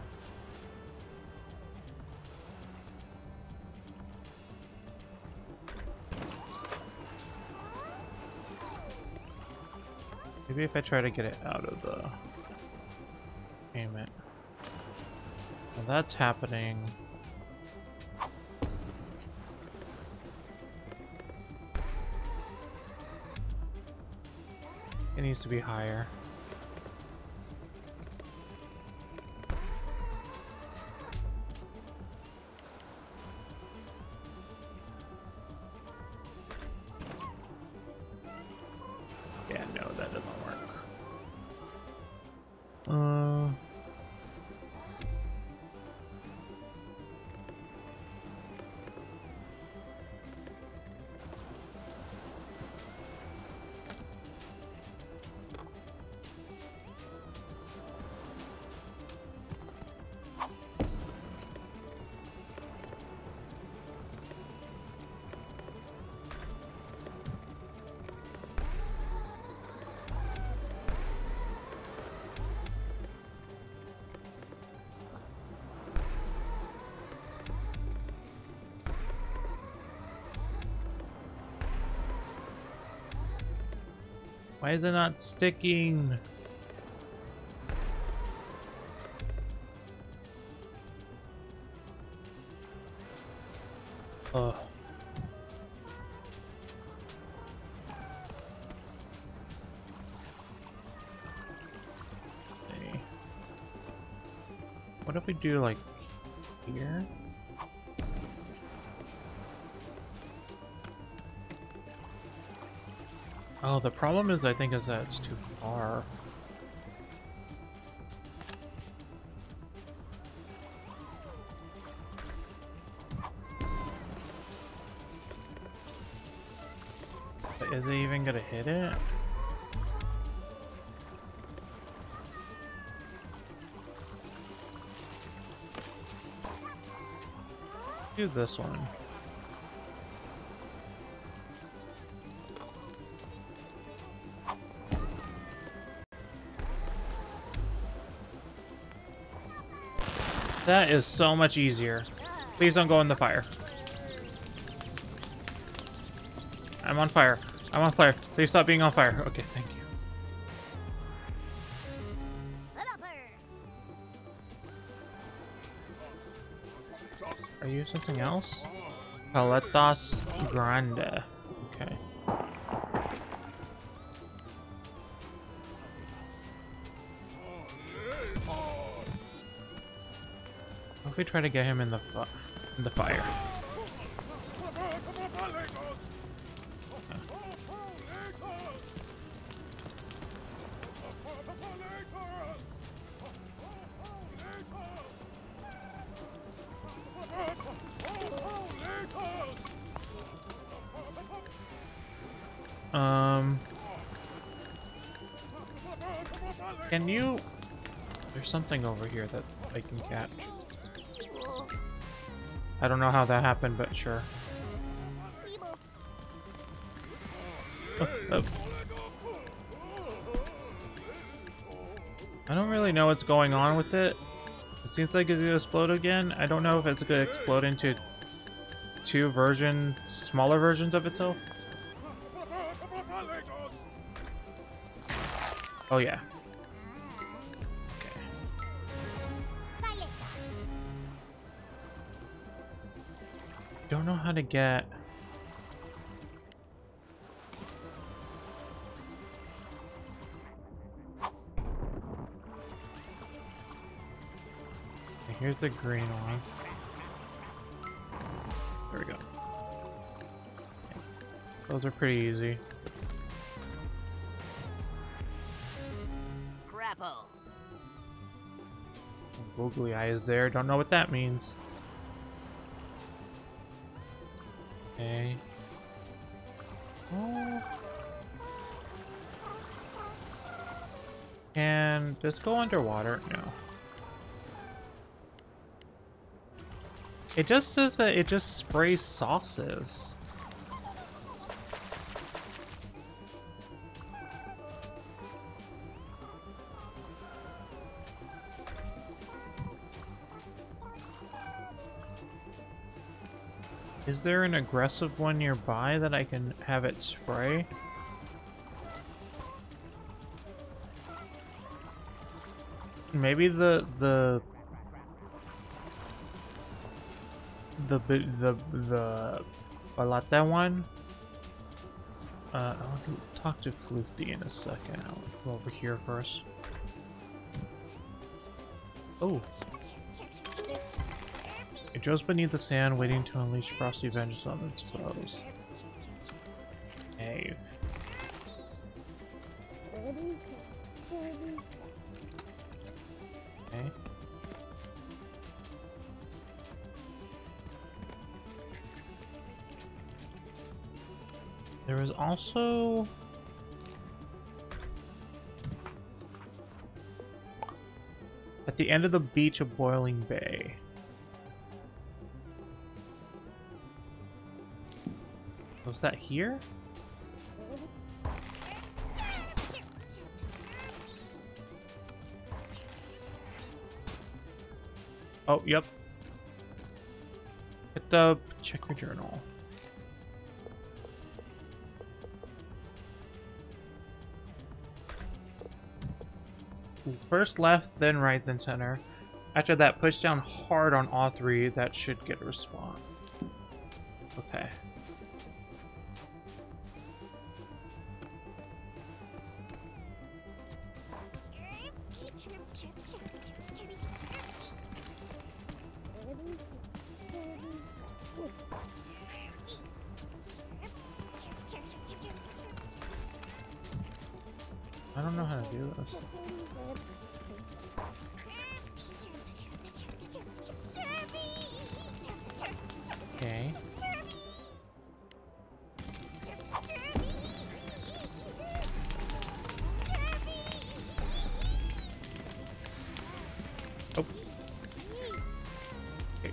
Maybe if I try to get it out of the payment. Well, that's happening. It needs to be higher. Yeah, no, that doesn't work. Why is it not sticking? Ugh. Okay. What if we do like here? Oh, the problem is, I think, is that it's too far. But is it even gonna hit it? Do this one. That is so much easier. Please don't go in the fire. I'm on fire. I'm on fire. Please stop being on fire. Okay, thank you. Are you something else? Paletas grande. Okay. What if we try to get him in the fire? Can you... There's something over here that I can catch. I don't know how that happened, but sure. Oh. I don't really know what's going on with it. It seems like it's gonna explode again. I don't know if it's gonna explode into two smaller versions of itself. Oh yeah. Don't know how to get... Okay, here's the green one. There we go. Okay. Those are pretty easy. Grapple. Googly eye is there. Don't know what that means. Okay. Oh. Can this go underwater? No. It just says that it just sprays sauces. Is there an aggressive one nearby that I can have it spray? Maybe the Balata one? I'll talk to Floofty in a second. I'll go over here first. Oh. It goes beneath the sand, waiting to unleash frosty vengeance on its foes. Hey. Okay. There is also... at the end of the beach of Boiling Bay. Was that here? Oh, yep. Check your journal. First left, then right, then center. After that, push down hard on all three. That should get a response. Okay. I don't know how to do this. Okay. Oh. Okay.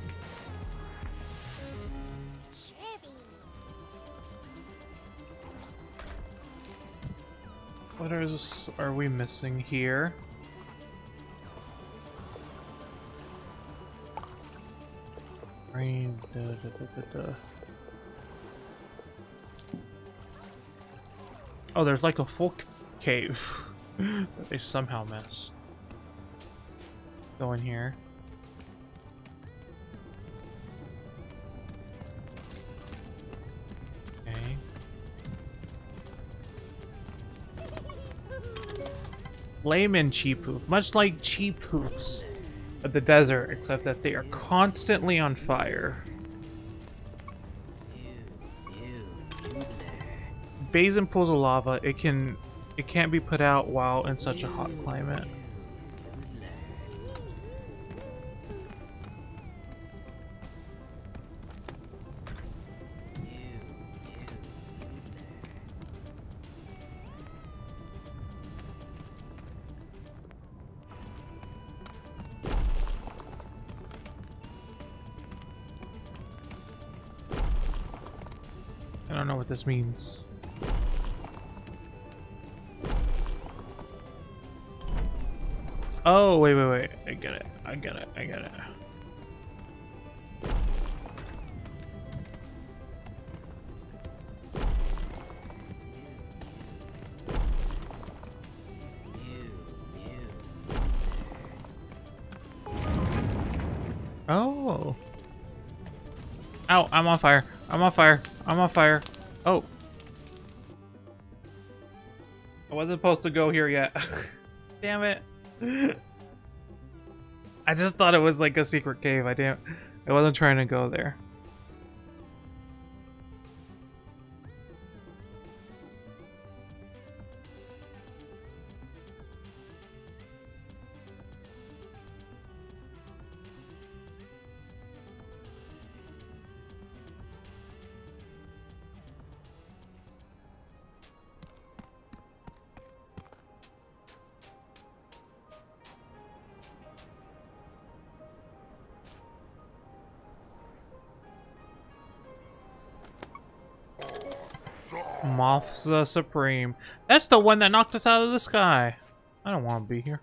What are we missing here? Rain. Oh, there's like a full cave that they somehow missed. Go in here. Okay. Flamin' cheap hoof, much like cheap hoofs of the desert, except that they are constantly on fire. Basin pools of lava. It can't be put out while in such a hot climate. I don't know what this means. Oh, wait. I get it. Oh. Ow, I'm on fire. Oh. I wasn't supposed to go here yet. Damn it. I just thought it was like a secret cave. I wasn't trying to go there. Moth's the Supreme. That's the one that knocked us out of the sky. I don't want to be here.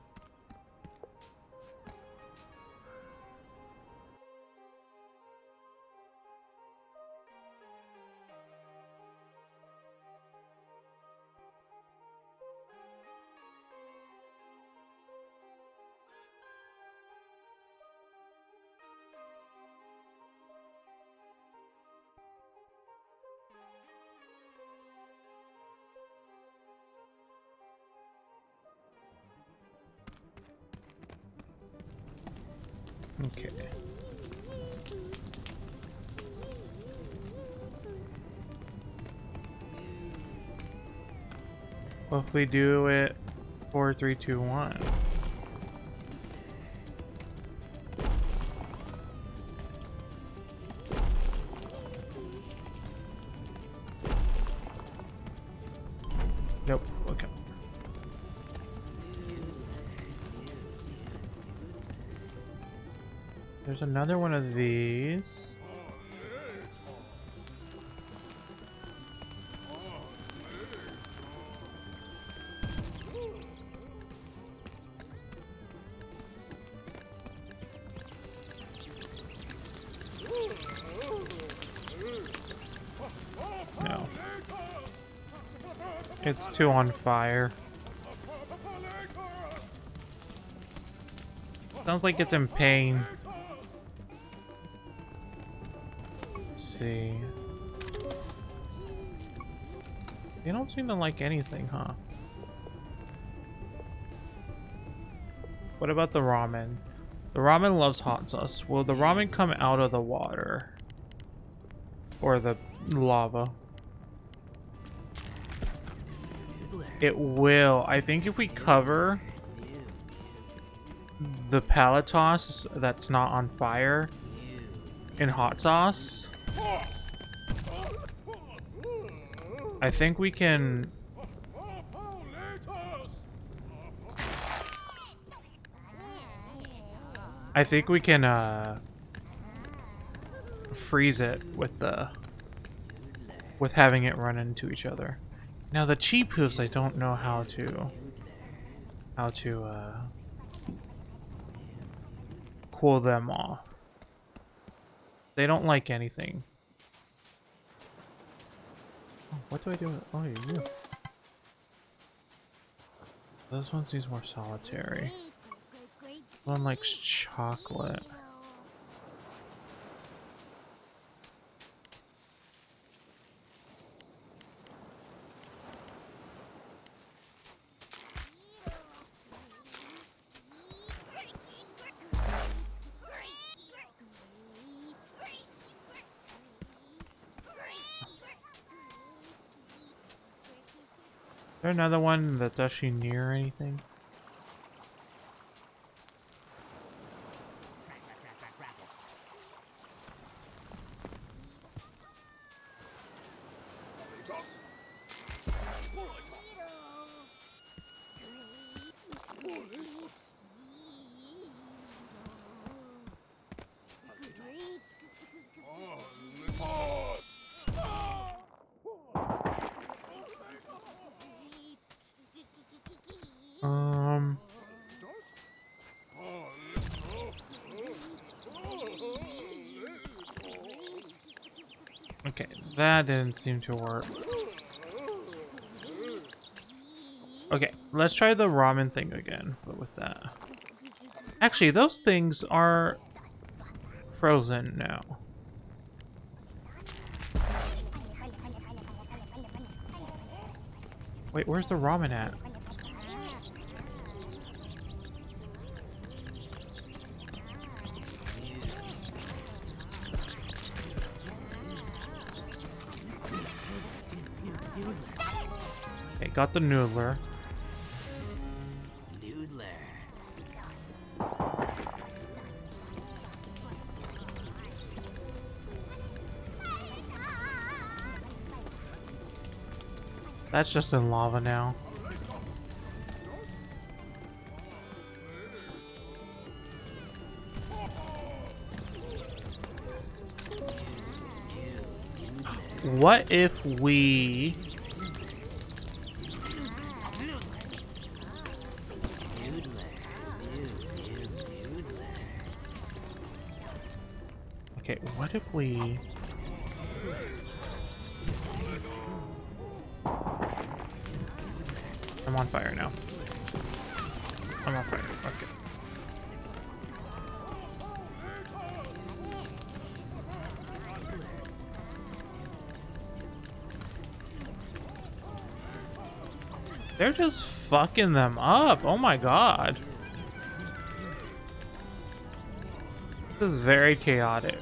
Okay. Well, if we do it 4, 3, 2, 1. Nope. Okay. There's another one of these. No. It's too on fire. Sounds like it's in pain. See. They don't seem to like anything, huh? What about the ramen? The ramen loves hot sauce. Will the ramen come out of the water? Or the lava? It will. I think if we cover the palatos that's not on fire in hot sauce, I think we can freeze it with having it run into each other. Now the cheap hoofs, I don't know how to cool them off. They don't like anything. Oh, what do I do with... Oh, you. This one seems more solitary. One likes chocolate. Is there another one that's actually near anything? Okay, that didn't seem to work. Okay, let's try the ramen thing again, but with that. Actually, those things are frozen now. Wait, where's the ramen at? Okay, got the noodler. That's just in lava now. What if we... Okay, what if we... I'm on fire now. I'm on fire. Okay. They're just fucking them up. Oh my god. This is very chaotic.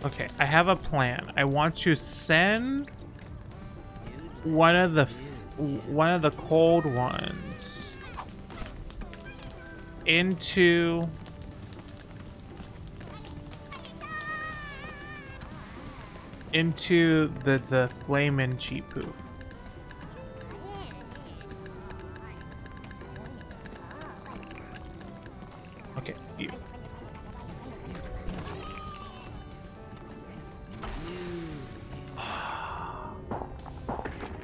Okay, I have a plan. I want to send one of the cold ones into the flamin' cheap poo. Okay, you.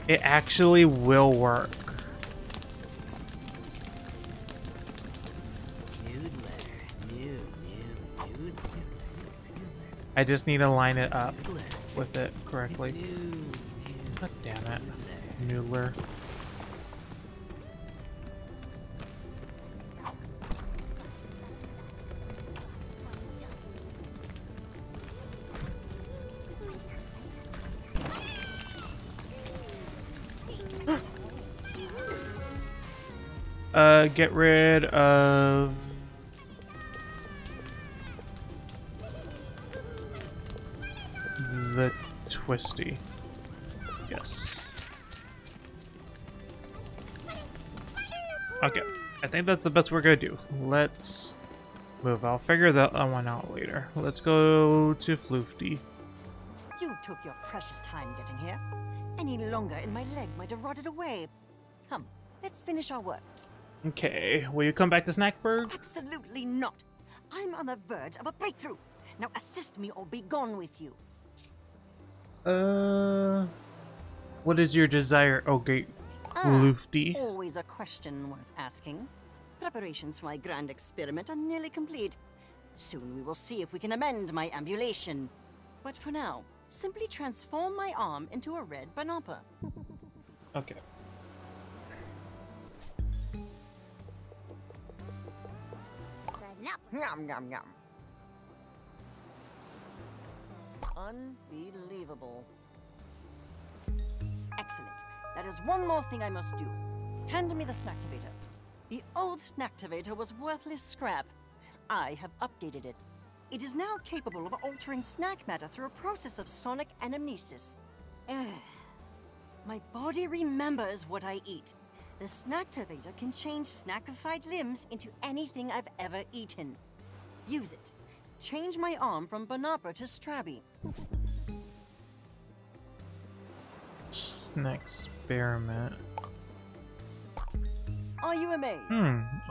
It actually will work. I just need to line it up with it correctly. God damn it. Noodler. Get rid of the twisty. Yes. Okay. I think that's the best we're gonna do. Let's move. I'll figure that one out later. Let's go to Floofty. You took your precious time getting here. Any longer and my leg might have rotted away. Come, let's finish our work. Okay, will you come back to Snackburg? Absolutely not. I'm on the verge of a breakthrough. Now assist me or be gone with you. What is your desire? Okay, Lufty. Always a question worth asking. Preparations for my grand experiment are nearly complete. Soon we will see if we can amend my ambulation. But for now, simply transform my arm into a red banana. Okay. Yum, yum, yum. Unbelievable. Excellent. There is one more thing I must do. Hand me the Snacktivator. The old Snacktivator was worthless scrap. I have updated it. It is now capable of altering snack matter through a process of sonic anamnesis. My body remembers what I eat. The Snacktivator can change snackified limbs into anything I've ever eaten. Use it. Change my arm from Banapra to Strabby. Snack experiment. Are you amazed?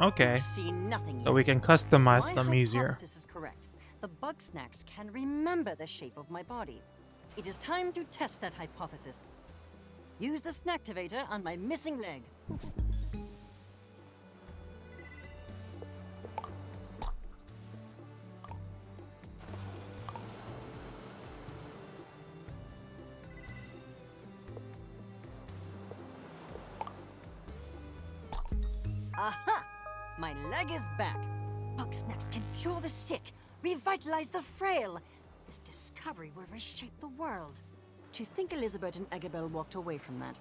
Okay. You've seen nothing So yet. we can customize them My easier. hypothesis is correct. The Bugsnax can remember the shape of my body. It is time to test that hypothesis. Use the Snacktivator on my missing leg. Aha! My leg is back. Bugsnax can cure the sick, revitalize the frail. This discovery will reshape the world. To think Elizabeth and Agabel walked away from that.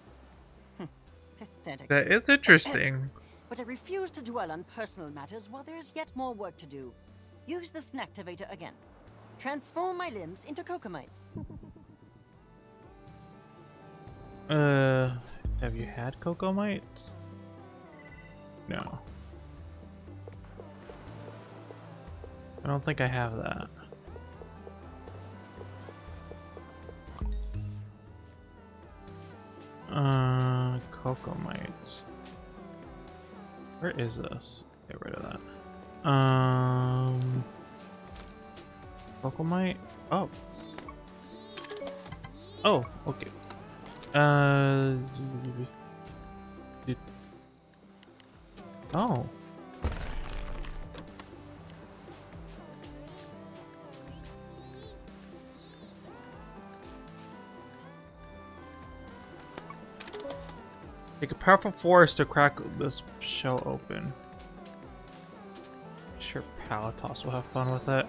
Pathetic. That is interesting. But I refuse to dwell on personal matters while there is yet more work to do. Use the Snacktivator again. Transform my limbs into cocomites. Have you had cocoa mites? No. I don't think I have that. Cocoa mites. Where is this? Get rid of that. Cocoa mite? Oh. Oh, okay. Oh. Take a powerful force to crack this shell open. Sure, Palatos will have fun with it.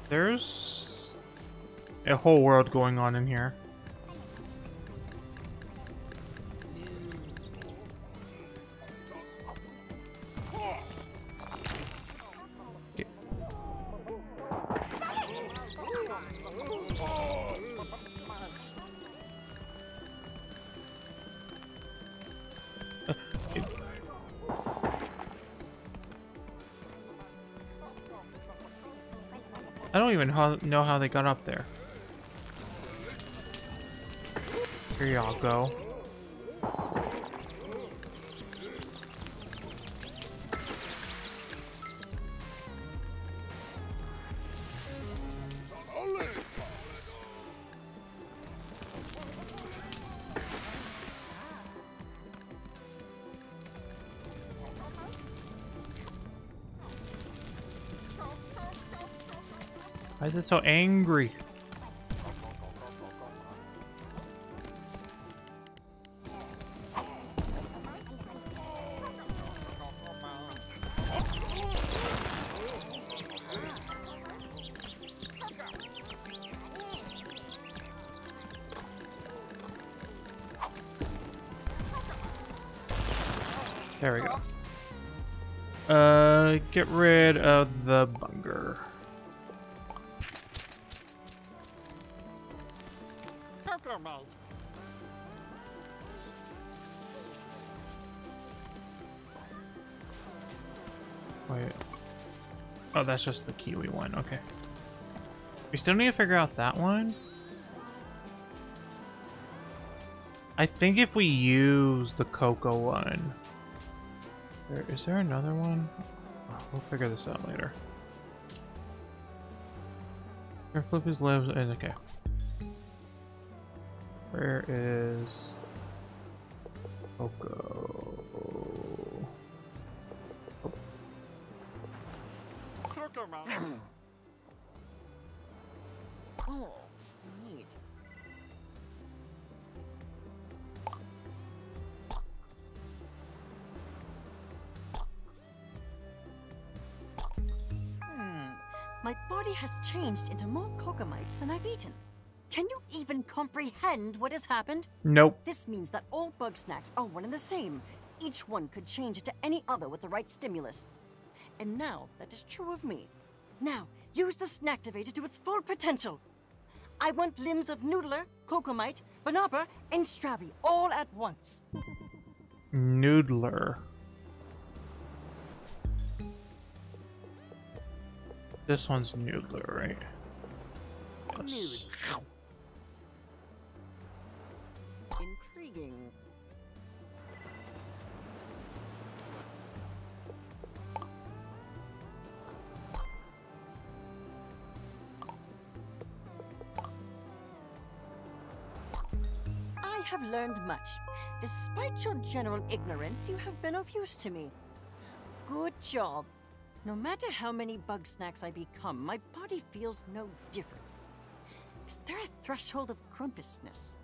There's a whole world going on in here. I don't even know how they got up there. Here y'all go. Why is it so angry? There we go. Get rid of the bunger. Wait. Oh, that's just the kiwi one. Okay. We still need to figure out that one. I think if we use the cocoa one. Is there another one? Oh, we'll figure this out later. Where Flippy's lives is okay. Where is Coco? Oh, neat. My body has changed into more cocomites than I've eaten. Can you even comprehend what has happened? Nope. This means that all Bugsnax are one and the same. Each one could change into any other with the right stimulus. And now that is true of me. Now, use the Snacktivator to its full potential. I want limbs of Noodler, Cocomite, Banopper, and Strabby all at once. Noodler. This one's Noodler, right? Yes. Intriguing. I have learned much. Despite your general ignorance, you have been of use to me. Good job. No matter how many Bugsnax I become, my body feels no different. Is there a threshold of crumpousness?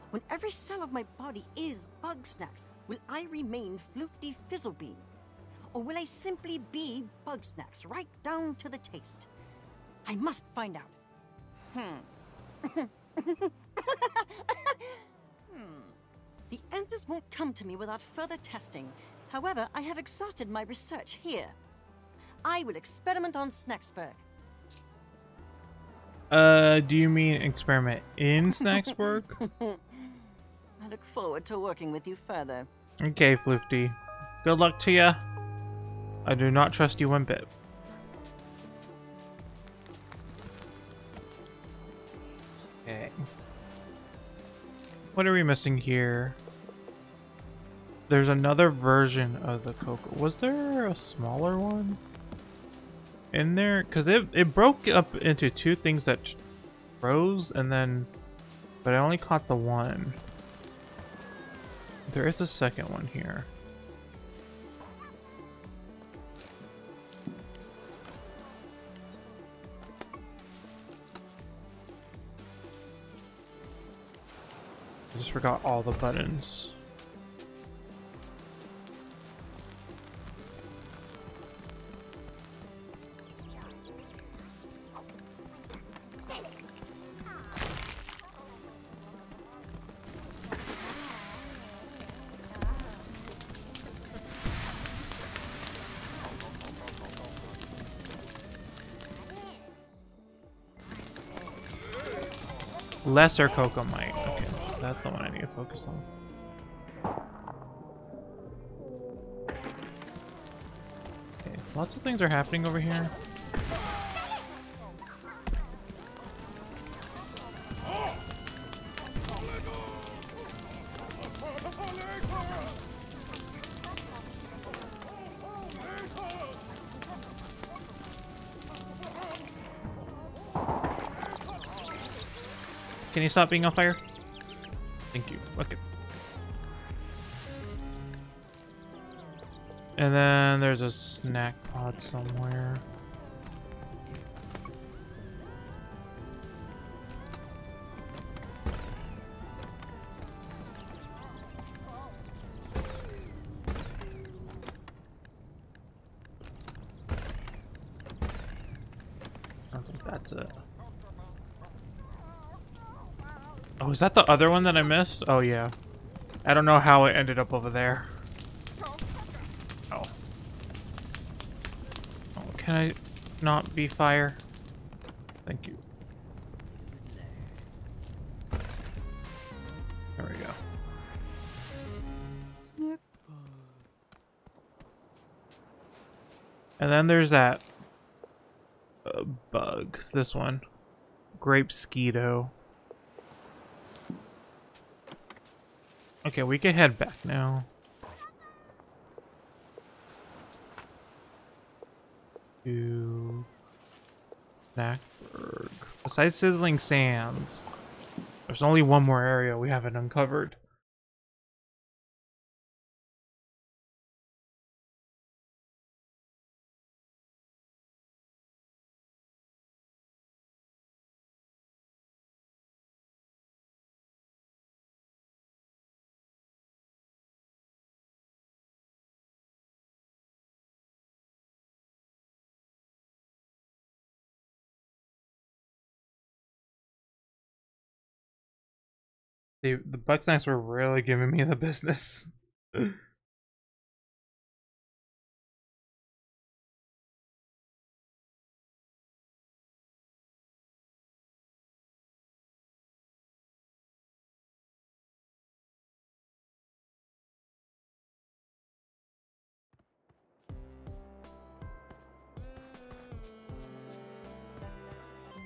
When every cell of my body is Bugsnax, will I remain Floofty Fizzlebean? Or will I simply be Bugsnax, right down to the taste? I must find out. The answers won't come to me without further testing. However, I have exhausted my research here. I will experiment on Snacksburg. Do you mean experiment in Snacksburg? I look forward to working with you further. Okay, Floofty. Good luck to ya. I do not trust you one bit. Okay. What are we missing here? There's another version of the Coco. Was there a smaller one in there? Because it broke up into two things that froze, and then... But I only caught the one. There is a second one here. I just forgot all the buttons. Lesser Cocomite. Okay, that's the one I need to focus on. Okay, lots of things are happening over here. Can you stop being on fire? Thank you. Okay. And then there's a snack pod somewhere. I think that's it. Oh, is that the other one that I missed? Oh, yeah. I don't know how it ended up over there. Oh. Oh, can I not be fire? Thank you. There we go. And then there's that bug. This one. Grape-skeeto. Okay, we can head back now. To Snackburg. Besides Sizzling Sands, there's only one more area we haven't uncovered. The Bugsnax were really giving me the business.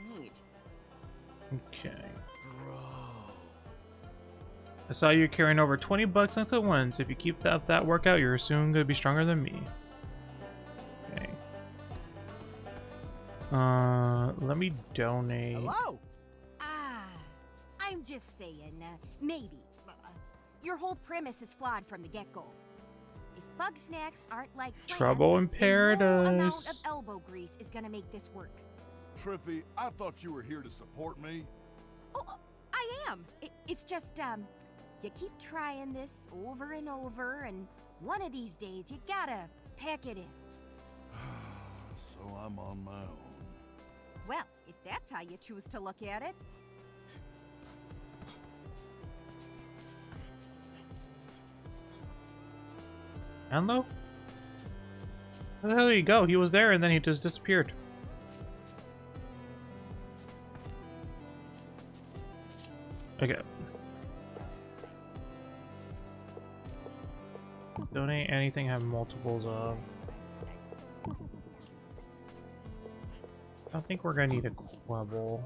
Neat. Okay. I saw you carrying over 20 Bugsnax at once. If you keep that workout, you're soon gonna be stronger than me. Okay. Let me donate. Hello. I'm just saying, maybe. Your whole premise is flawed from the get-go. If Bugsnax aren't like plants, Trouble in then no amount of paradise. elbow grease is gonna make this work. Triffy, I thought you were here to support me. Oh, I am. It's just, you keep trying this over and over, and one of these days you gotta pack it in. So I'm on my own. Well, if that's how you choose to look at it. Anlo? Where the hell did he go? He was there and then he just disappeared. Okay. Donate anything have multiples of. I don't think we're gonna need a Quibble.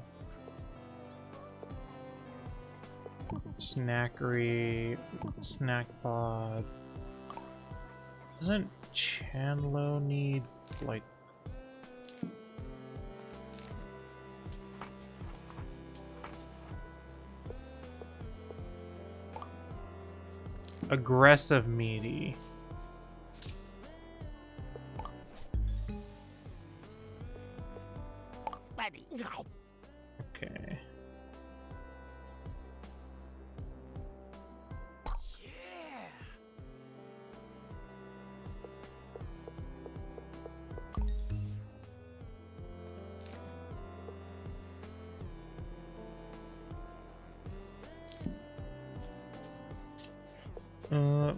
Snackery, Snack Pod. Doesn't Chandlo need, like... aggressive meaty? Spuddy. Okay.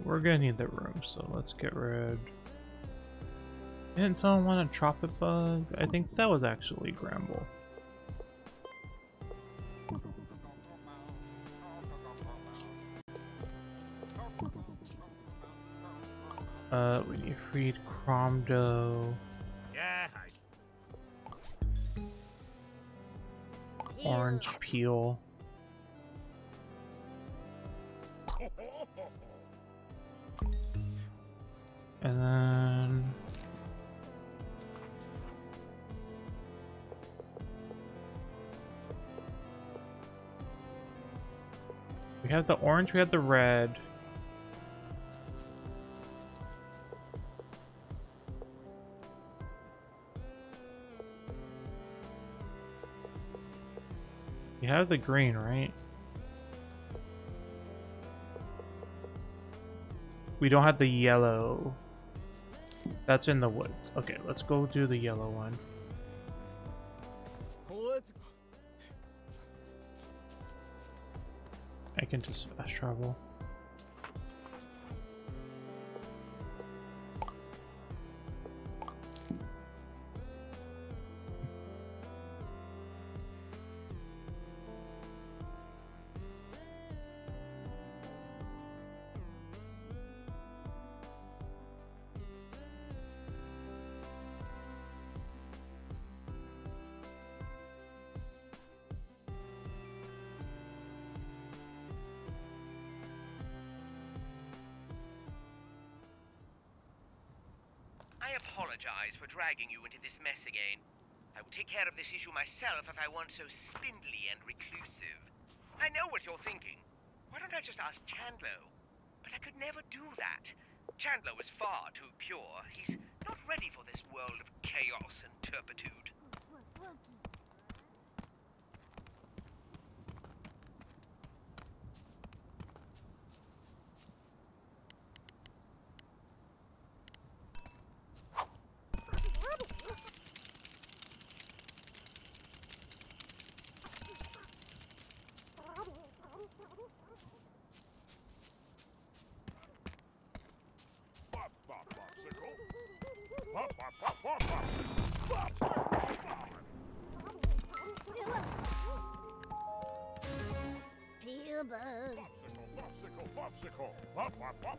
We're gonna need the room, so let's get rid. Didn't someone want a Tropic Bug? I think that was actually Gramble. We need freed Cromdo. Yeah. Orange Peel. And then... we have the orange, we have the red. You have the green, right? We don't have the yellow. That's in the woods. Okay, let's go do the yellow one. Let's... I can just fast travel. I apologize for dragging you into this mess again. I I will take care of this issue myself if I weren't so spindly and reclusive. I know what you're thinking. Why don't I just ask Chandler? But I could never do that. Chandler is far too pure. He's not ready for this world of chaos and turpitude.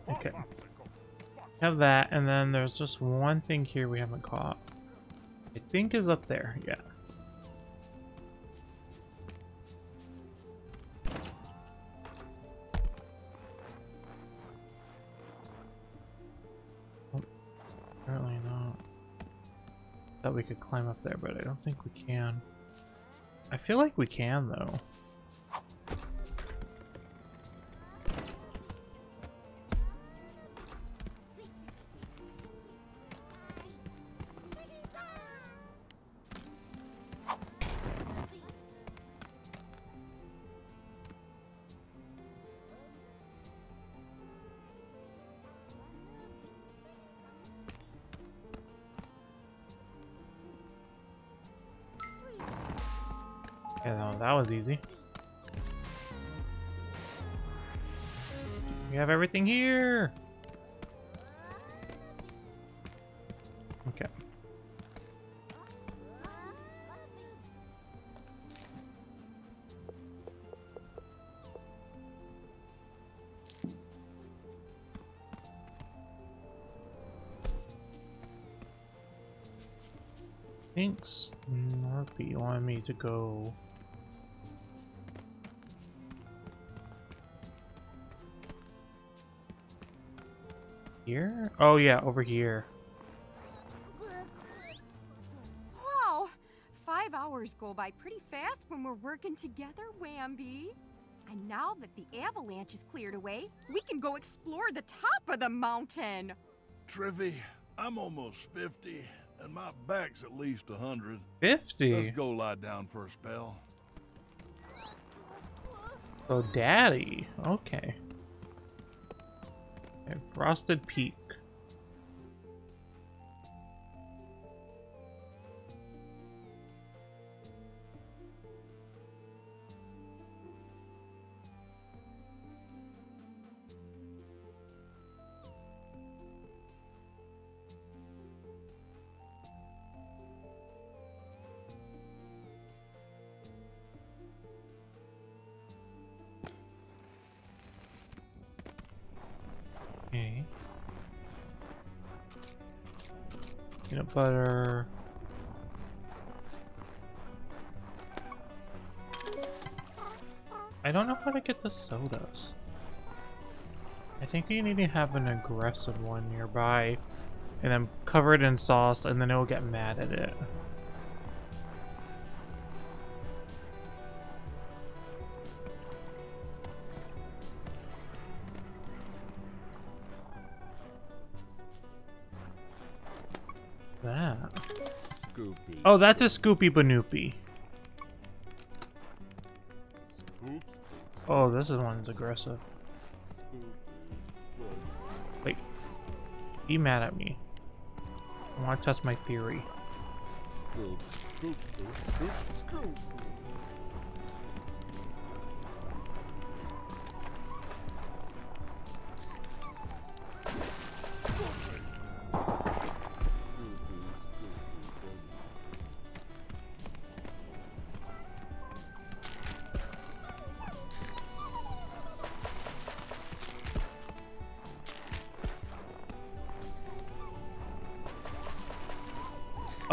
Okay. Have that, and then there's just one thing here we haven't caught. I think is up there, yeah. Oh, apparently not. Thought we could climb up there, but I don't think we can. I feel like we can, though. Yeah, no, that was easy. We have everything here! Okay. Thanks, Snorpy wanted me to go. Here? Oh yeah, over here. Wow! 5 hours go by pretty fast when we're working together, Wambi. And now that the avalanche is cleared away, we can go explore the top of the mountain. Trivy, I'm almost 50, and my back's at least 100. 50? Let's go lie down for a spell. Oh, Daddy. Okay. Okay, Frosted Peak. Okay. Peanut butter. I don't know how to get the sodas. I think you need to have an aggressive one nearby and then cover it in sauce and then it will get mad at it. That. Scoopy. Oh, that's a Scoopy Banoopy. Oh, this is one's aggressive. Wait. Be mad at me. I want to test my theory. Scoop, scoop, scoop, scoop, scoop.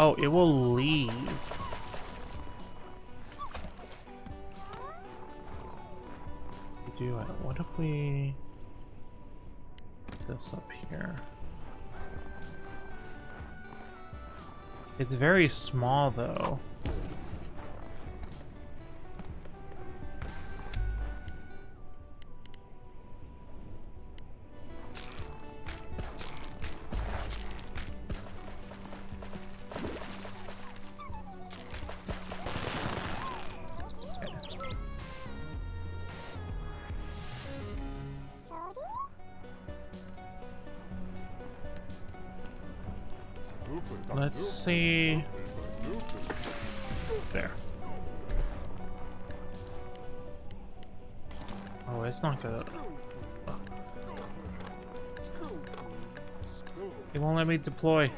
Oh, it will leave. Do it. What if we put this up here? It's very small, though. Let's see. There. Oh, it's not good. Oh. It won't let me deploy.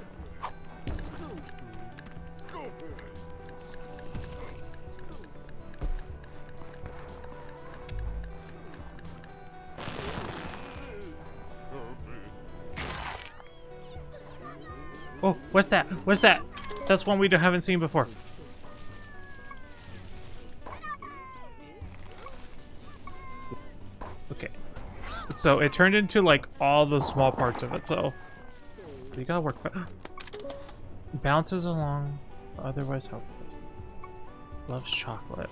Oh, what's that? What's that? That's one we haven't seen before. Okay. So it turned into like all the small parts of it, so you gotta work fast. Bounces along, otherwise helpless. Loves chocolate.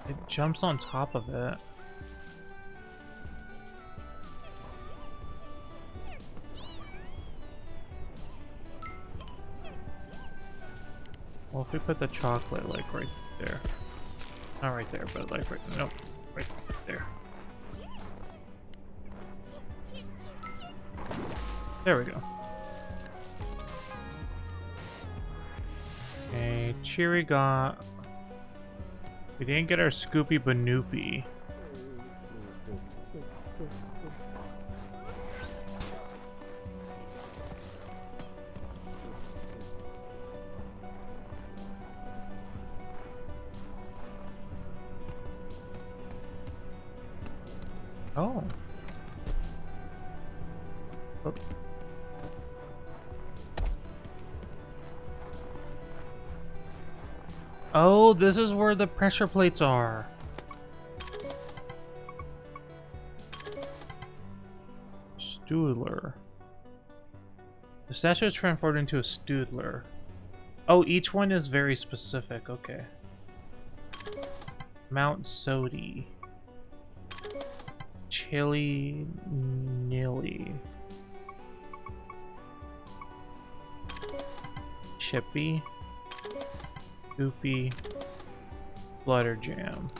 It jumps on top of it. Well, if we put the chocolate like right there. Not right there, but like right, nope, right there. There we go. Okay, Cheery got... We didn't get our Scoopy Banoopy. Oh. Oh. Oh, this is where the pressure plates are. Stoodler. The statue is transformed into a Stoodler. Oh, each one is very specific. Okay. Mount Sodi. Chili Nilly. Chippy. Goopy, Butter Jam.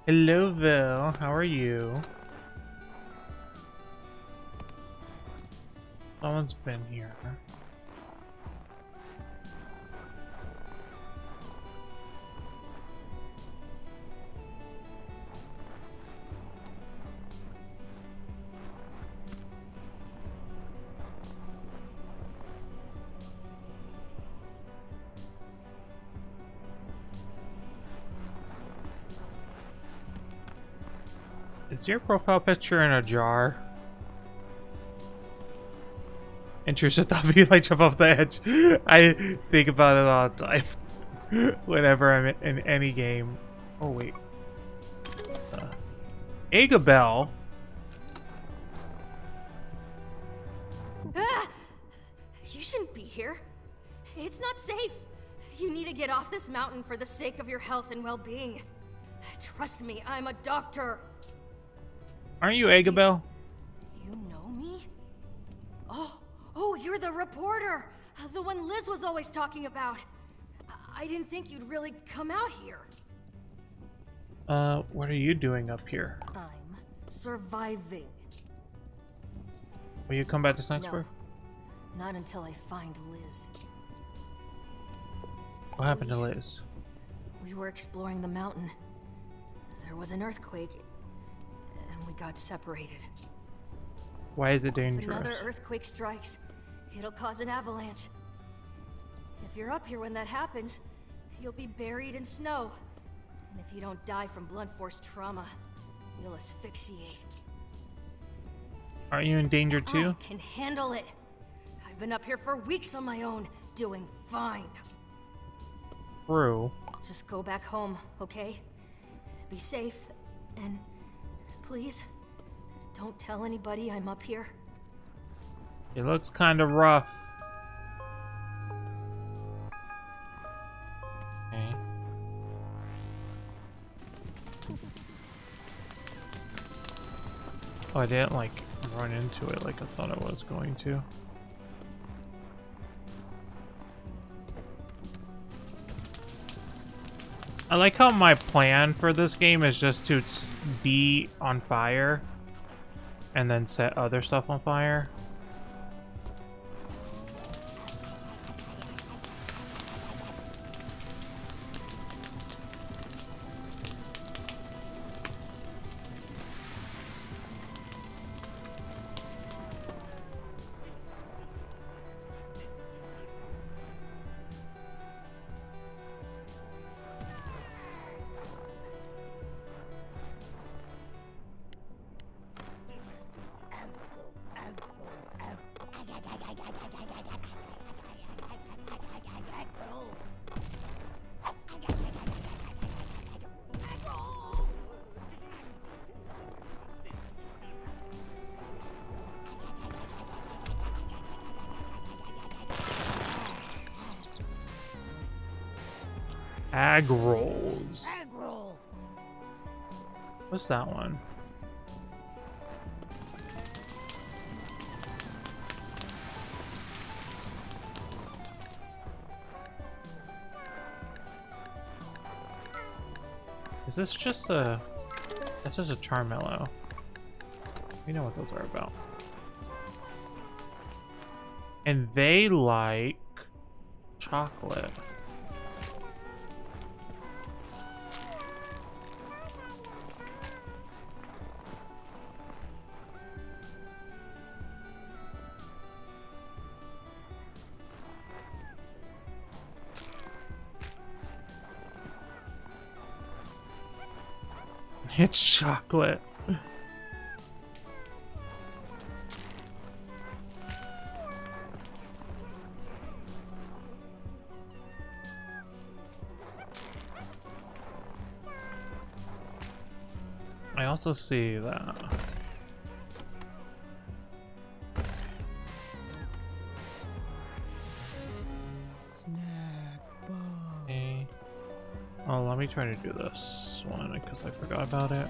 Hello, Val. How are you? Someone's been here. Is your profile picture in a jar? Intrusive thought be like jump off the edge. I think about it all the time. Whenever I'm in any game. Oh wait. You hear? It's not safe. You need to get off this mountain for the sake of your health and well-being. Trust me, I'm a doctor. Aren't you Agabel? You know me? Oh, you're the reporter. The one Liz was always talking about. I didn't think you'd really come out here. What are you doing up here? I'm surviving. Will you come back to Snacksburg? No, not until I find Liz. What happened to Liz? We were exploring the mountain. There was an earthquake, and we got separated. Why is it If dangerous? another earthquake strikes, it'll cause an avalanche. If you're up here when that happens, you'll be buried in snow. And if you don't die from blunt force trauma, you'll asphyxiate. Are you in danger too? I can handle it. I've been up here for weeks on my own, doing fine. True. Just go back home, okay? Be safe, and please, don't tell anybody I'm up here. It looks kind of rough. Okay. Oh, I didn't like run into it like I thought I was going to. I like how my plan for this game is just to be on fire and then set other stuff on fire. Ag rolls. What's that one? Is this just a... That's just a Charmello. We know what those are about. And they like chocolate. It's chocolate. I also see that. Okay. Oh, let me try to do this one because I forgot about it.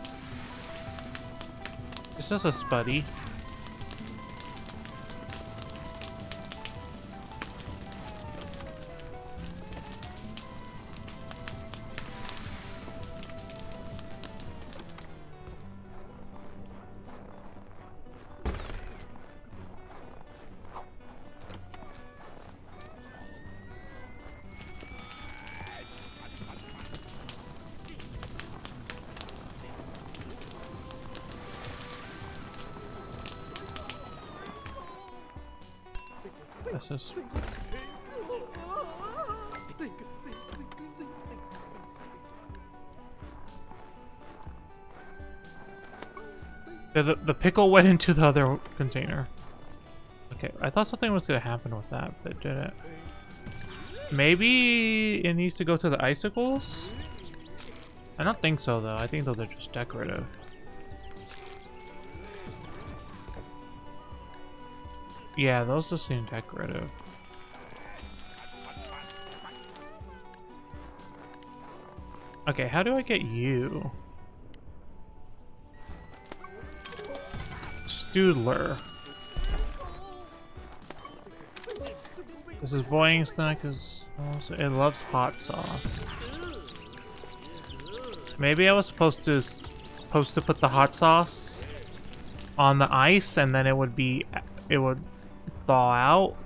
It's just a Spuddy. This is... The pickle went into the other container. Okay, I thought something was gonna happen with that, but it didn't. Maybe it needs to go to the icicles? I don't think so though, I think those are just decorative. Yeah, those just seem decorative. Okay, how do I get you? Stoodler. This is boiling snack is also, it loves hot sauce. Maybe I was supposed to put the hot sauce on the ice and then it would thaw out.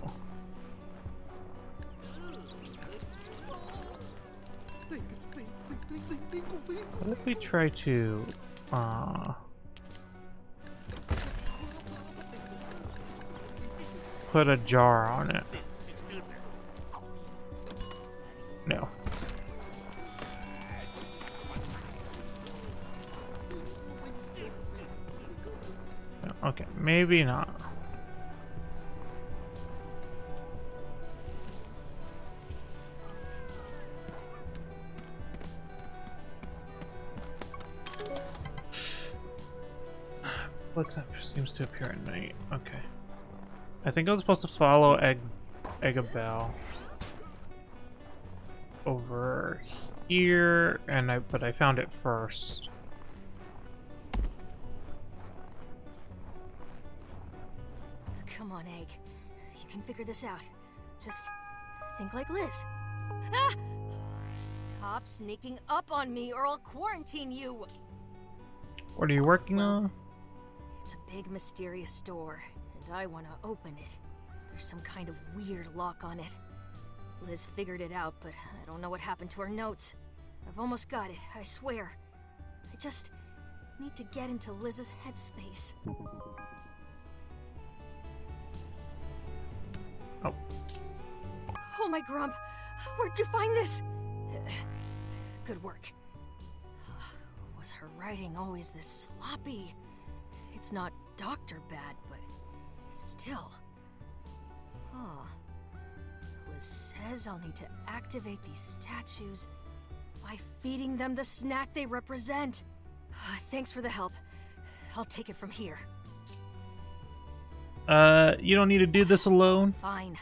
What if we try to put a jar on it? No. Okay, maybe not. Bugsnax seems to appear at night. Okay. I think I was supposed to follow Eggabell over here, but I found it first. Come on, Egg. You can figure this out. Just think like Liz. Ah! Stop sneaking up on me or I'll quarantine you. What are you working on? It's a big mysterious door, and I want to open it. There's some kind of weird lock on it. Liz figured it out, but I don't know what happened to her notes. I've almost got it, I swear. I just need to get into Liz's headspace. Oh. Oh my Grump! Where'd you find this? Good work. Was her writing always this sloppy? It's not doctor bad, but still. Huh. Liz says I'll need to activate these statues by feeding them the snack they represent. Thanks for the help. I'll take it from here. You don't need to do this alone. Fine.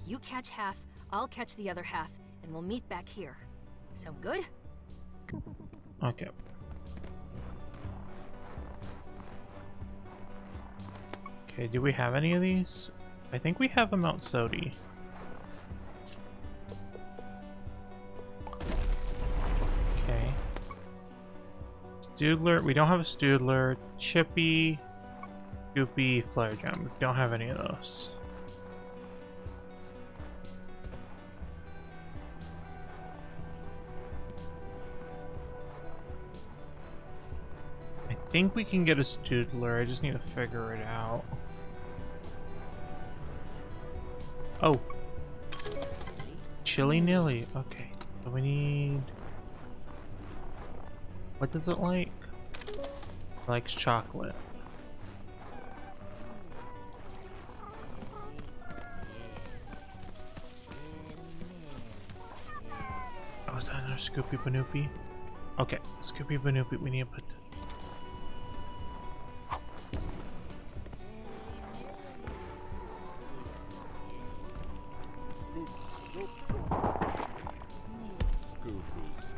You catch half, I'll catch the other half, and we'll meet back here. Sound good? Okay. Okay, do we have any of these? I think we have a Mount Sodi. Okay. Stoodler, we don't have a Stoodler. Chippy, Goopy, Flare Jam. We don't have any of those. I think we can get a Stoodler, I just need to figure it out. Oh. Chili Nilly, okay. So we need... What does it like? It likes chocolate. Oh, is that another Scoopy Banoopy? Okay, Scoopy Banoopy, we need to put...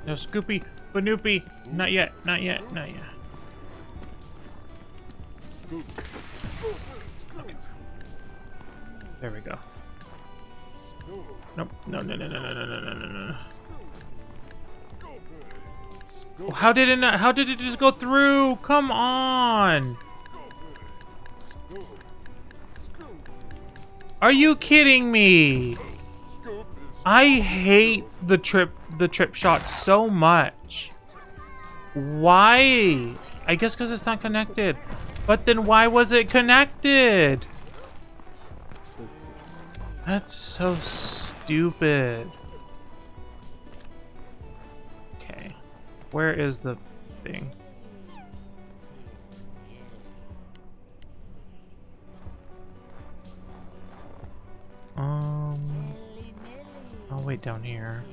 No, Scoopy, Banoopy, not yet, not yet, not yet. Okay. There we go. Nope, no, no, no, no, no, no, no, no, no, no. Oh, how did it not? How did it just go through? Come on! Are you kidding me? I hate the trip shot so much. Why? I guess because it's not connected. But then why was it connected? That's so stupid. Okay. Where is the thing? I'll wait down here.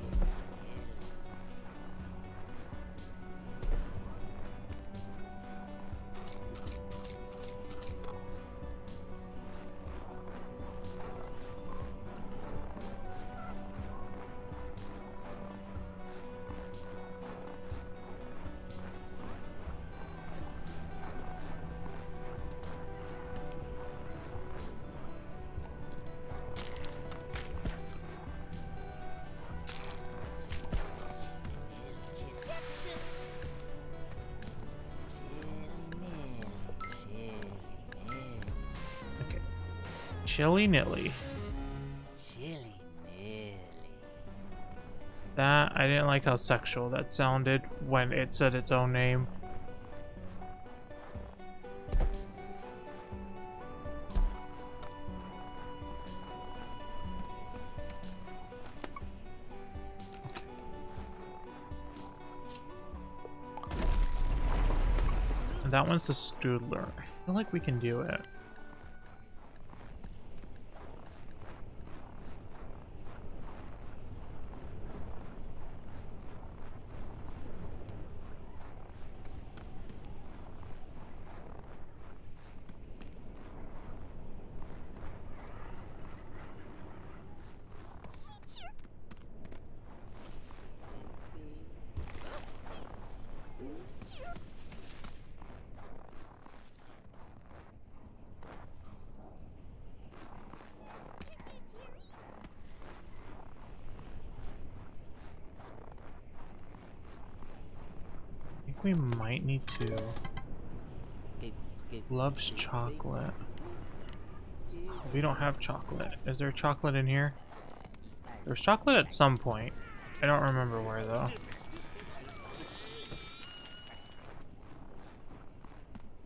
Chilly Nilly. Chilly Nilly. That, I didn't like how sexual that sounded when it said its own name. And that one's the Stoodler. I feel like we can do it. We might need to. Loves chocolate. We don't have chocolate. Is there chocolate in here? There's chocolate at some point. I don't remember where though.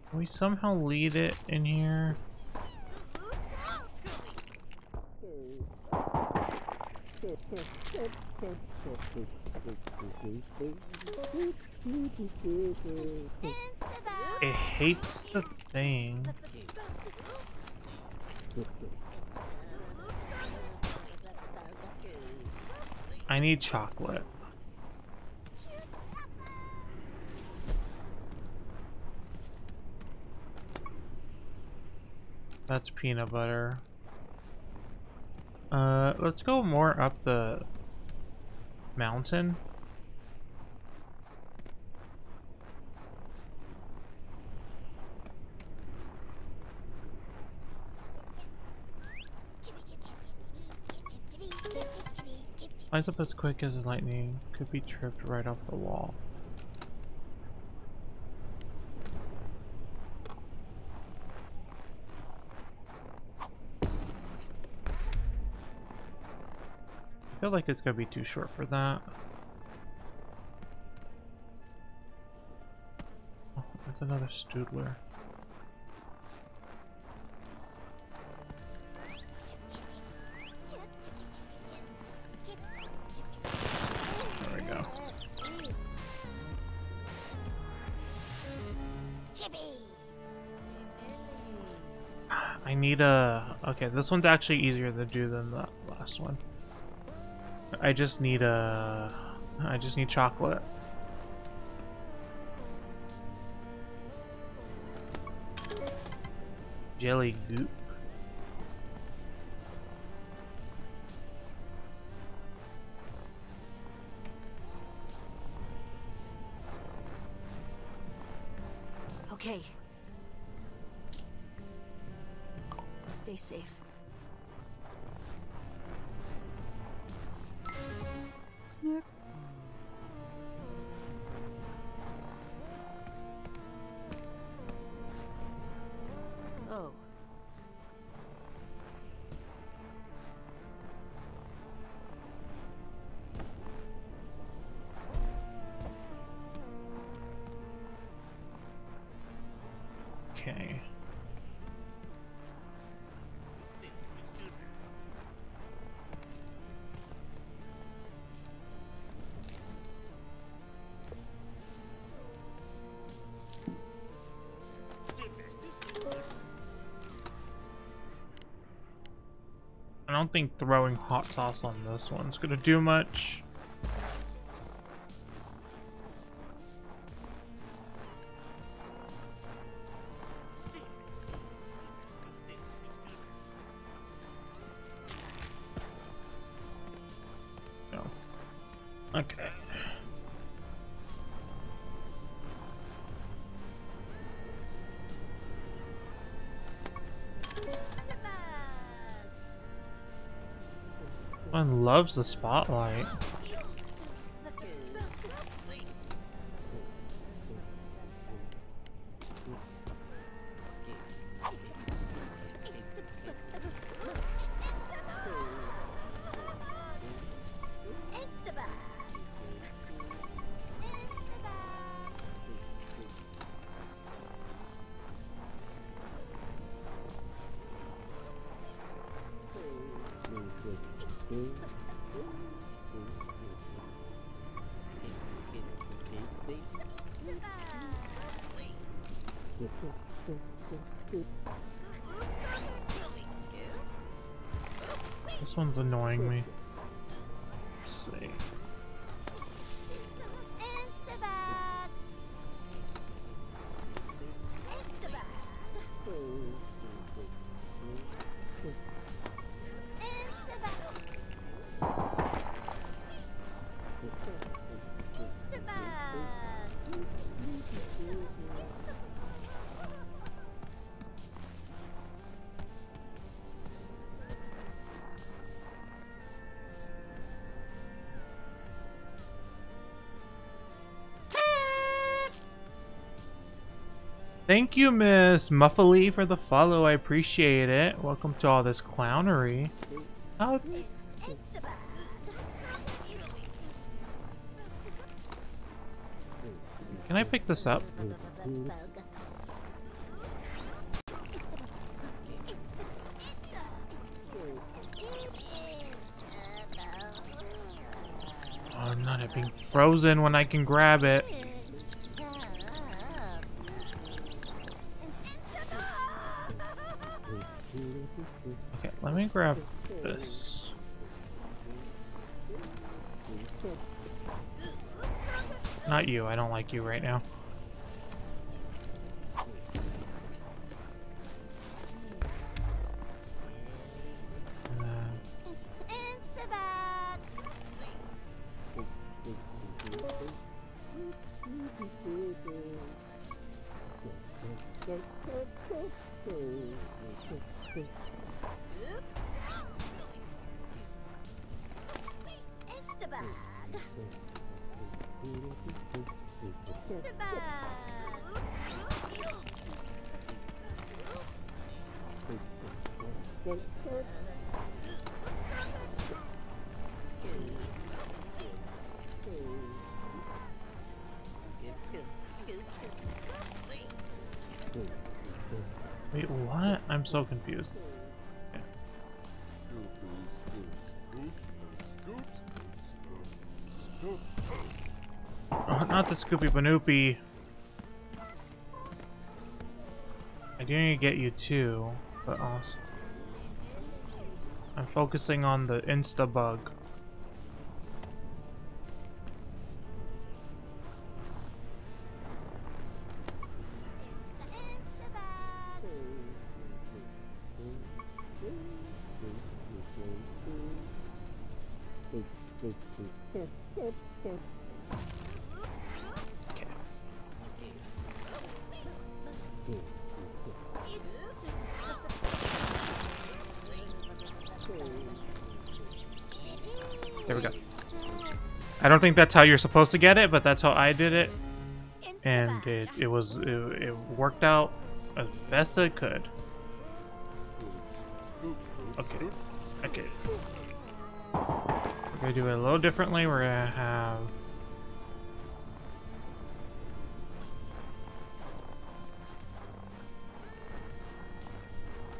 Can we somehow lead it in here? It hates the thing. I need chocolate. That's peanut butter. Let's go more up the mountain. Flies up as quick as lightning. Could be tripped right off the wall. I feel like it's gonna be too short for that. Oh, that's another Stoodler. There we go. I need a... Okay, this one's actually easier to do than the last one. I just need chocolate. Jelly goop. Okay. Stay safe. Oh. Okay. I don't think throwing hot sauce on this one's gonna do much. No. Okay. One loves the spotlight. This one's annoying me. Let's see. Thank you, Miss Muffley, for the follow. I appreciate it. Welcome to all this clownery. Oh. Can I pick this up? Oh, I'm not being frozen when I can grab it. Okay, let me grab this. Not you, I don't like you right now. Wait, what? I'm so confused. Okay. Oh, not the Scoopy Banoopy. I do need to get you too, but also I'm focusing on the Insta bug. There we go. I don't think that's how you're supposed to get it, but that's how I did it, and it worked out as best it could. Okay, okay. We're gonna do it a little differently. We're gonna have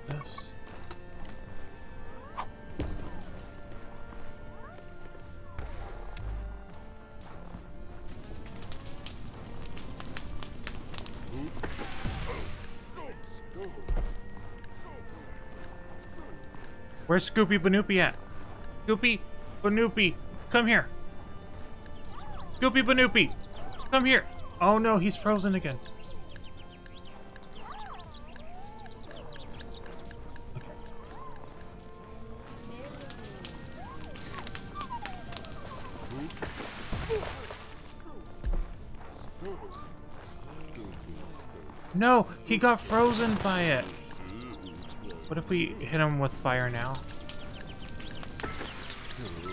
this. Where's Scoopy Banoopy at? Scoopy Banoopy, come here. Scoopy Banoopy, come here. Oh no, he's frozen again. No, he got frozen by it. What if we hit him with fire now?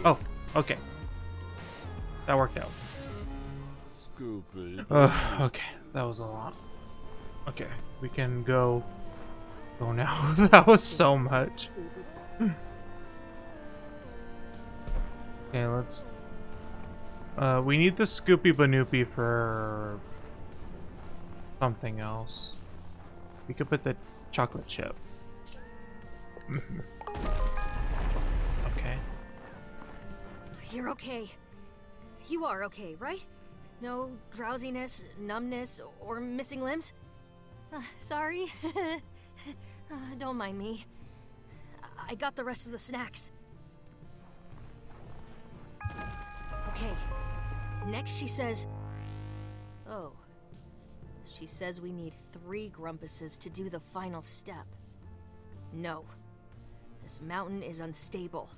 Oh, okay. That worked out. Okay, that was a lot. Okay, we can go now. That was so much. Okay, let's... we need the Scoopy Banoopy for something else. We could put the chocolate chip. Okay. You're okay. You are okay, right? No drowsiness, numbness, or missing limbs? Sorry. Don't mind me. I got the rest of the snacks. Okay. Next she says... Oh. She says we need 3 Grumpuses to do the final step. No. This mountain is unstable.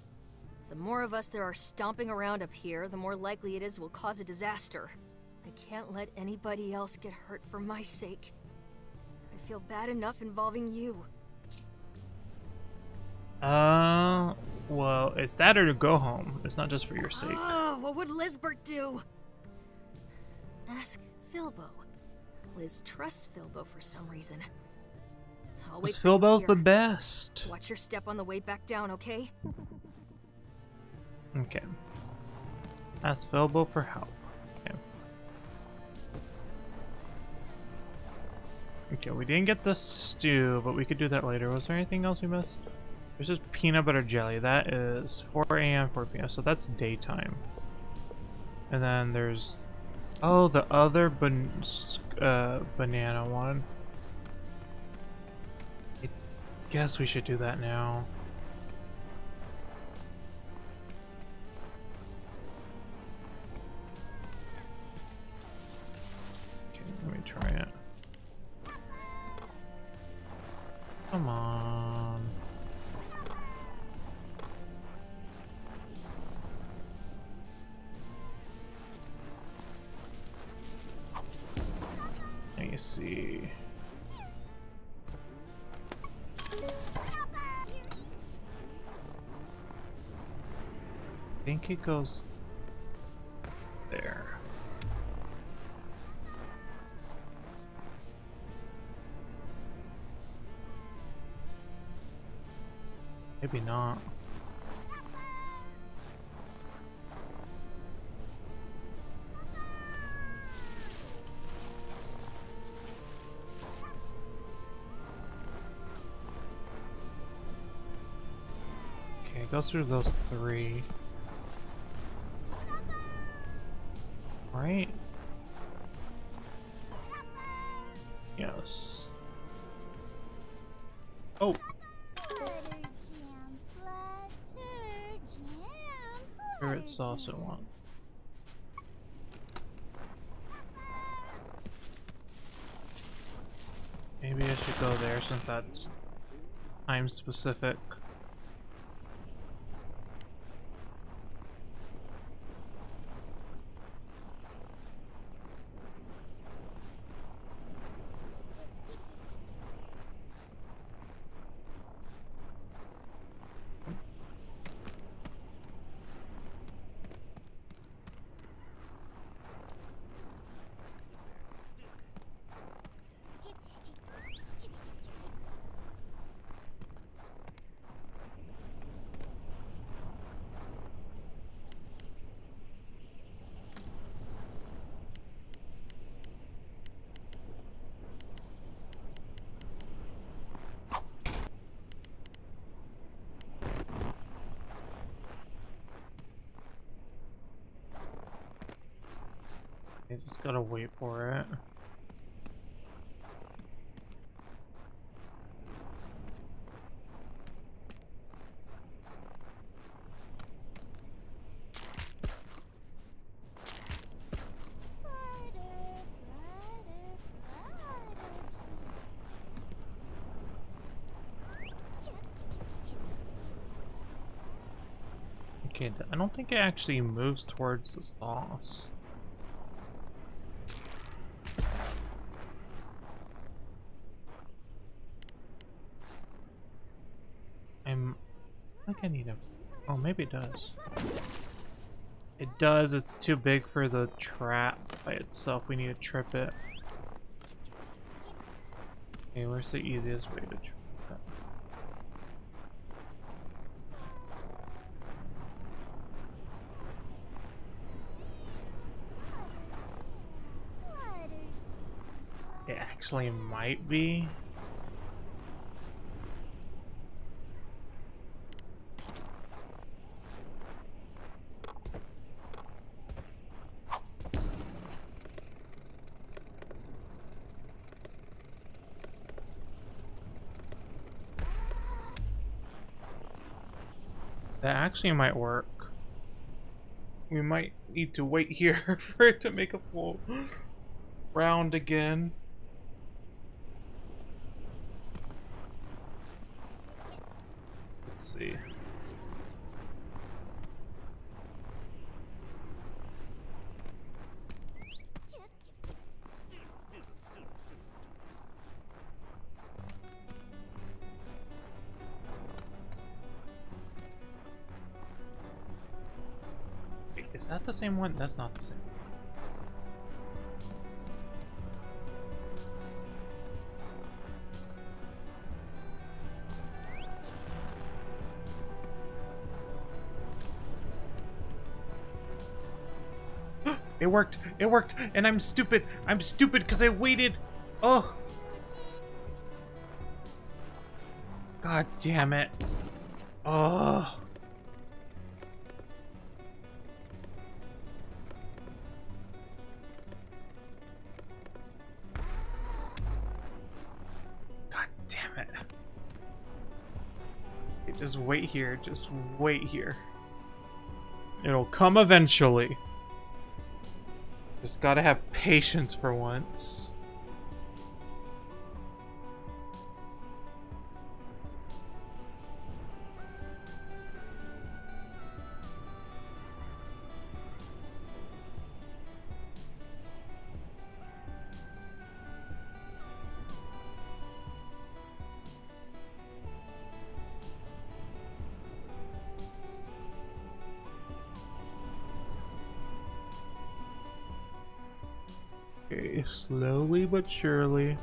The more of us there are stomping around up here, the more likely it is we'll cause a disaster. I can't let anybody else get hurt for my sake. I feel bad enough involving you. Well, it's that or to go home. It's not just for your sake. Oh, what would Lizbert do? Ask Filbo. Liz trusts Filbo for some reason. I'll wait for you Filbo's here. the best. Watch your step on the way back down, okay? Okay. Ask Filbo for help. Okay. Okay, we didn't get the stew, but we could do that later. Was there anything else we missed? There's just peanut butter jelly. That is 4 a.m., 4 p.m. So that's daytime. And then there's... Oh, the other banana one. I guess we should do that now. Okay, let me try it. Come on. Let me see. I think it goes there. Maybe not. Okay, go through those 3. Right? Yes. Oh! Carrot sauce I want. Maybe I should go there since that's time specific. I just gotta wait for it. Okay, I don't think it actually moves towards the sauce. I think I need a... Oh, maybe it does. It does, it's too big for the trap by itself. We need to trip it. Okay, where's the easiest way to trip it? It actually might be. That actually might work. We might need to wait here for it to make a full round again. Let's see. Wait, is that the same one? That's not the same. It worked! It worked! And I'm stupid! I'm stupid because I waited! Oh! God damn it. Oh! God damn it. Okay, just wait here. Just wait here. It'll come eventually. Just gotta have patience for once. Okay, slowly but surely.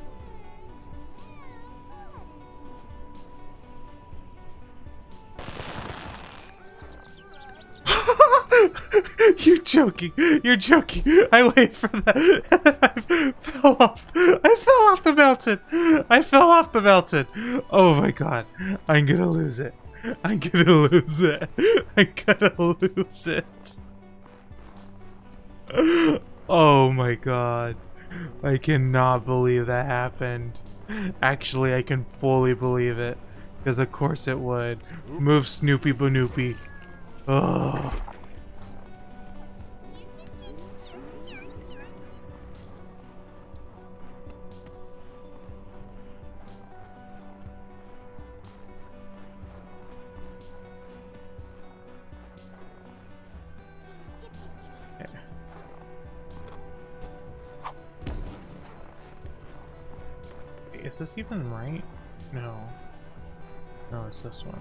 You're joking. You're joking. I wait for that. I fell off. I fell off the mountain. I fell off the mountain. Oh my god. I'm gonna lose it. I'm gonna lose it. I'm gonna lose it. Oh my god. I cannot believe that happened. Actually, I can fully believe it. Because of course it would. Move Snoopy Banoopy. Oh. Is this even right? No. No, it's this one.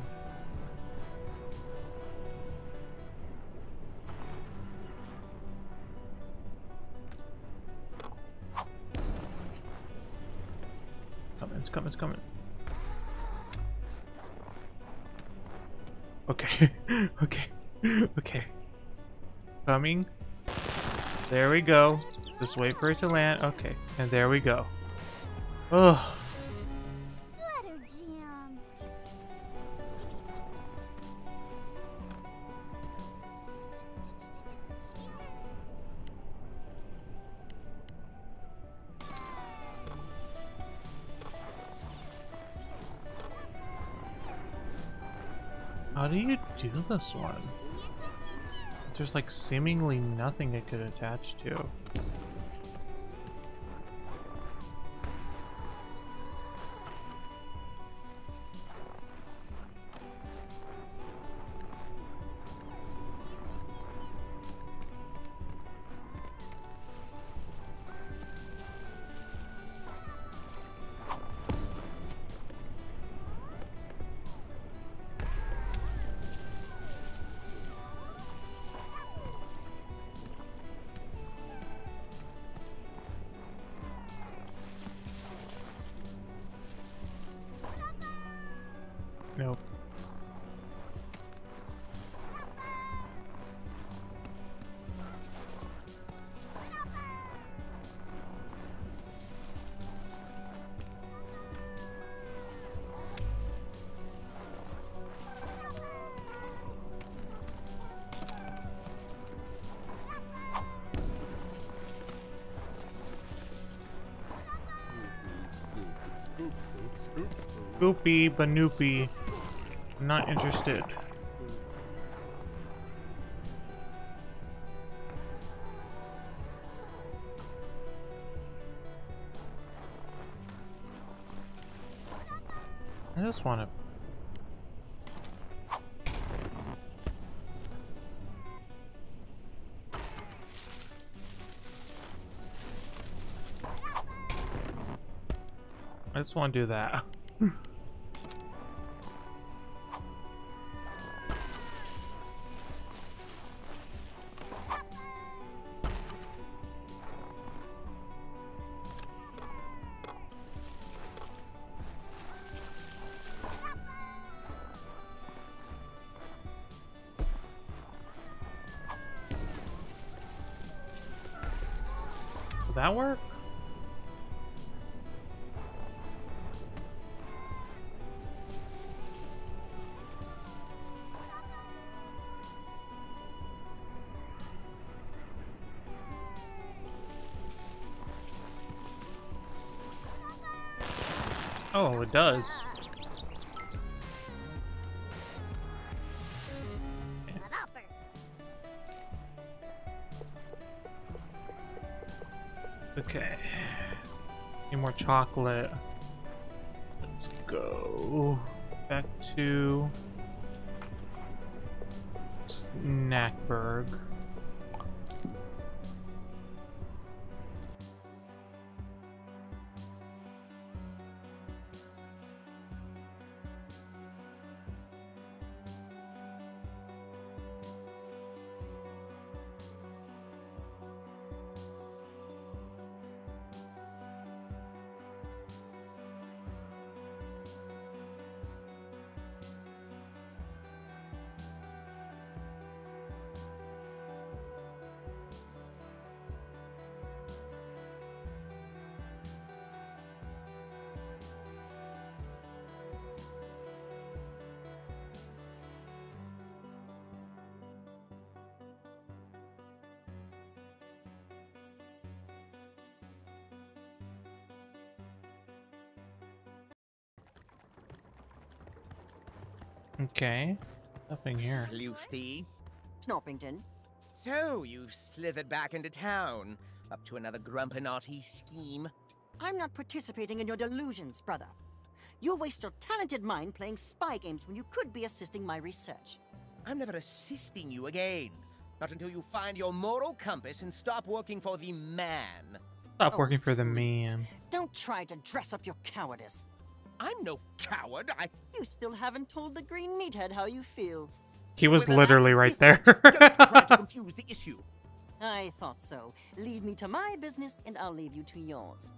It's coming, it's coming. Okay. Okay. Okay. Coming. There we go. Just wait for it to land. Okay. And there we go. Oh. How do you do this one? There's like seemingly nothing it could attach to. Nope. Spoopy Banoopy. Not interested. I just want to. I just want to do that. Will that work? Oh, it does. Okay. Need more chocolate. Let's go back to Snackburg. Okay, nothing here. Floofty. Snorpington. So, you've slithered back into town, up to another Grumpinati scheme. I'm not participating in your delusions, brother. You waste your talented mind playing spy games when you could be assisting my research. I'm never assisting you again. Not until you find your moral compass and stop working for the man. Stop working for the man. Don't try to dress up your cowardice. I'm no coward. You still haven't told the green meathead how you feel. He was literally right there. Don't try to confuse the issue. I thought so. Leave me to my business, and I'll leave you to yours.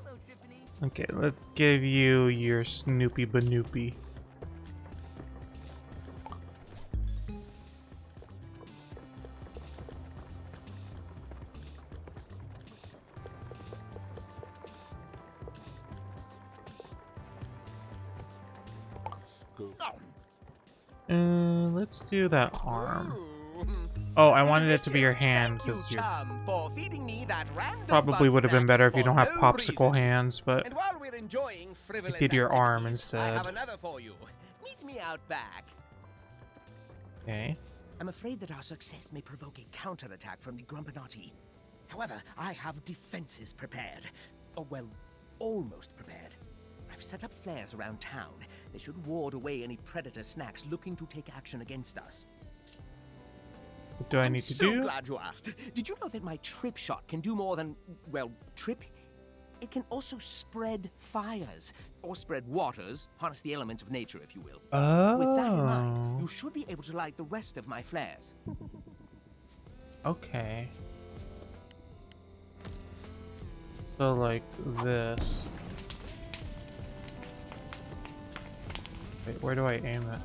Hello, Tiffany. Okay, let's give you your Snoopy Banoopy. Let's do that arm. Oh, I wanted it to be your hand because you probably would have been better if you don't have popsicle hands, but I did your arm instead. I have another for you. Meet me out back. Okay. I'm afraid that our success may provoke a counterattack from the Grumpinati. However, I have defenses prepared. Oh, well, almost prepared. I've set up flares around town. They should ward away any predator snacks looking to take action against us. What do I need to do? I'm so glad you asked. Did you know that my trip shot can do more than, well, trip? It can also spread fires, or spread waters, harness the elements of nature, if you will. Oh. With that in mind, you should be able to light the rest of my flares. Okay. So like this. Wait, where do I aim it?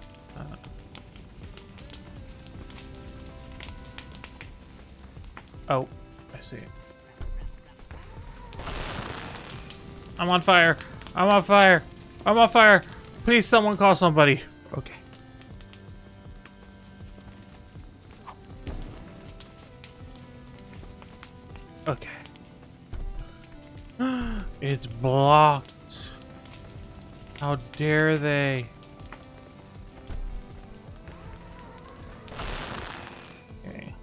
Oh, I see. I'm on fire! I'm on fire! I'm on fire! Please, someone call somebody. Okay. Okay. It's blocked. How dare they? Okay.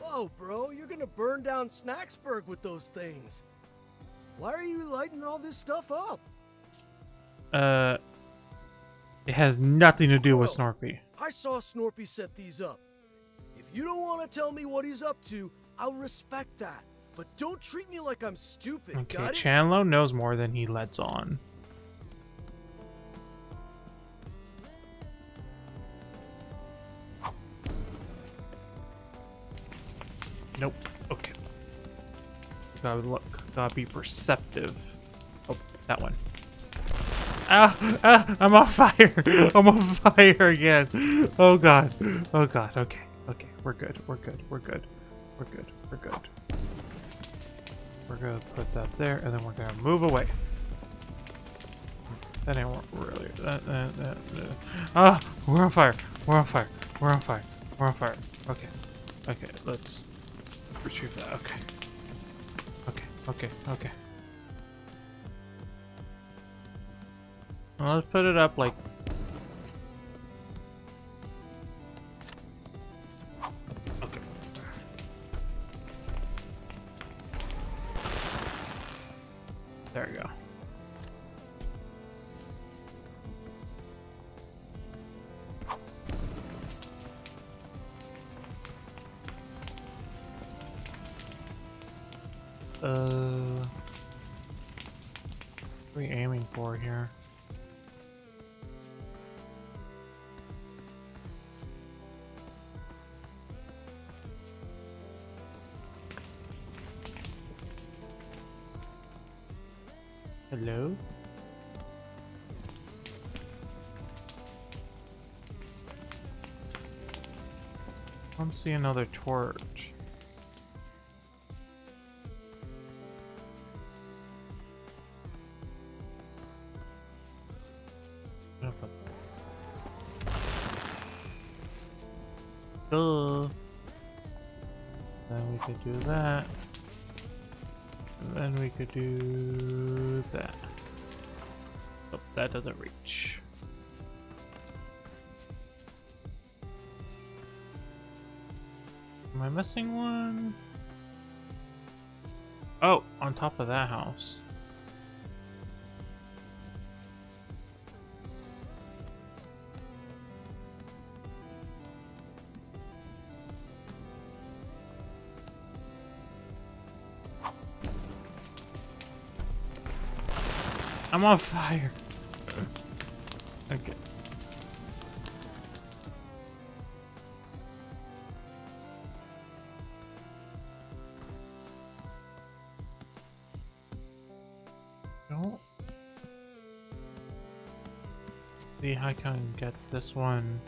Whoa, bro, you're gonna burn down Snacksburg with those things. Why are you lighting all this stuff up? It has nothing to do with Bro, Snorpy. I saw Snorpy set these up. If you don't want to tell me what he's up to, I'll respect that. But don't treat me like I'm stupid, Okay, got it? Chandlo knows more than he lets on. Nope. Okay. Gotta look. Gotta be perceptive. Oh, that one. Ah! I'm on fire! I'm on fire again! Oh god. Oh god. Okay. Okay. We're good. We're good. We're good. We're good. We're good. We're gonna put that there, and then we're gonna move away. That ain't really. Ah! We're on fire! We're on fire! We're on fire! We're on fire! Okay. Okay. Let's retrieve that. Okay. Okay. Okay. Okay. Well, let's put it up like. Okay. There we go. What are we aiming for here? Hello? I don't see another torch. Duh. Then we could do that. And then we could do that. Oh, that doesn't reach. Am I missing one? Oh, on top of that house. I'm on fire. Okay. Don't see how I can get this one.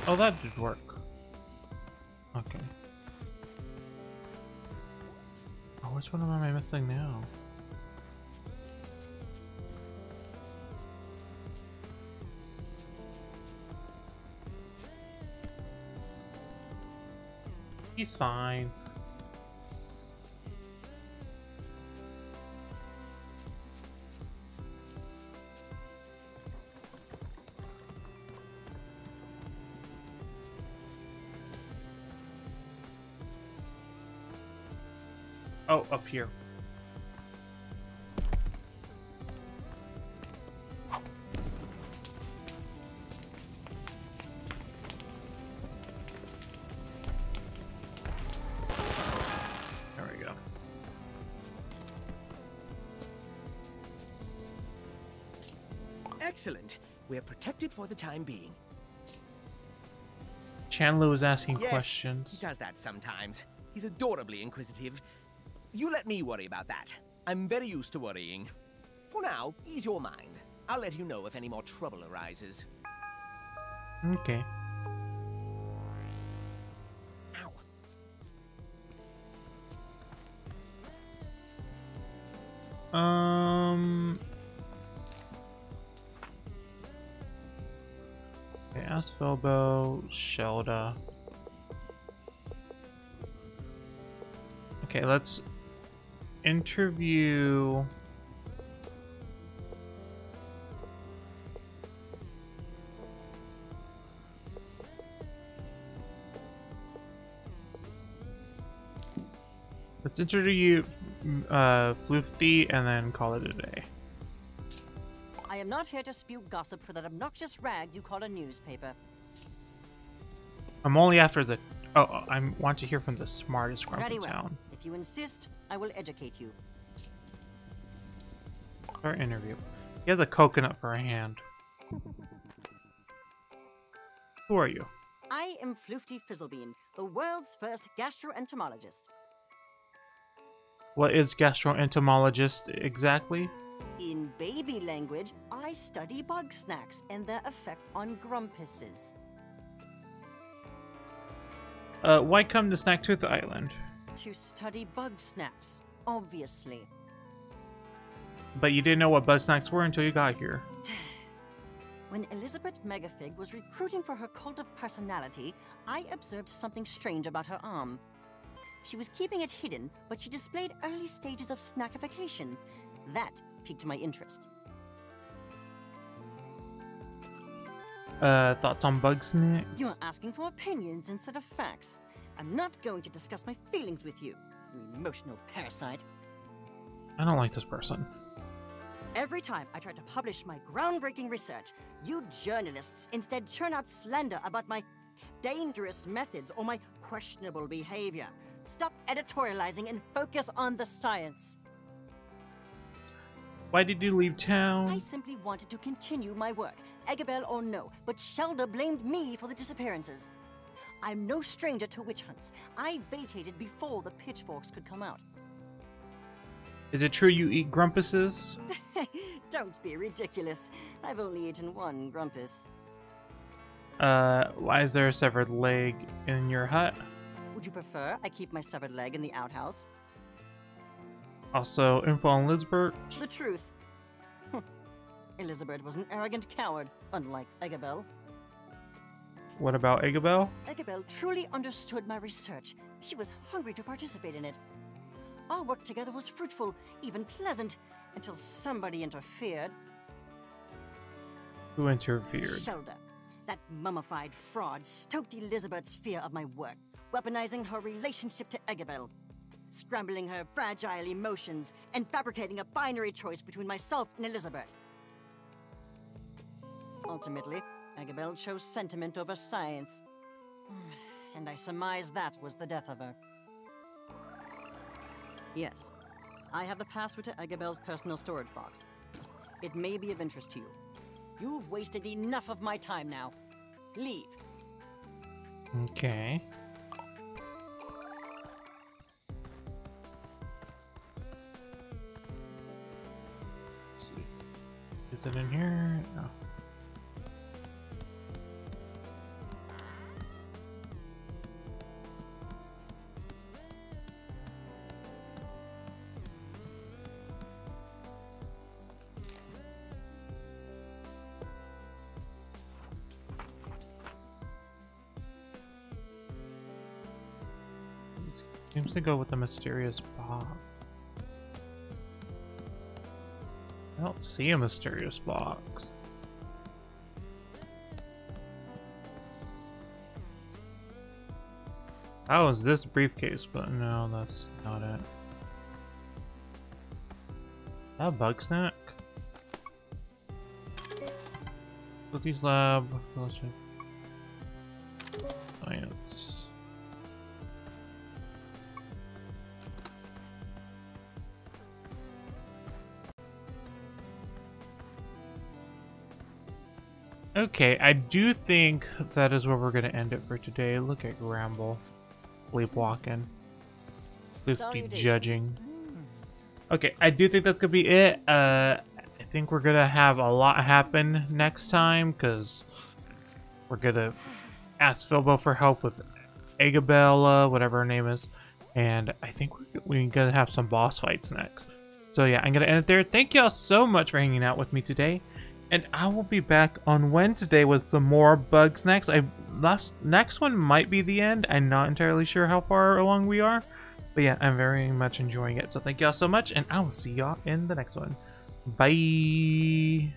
Oh, that did work. Okay. Oh, which one am I missing now? He's fine. Oh, up here. There we go. Excellent. We're protected for the time being. Chandler was asking Yes, questions. he does that sometimes. He's adorably inquisitive. You let me worry about that. I'm very used to worrying. For now, ease your mind. I'll let you know if any more trouble arises. Okay. Okay, Asphalbo, Shelda. Okay, let's interview... Let's interview Floofty and then call it a day. I am not here to spew gossip for that obnoxious rag you call a newspaper. I'm only after the... Oh, I want to hear from the smartest grump Very in well. town. If you insist, I will educate you. Our interview. You have the coconut for a hand. Who are you? I am Floofty Fizzlebean, the world's first gastroentomologist. What is gastroentomologist exactly? In baby language, I study Bugsnax and their effect on grumpuses. Why come to Snacktooth Island? To study Bugsnax, obviously. But you didn't know what Bugsnax were until you got here. When Elizabeth Megafig was recruiting for her cult of personality, I observed something strange about her arm. She was keeping it hidden, but she displayed early stages of snackification. That piqued my interest. Thoughts on Bugsnax? You're asking for opinions instead of facts. I'm not going to discuss my feelings with you, you emotional parasite. I don't like this person. Every time I try to publish my groundbreaking research, you journalists instead churn out slander about my dangerous methods or my questionable behavior. Stop editorializing and focus on the science. Why did you leave town? I simply wanted to continue my work, Eggabell or no, but Shelda blamed me for the disappearances. I'm no stranger to witch hunts. I vacated before the pitchforks could come out. Is it true you eat grumpuses? Don't be ridiculous. I've only eaten one grumpus. Why is there a severed leg in your hut? Would you prefer I keep my severed leg in the outhouse? Also, info on Lisbert? The truth. Elizabeth was an arrogant coward, unlike Eggabell. What about Eggabell? Eggabell truly understood my research. She was hungry to participate in it. Our work together was fruitful, even pleasant, until somebody interfered. Who interfered? Shelda. That mummified fraud stoked Elizabeth's fear of my work, weaponizing her relationship to Eggabell, scrambling her fragile emotions, and fabricating a binary choice between myself and Elizabeth. Ultimately, Eggabell chose sentiment over science. And I surmise that was the death of her. Yes, I have the password to Eggabell's personal storage box. It may be of interest to you. You've wasted enough of my time now. Leave. Okay. Let's see. Is it in here? No. Seems to go with the mysterious box. I don't see a mysterious box. That was this briefcase, but no, that's not it. Is that a Bugsnax? Cookies Lab, fellowship. Science. Okay, I do think that is where we're going to end it for today. Look at Gramble. Sleepwalking. Please be judging. Okay, I do think that's going to be it. I think we're going to have a lot happen next time, because we're going to ask Filbo for help with Eggabella, whatever her name is. And I think we're going to have some boss fights next. So yeah, I'm going to end it there. Thank y'all so much for hanging out with me today. And I will be back on Wednesday with some more Bugsnax. Next one might be the end. I'm not entirely sure how far along we are. But yeah, I'm very much enjoying it. So thank y'all so much, and I will see y'all in the next one. Bye.